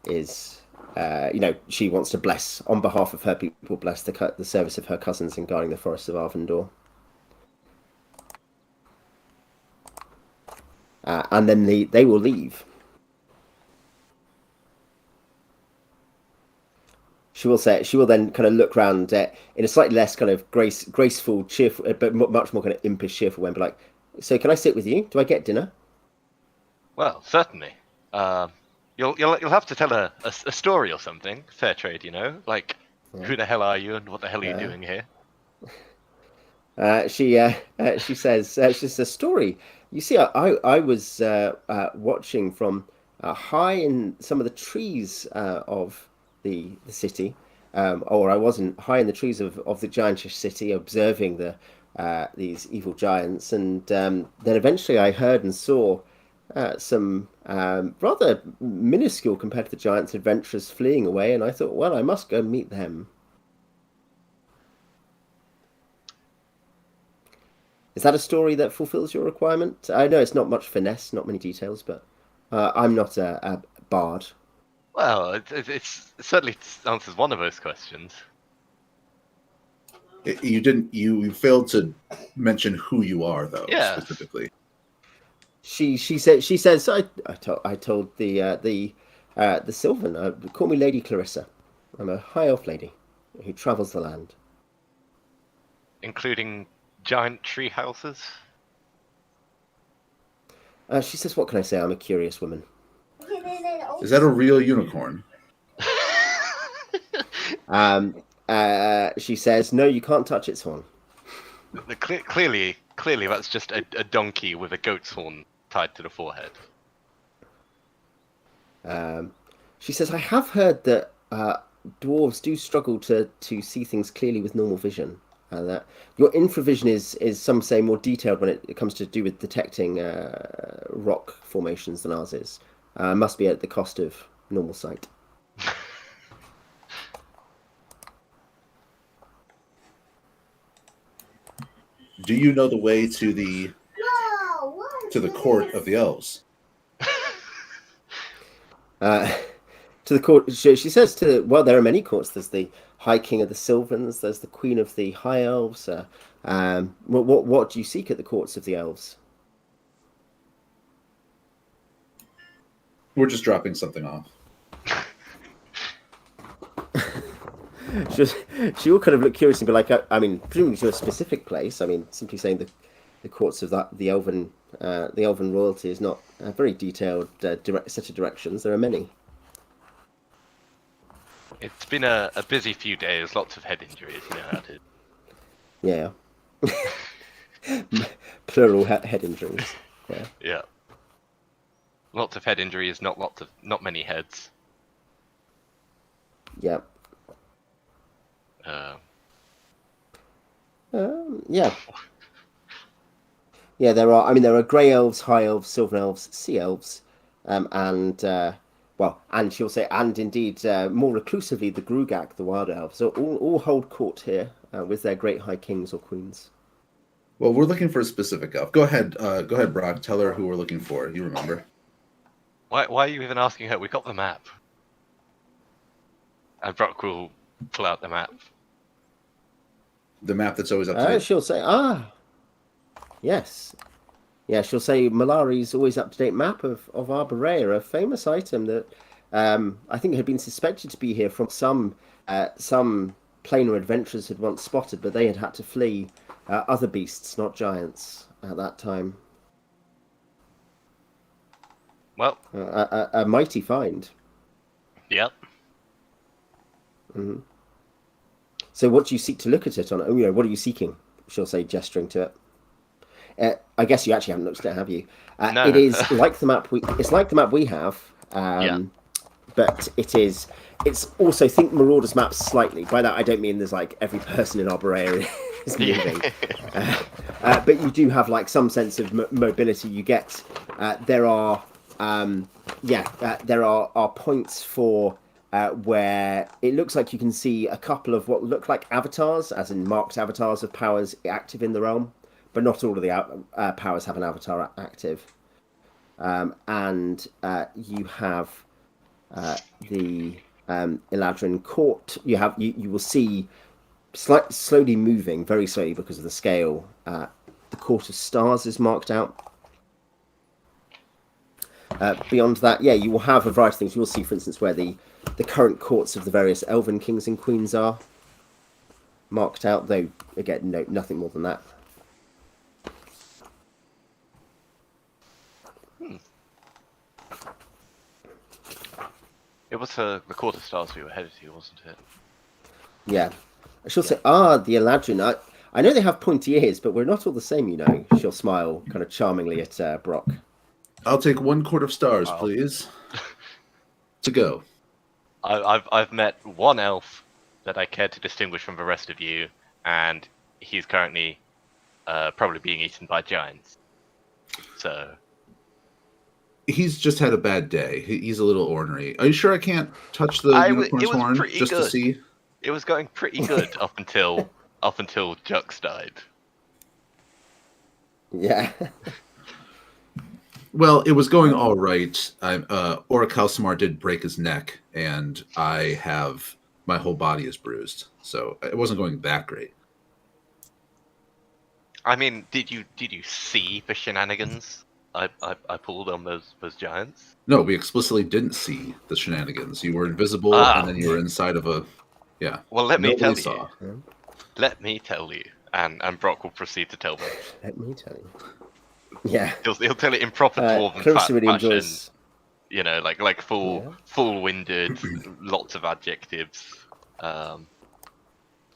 is, she wants to bless on behalf of her people, bless the service of her cousins in guarding the forests of Arvandor. And then they will leave. She will then kind of look around in a slightly less kind of graceful, cheerful, but much more kind of impish, cheerful way, and be like, "So, can I sit with you? Do I get dinner?" Well, certainly. You'll have to tell a story or something. Fair trade, like who the hell are you and what the hell are you doing here? She says, she's a story. You see, I was watching from high in some of the trees of the city, or I wasn't high in the trees of the Giantish city, observing these evil giants, and then eventually I heard and saw some rather minuscule compared to the giants adventurers fleeing away, and I thought, well, I must go meet them. Is that a story that fulfills your requirement? I know it's not much finesse, not many details, but I'm not a bard. Well, it certainly answers one of those questions. You failed to mention who you are, though. Yeah. Specifically. She says I told the Sylvan, call me Lady Clarissa. I'm a high elf lady who travels the land, including giant tree houses. She says, what can I say? I'm a curious woman. Is that a real unicorn? She says, no, you can't touch its horn. Clearly that's just a donkey with a goat's horn tied to the forehead. She says, I have heard that dwarves do struggle to see things clearly with normal vision. That your infravision is, some say, more detailed when it comes to do with detecting rock formations than ours is. Must be at the cost of normal sight. Do you know the way to the court of the elves? To the court, she says there are many courts. There's the High King of the Sylvans. There's the Queen of the High Elves. What do you seek at the courts of the elves? We're just dropping something off. She will kind of look curious and be like, I mean, presumably to a specific place. I mean, simply saying the courts of the elven royalty is not a very detailed direct set of directions. There are many. It's been a busy few days, lots of head injuries, you know how it is. Yeah. Plural head injuries. Yeah. Yeah. Lots of head injuries, not many heads. Yeah. Yeah. Yeah, there are grey elves, high elves, sylvan elves, sea elves, and she'll say, and indeed, more reclusively, the Grugak, the wild elves. So all hold court here with their great high kings or queens. Well, we're looking for a specific elf. Go ahead, Brock. Tell her who we're looking for. You remember? Why are you even asking her? We got the map. And Brock will pull out the map. The map that's always up to date. She'll say, yes. Yeah, she'll say Malari's always up-to-date map of Arbarea, a famous item that I think had been suspected to be here from some planar adventurers had once spotted, but they had to flee other beasts, not giants, at that time. Well, A mighty find. yep. Mm-hmm. So what do you seek to look at it on? You know, what are you seeking? She'll say, gesturing to it. I guess you actually haven't looked at it, have you? No. It is like the map It's like the map we have. Yeah. But it's also, think Marauder's map slightly. By that I don't mean there's like every person in our area is moving, but you do have like some sense of mobility. You get there are points for where it looks like you can see a couple of what look like avatars, as in marked avatars of powers active in the realm, but not all of the powers have an avatar active, and you have the Eladrin court. You will see slowly moving, very slowly because of the scale. The court of stars is marked out. Beyond that, you will have a variety of things. You will see, for instance, where the current courts of the various elven kings and queens are marked out, though again, no, nothing more than that. It was the Court of Stars we were headed to, wasn't it? Yeah. She'll say, the Eladrin. I know they have pointy ears, but we're not all the same, you know. She'll smile kind of charmingly at Brock. I'll take 1 court of stars, please. To go. I've met one elf that I care to distinguish from the rest of you, and he's currently probably being eaten by giants. So He's just had a bad day. He's a little ornery. Are you sure I can't touch the unicorn's horn just to see? It was going pretty good up until Jux died. Yeah. Well, it was going all right. Orichalcimar did break his neck, and my whole body is bruised. So it wasn't going that great. I mean, did you see the shenanigans I pulled on those giants? No, we explicitly didn't see the shenanigans. You were invisible, and then you were inside of a... Yeah. Well, let me tell saw. you. Let me tell you. And Brock will proceed to tell them. Let me tell you. Yeah. He'll tell it in proper dwarven Clarissa really fashion. enjoys... You know, like full-winded, lots of adjectives.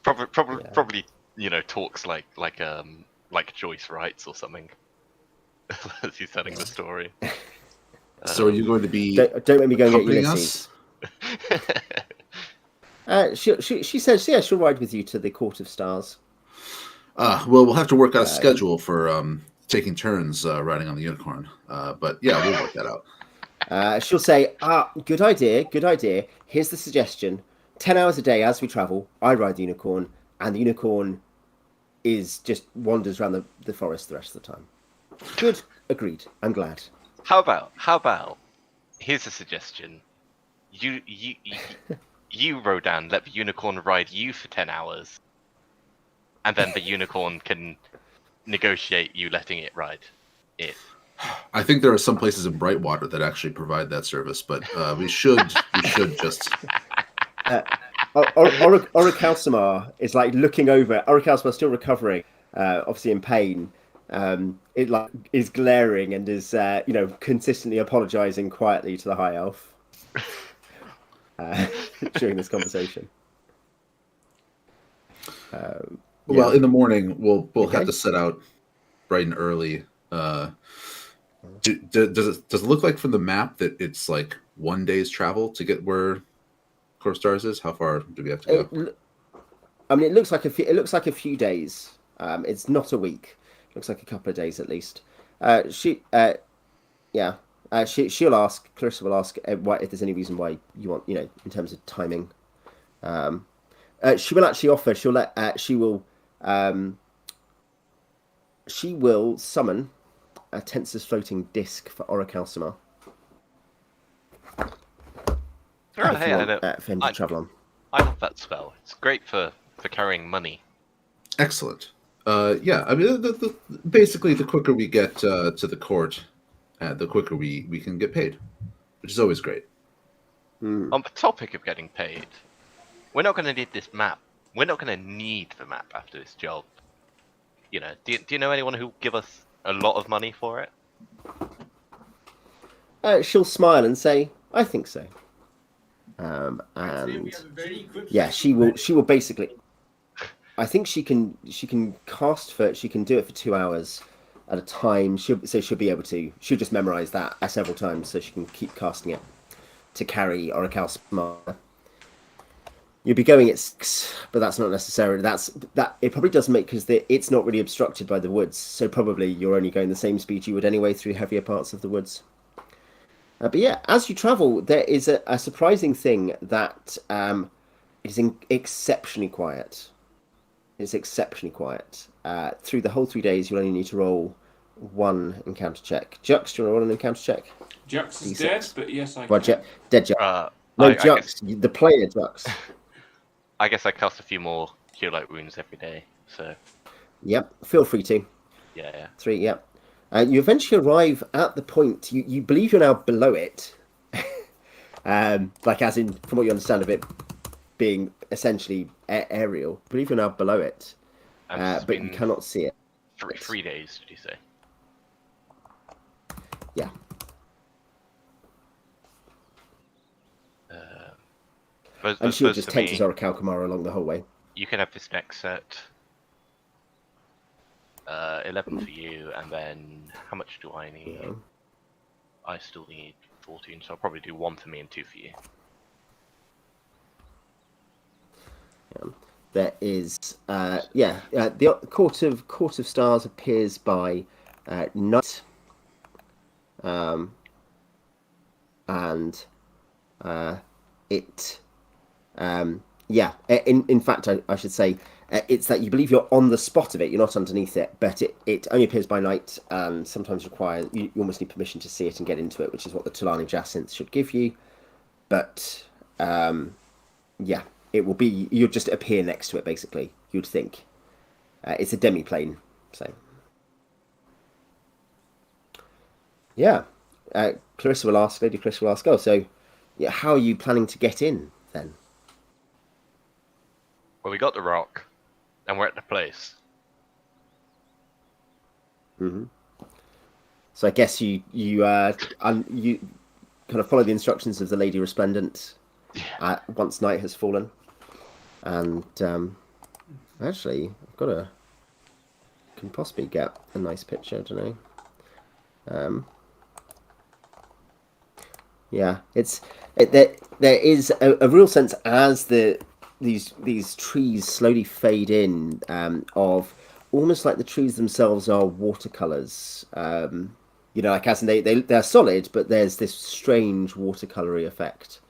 Probably, you know, talks like Joyce writes or something. As he's telling the story. So are you going to be don't make me go and get accompanying Ulysses. us? She says, yeah, she'll ride with you to the Court of Stars. Well, we'll have to work out a schedule for taking turns riding on the unicorn. But yeah, we'll work that out. She'll say, good idea. Here's the suggestion. 10 hours a day as we travel, I ride the unicorn, and the unicorn just wanders around the forest the rest of the time. Good. Agreed. I'm glad. How about here's a suggestion. You Rodan, let the unicorn ride you for 10 hours. And then the unicorn can negotiate you letting it ride it. I think there are some places in Brightwater that actually provide that service, but we should just... Orichalcimar is like looking over. Orichalcimar's still recovering, obviously in pain. It like is glaring and is consistently apologizing quietly to the high elf during this conversation. Well, in the morning we'll have to set out bright and early. Does it look like from the map that it's like 1 day's travel to get where Court of Stars is? How far do we have to go? I mean, it looks like a few days. It's not a week. It looks like a couple of days at least. She'll ask. Clarissa will ask if there's any reason why you want, in terms of timing. She will actually offer. She will summon a Tensor's floating disc for Orichalcimar. For him to travel on. I love that spell. It's great for carrying money. Excellent. Yeah, I mean, basically, the quicker we get to the court, the quicker we can get paid, which is always great. On the topic of getting paid, we're not going to need this map. We're not going to need the map after this job. Do you know anyone who'll give us a lot of money for it? She'll smile and say, "I think so." And yeah, she will basically. I think she can cast for she can do it for 2 hours at a time. She'll be able to. She'll just memorize that several times so she can keep casting it to carry Oracle Smart. You'll be going at 6, but that's not necessarily. That it probably does make because it's not really obstructed by the woods, so probably you're only going the same speed you would anyway through heavier parts of the woods. But yeah, as you travel, there is a surprising thing that is exceptionally quiet. It's exceptionally quiet. Through the whole 3 days, you'll only need to roll 1 encounter check. Jux, do you want to roll an encounter check? Jux is D6. dead, but yes, I Well, can. dead Jux. No, I Jux, guess, the player Jux. I guess I cast a few more Cure Light Wounds every day, so... Yep, feel free to. Yeah. 3, yep. You eventually arrive at the point, you believe you're now below it. Like as in, from what you understand of it, being essentially aerial. I believe you're now below it, but you cannot see it. 3 days, did you say? Yeah. And she'll just take his Oracle Kamara along the whole way. You can have this next set. 11 for you, and then how much do I need? Yeah. I still need 14, so I'll probably do 1 for me and 2 for you. There is, the Court of Stars appears by night, and it, in fact, I should say, it's that you believe you're on the spot of it, you're not underneath it, but it only appears by night, and sometimes requires, you almost need permission to see it and get into it, which is what the Tulani Jacinth should give you, but, it will be, you'll just appear next to it, basically, you'd think. It's a demi-plane, so. Yeah. Lady Clarissa will ask, oh, so yeah, how are you planning to get in, then? Well, we got the rock, and we're at the place. Mm-hmm. So I guess you kind of follow the instructions of the Lady Resplendent once night has fallen. And actually, can possibly get a nice picture. I don't know. There is a real sense as these trees slowly fade in of almost like the trees themselves are watercolors. Like as in they're solid, but there's this strange watercolory effect.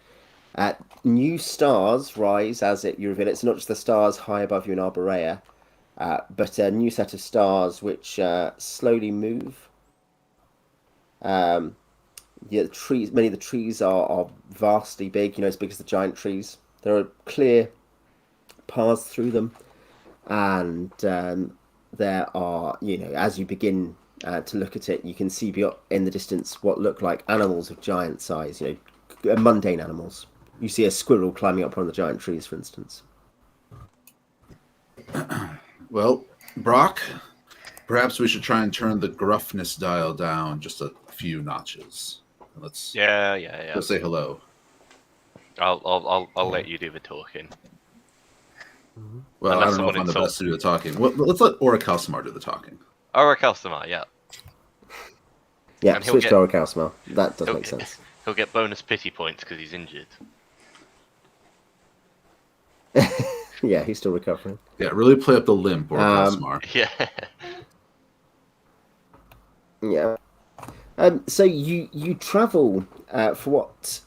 New stars rise as you reveal it. It's not just the stars high above you in Arborea, but a new set of stars which slowly move. The trees. Many of the trees are vastly big. As big as the giant trees. There are clear paths through them, and there are, as you begin to look at it, you can see beyond in the distance what look like animals of giant size. Mundane animals. You see a squirrel climbing up one of the giant trees, for instance. Well, Brock, perhaps we should try and turn the gruffness dial down just a few notches. Let's go say hello. I'll let you do the talking. Well, I don't know if I'm the best to do the talking. Well, let's let Oracle do the talking. Oracle Samar, yeah. Yeah, switch to Oracle Samar. That does make sense. He'll get bonus pity points because he's injured. Yeah, he's still recovering. Yeah, really play up the limp, Oracle Yeah. Yeah. So you travel for what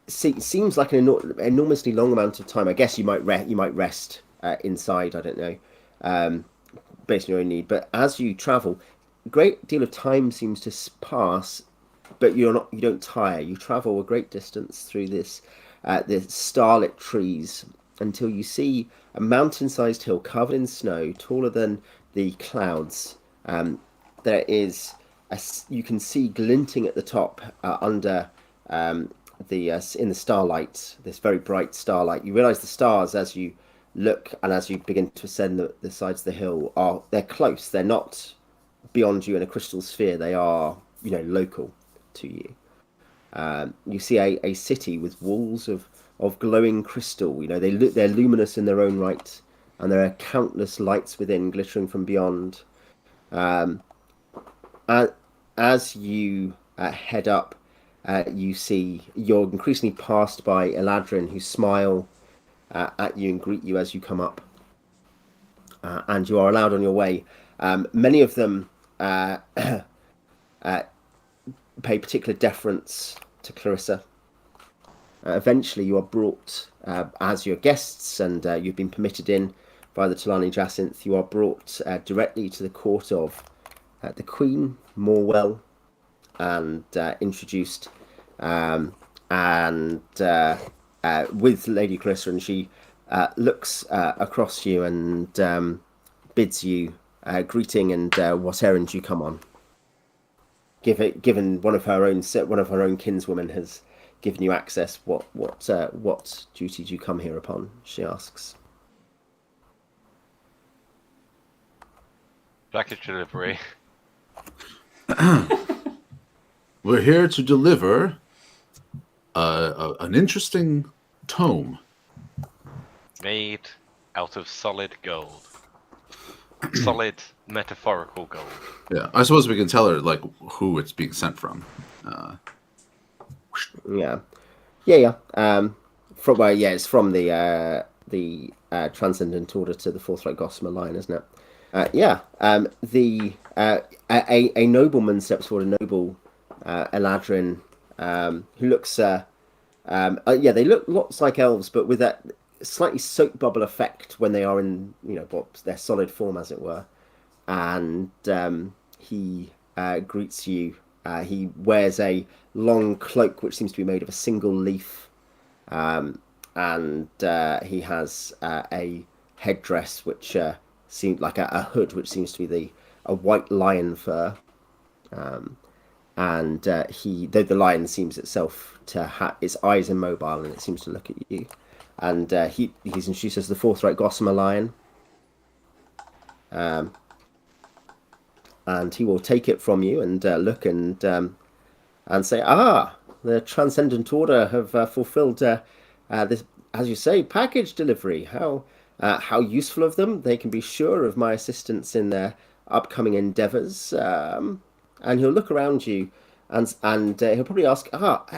seems like an enormously long amount of time. I guess you might rest inside. I don't know, based on your own need. But as you travel, a great deal of time seems to pass, but you don't tire. You travel a great distance through the starlit trees until you see a mountain-sized hill covered in snow, taller than the clouds. There is you can see glinting at the top under in the starlight, this very bright starlight. You realise the stars as you look and as you begin to ascend the sides of the hill they're close. They're not beyond you in a crystal sphere. They are local to you. You see a city with walls of glowing crystal. You know, they're luminous in their own right, and there are countless lights within, glittering from beyond. As you head up, you see you're increasingly passed by Eladrin, who smile at you and greet you as you come up, and you are allowed on your way. Many of them pay particular deference to Clarissa. Eventually, you are brought as your guests, and you've been permitted in by the Talani Jacinth. You are brought directly to the court of the Queen Morwell, and introduced, with Lady Clarissa, and she looks across you and bids you greeting, and what errand you come on. Given one of her own kinswomen has given you access, what duty do you come here upon? She asks. Package delivery. We're here to deliver an interesting tome. Made out of solid gold. Solid metaphorical gold. Yeah, I suppose we can tell her like who it's being sent from. Yeah. It's from the Transcendent Order to the Forthright Gossamer line, isn't it? A nobleman steps forward, a noble Eladrin, who looks they look lots like elves, but with that slightly soap bubble effect when they are in their solid form, as it were. And he greets you. He wears a long cloak which seems to be made of a single leaf, and he has a headdress which seemed like a hood, which seems to be a white lion fur. And though the lion seems itself to have its eyes immobile, and it seems to look at you, and he's introduced as the Forthright Gossamer lion. And he will take it from you and look and say, the Transcendent Order have fulfilled this, as you say, package delivery. How useful of them. They can be sure of my assistance in their upcoming endeavours. And he'll look around you, and he'll probably ask,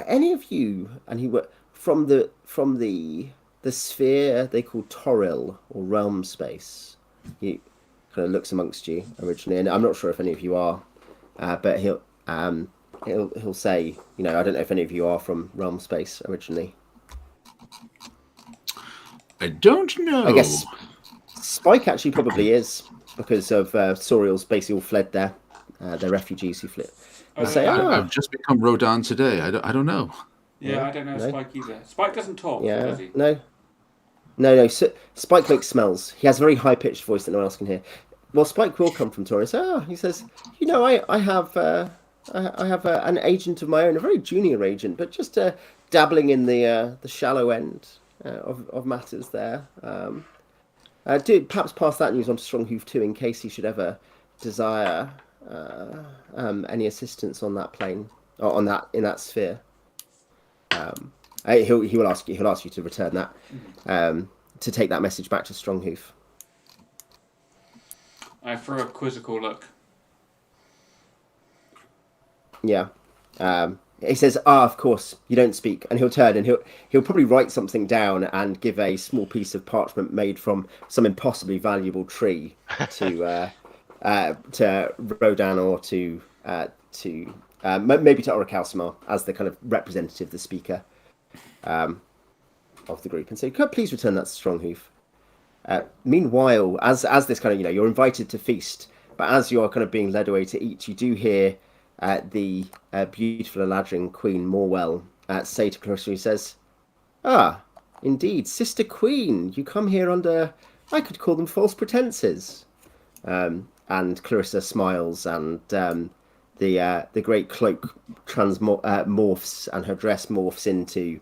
any of you? And he from the sphere they call Toril, or realm space. He kind of looks amongst you originally, and I'm not sure if any of you are, but he'll say, I don't know if any of you are from realm space originally. I don't know. I guess Spike actually probably is, because of Soriel's basically all fled there. They're refugees who fled. I've just become Rodan today. I don't know. Yeah, I don't know Spike either. Spike doesn't talk, does he? No. So, Spike makes smells. He has a very high-pitched voice that no one else can hear. Well, Spike will come from Taurus. He says, I have an agent of my own, a very junior agent, but just dabbling in the shallow end of matters there. Do perhaps pass that news on to Stronghoof too, in case he should ever desire any assistance on that plane, or in that sphere. He will ask you to return that, to take that message back to Stronghoof. I throw a quizzical look. Yeah. He says, of course, you don't speak. And he'll turn and he'll probably write something down and give a small piece of parchment made from some impossibly valuable tree to Rodan, or to maybe to Orichalcimar, as the kind of representative, the speaker of the group, and say, could I please return that to Stronghoof? Meanwhile, as this kind of, you're invited to feast, but as you're kind of being led away to eat, you do hear the beautiful Eladrin Queen Morwell say to Clarissa, who says, indeed, Sister Queen, you come here under, I could call them false pretenses. And Clarissa smiles, and the great cloak morphs, and her dress morphs into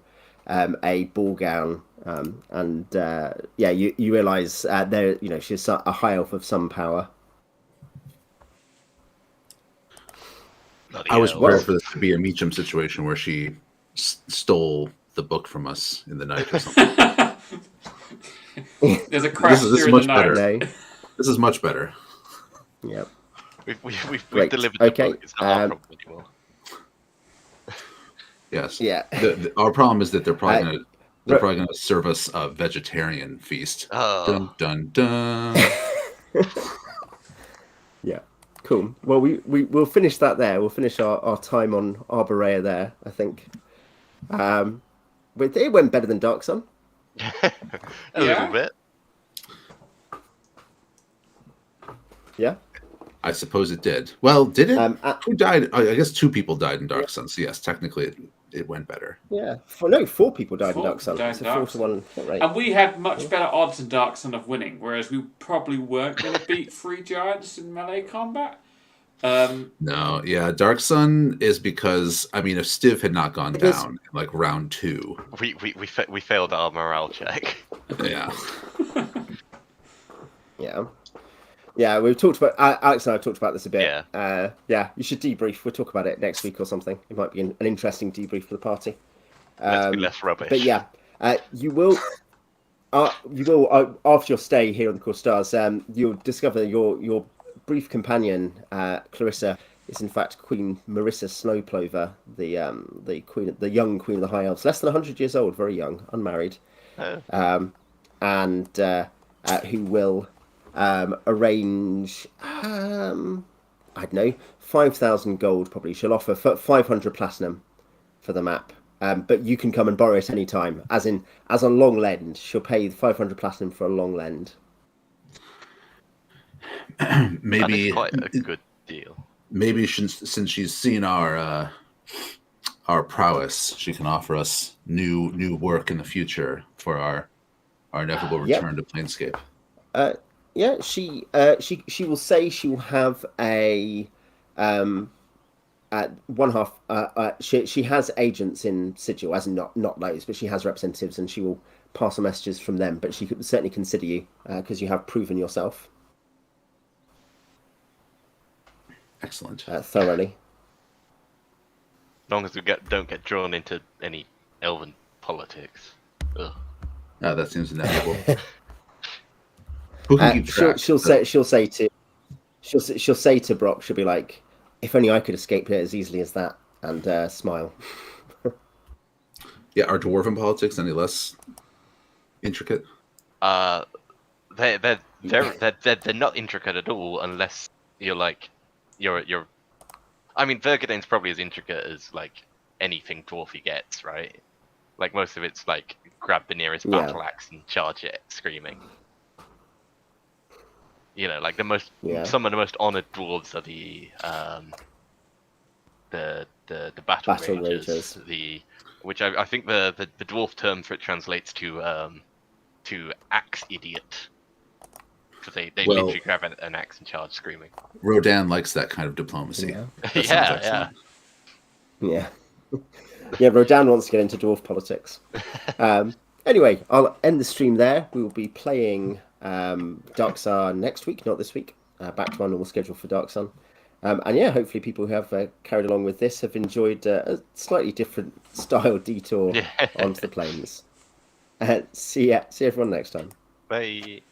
a ball gown. You realise she's a high elf of some power. Bloody I was hell. prepared for this to be a Meacham situation where she stole the book from us in the night or something. There's a crash This is during much the better. night. No. This is much better. Yep. We've Great. delivered the Okay, book. It's not our problem anymore. Yes. Yeah. Our problem is that they're probably Ro- going to serve us a vegetarian feast. Oh. Dun dun dun. Yeah. Cool. Well, we'll finish that there. We'll finish our time on Arborea there, I think. But it went better than Dark Sun. A little bit. Yeah. I suppose it did. Well, did it? At- Who died? I guess 2 people died in Dark Sun. So yes, technically it went better. Yeah. 4 people died in 4 Dark Sun. died It's a in Dark 4-1 hit rate. And we had much better odds in Dark Sun of winning, whereas we probably weren't going to beat 3 giants in melee combat. No, yeah, Dark Sun is because if Stiv had not gone down in like round 2, We failed our morale check. yeah, Yeah, we've talked about Alex and I have talked about this a bit. Yeah. You should debrief. We'll talk about it next week or something. It might be an interesting debrief for the party. Let's be less rubbish. But yeah, you will after your stay here on the Core Stars, you'll discover your brief companion Clarissa is in fact Queen Marissa Snowplover, the queen, the young Queen of the High Elves, less than 100 years old, very young, unmarried, and who will arrange, I don't know, 5,000 gold probably. She'll offer 500 platinum for the map. But you can come and borrow it any time, as a long lend. She'll pay 500 platinum for a long lend. maybe quite a good deal. Maybe since she's seen our prowess, she can offer us new work in the future for our inevitable return to Planescape. Yeah, she will say she will have a one half. She has agents in Sigil, as in not loads, but she has representatives, and she will pass on messages from them. But she could certainly consider you because you have proven yourself. Excellent. Thoroughly. As long as we don't get drawn into any elven politics. Ugh. Oh, that seems inevitable. Who can keep track? She'll say to Brock, she'll be like, "If only I could escape it as easily as that," and smile. Yeah, are dwarven politics any less intricate? They're not intricate at all unless you're. I mean, Vergadene's probably as intricate as like anything dwarfy gets, right? Like most of it's like grab the nearest battle axe and charge it, screaming. You know, like some of the most honoured dwarves are the battle ragers. Which I think the dwarf term for it translates to axe idiot. Because they literally grab an axe and charge screaming. Rodan likes that kind of diplomacy. Yeah. Yeah. Yeah, Rodan wants to get into dwarf politics. Anyway, I'll end the stream there. We will be playing Dark Sun next week, not this week. Back to our normal schedule for Dark Sun. And yeah, hopefully people who have carried along with this have enjoyed a slightly different style detour onto the plains. See everyone next time. Bye.